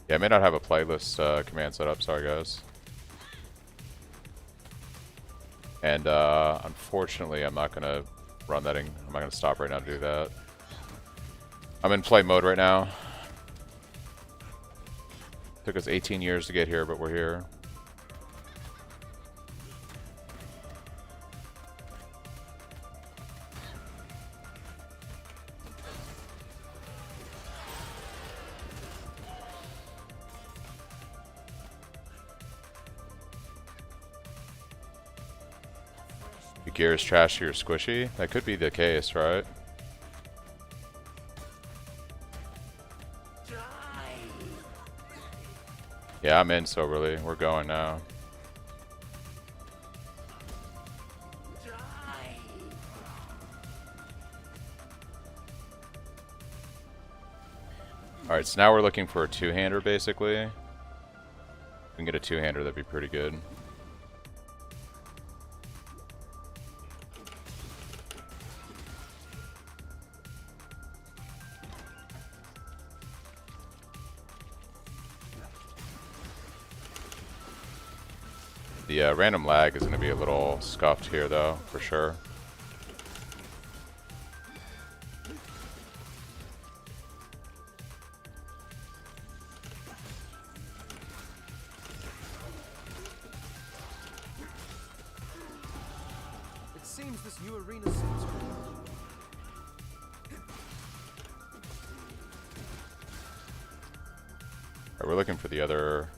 Yeah, I may not have a playlist command set up, sorry guys. And unfortunately, I'm not gonna run that. I'm not gonna stop right now to do that. I'm in play mode right now. Took us 18 years to get here, but we're here. Your gear is trashy or squishy? That could be the case, right? Yeah, I'm in soberly. We're going now. Alright, so now we're looking for a 2-hander basically. If we can get a 2-hander, that'd be pretty good. The random lag is going to be a little scuffed here though, for sure. It seems this new arena suits me. Alright, we're looking for the other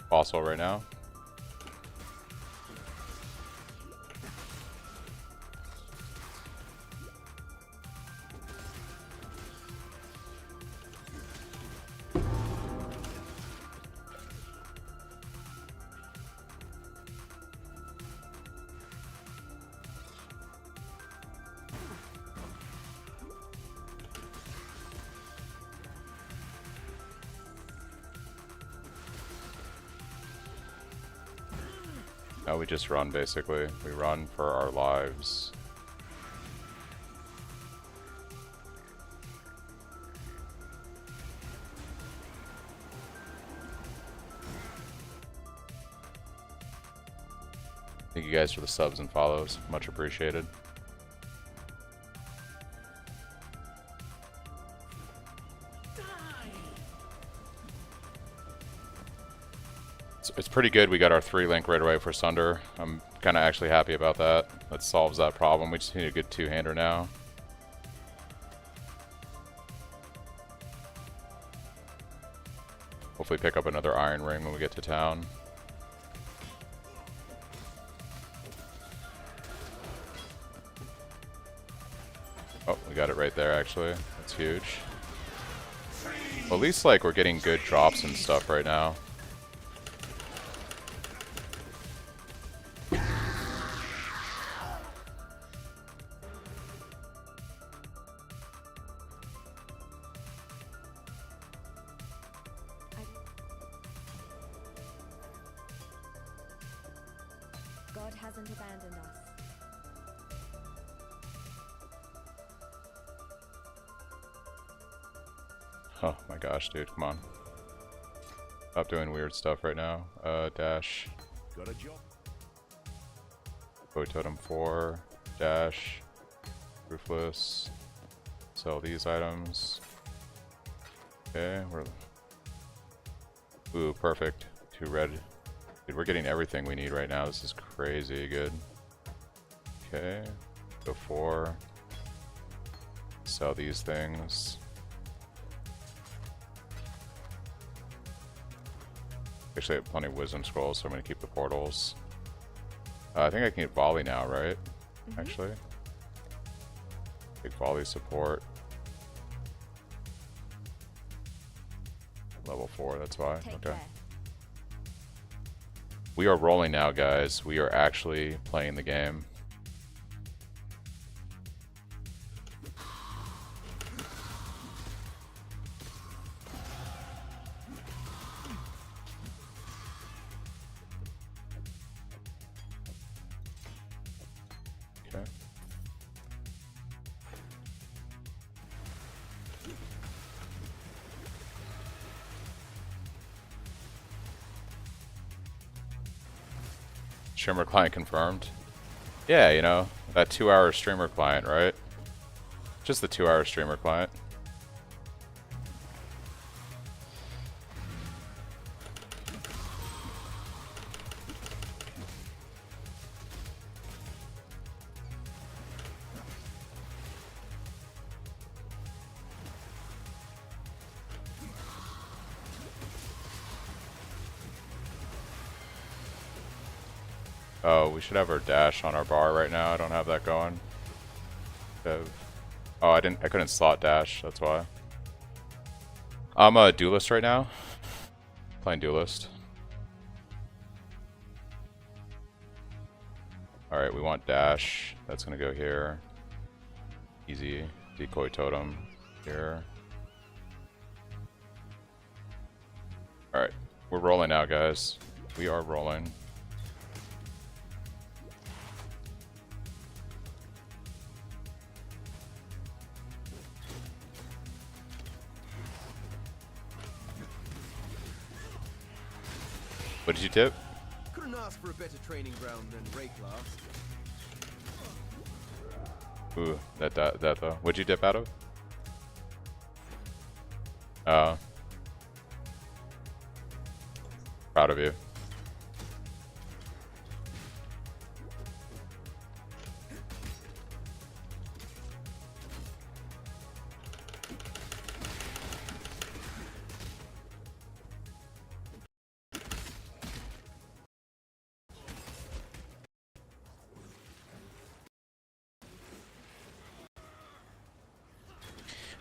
fossil right now. No, we just run basically. We run for our lives. Thank you guys for the subs and follows. Much appreciated. It's pretty good. We got our 3-link right away for Sunder. I'm kind of actually happy about that. That solves that problem. We just need a good 2-hander now. Hopefully pick up another Iron Ring when we get to town. Oh, we got it right there actually. That's huge. Well, at least like we're getting good drops and stuff right now. God hasn't abandoned us. Oh my gosh, dude, come on. Stop doing weird stuff right now. Dash. Got a job. Bow Totem 4. Dash. Ruthless. Sell these items. Okay, we're... Ooh, perfect. 2 red. Dude, we're getting everything we need right now. This is crazy good. Okay. Go 4. Sell these things. Actually, I have plenty of wisdom scrolls, so I'm going to keep the portals. I think I can get volley now, right? Actually. Big volley support. Level 4, that's why. Take Okay. care. We are rolling now, guys. We are actually playing the game. Okay. Streamer client confirmed. Yeah, you know, that 2-hour streamer client, right? Just the 2-hour streamer client. Oh, we should have our dash on our bar right now. I don't have that going. Oh, I couldn't slot dash, that's why. I'm a duelist right now. Playing duelist. Alright, we want dash. That's gonna go here. Easy. Decoy totem here. Alright, we're rolling now, guys. We are rolling. What did you tip? Couldn't ask for a better training ground than Ray class. Ooh, that though. What'd you dip out of? Proud of you.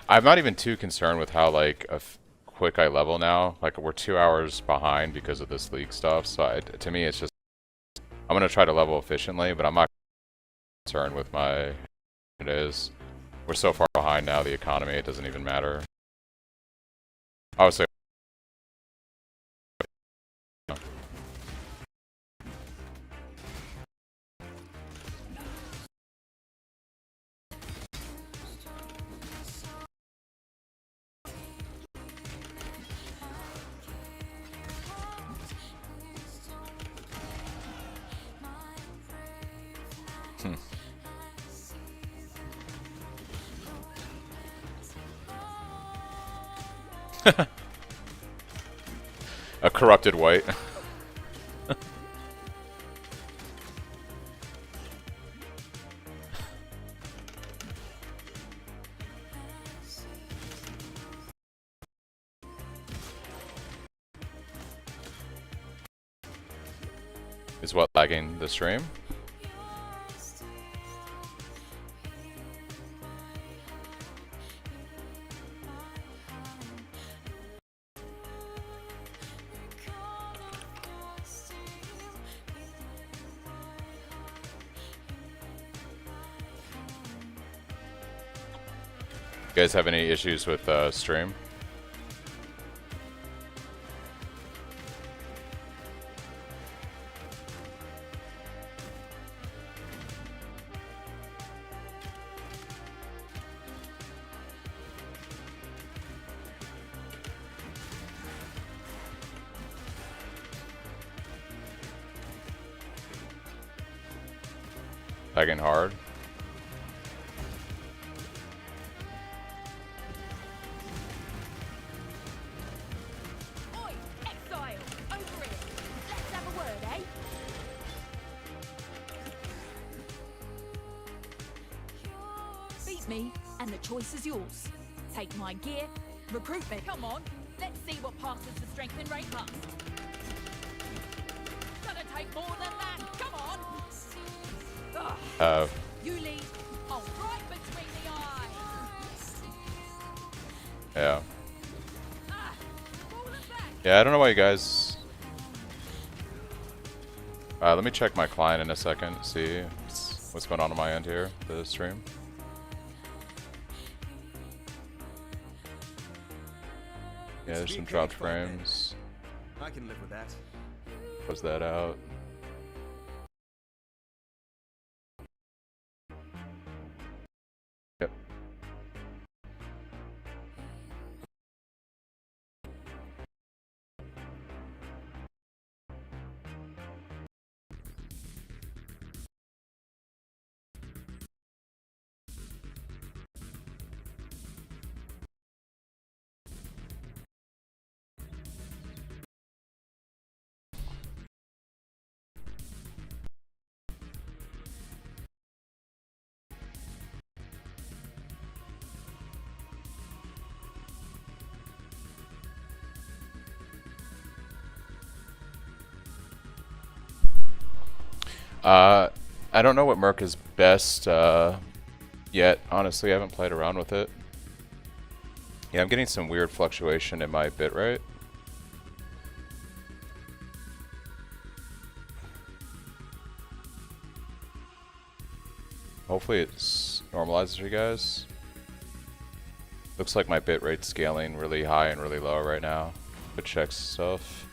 I'm not even too concerned with how like quick I level now. Like we're 2 hours behind because of this league stuff. So to me, it's just I'm gonna try to level efficiently, but I'm not concerned with my. It is. We're so far behind now. The economy. It doesn't even matter. Obviously. Hmm. A corrupted white. Is what lagging the stream? You guys have any issues with stream? Lagging hard? Oi, exile! Over it! Let's have a word, eh? Beat me, and the choice is yours. Take my gear, recruit me. Come on, let's see what passes for strength in rate must. Gonna take more than that. Come on! Ugh. You lead. Oh, right between the eyes. Yeah. Pull them back. Yeah, I don't know why you guys... let me check my client in a second, see what's going on my end here, the stream. Yeah, there's some dropped frames. I can live with that. Close that out. Yep. I don't know what Merc is best yet. Honestly, I haven't played around with it. Yeah, I'm getting some weird fluctuation in my bitrate. Hopefully it normalizes for you guys. Looks like my bitrate's scaling really high and really low right now. But check stuff.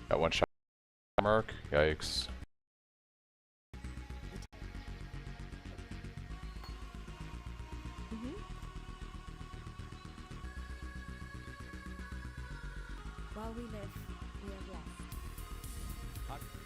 Got one shot, Merc. Yikes. While we live, we are blessed.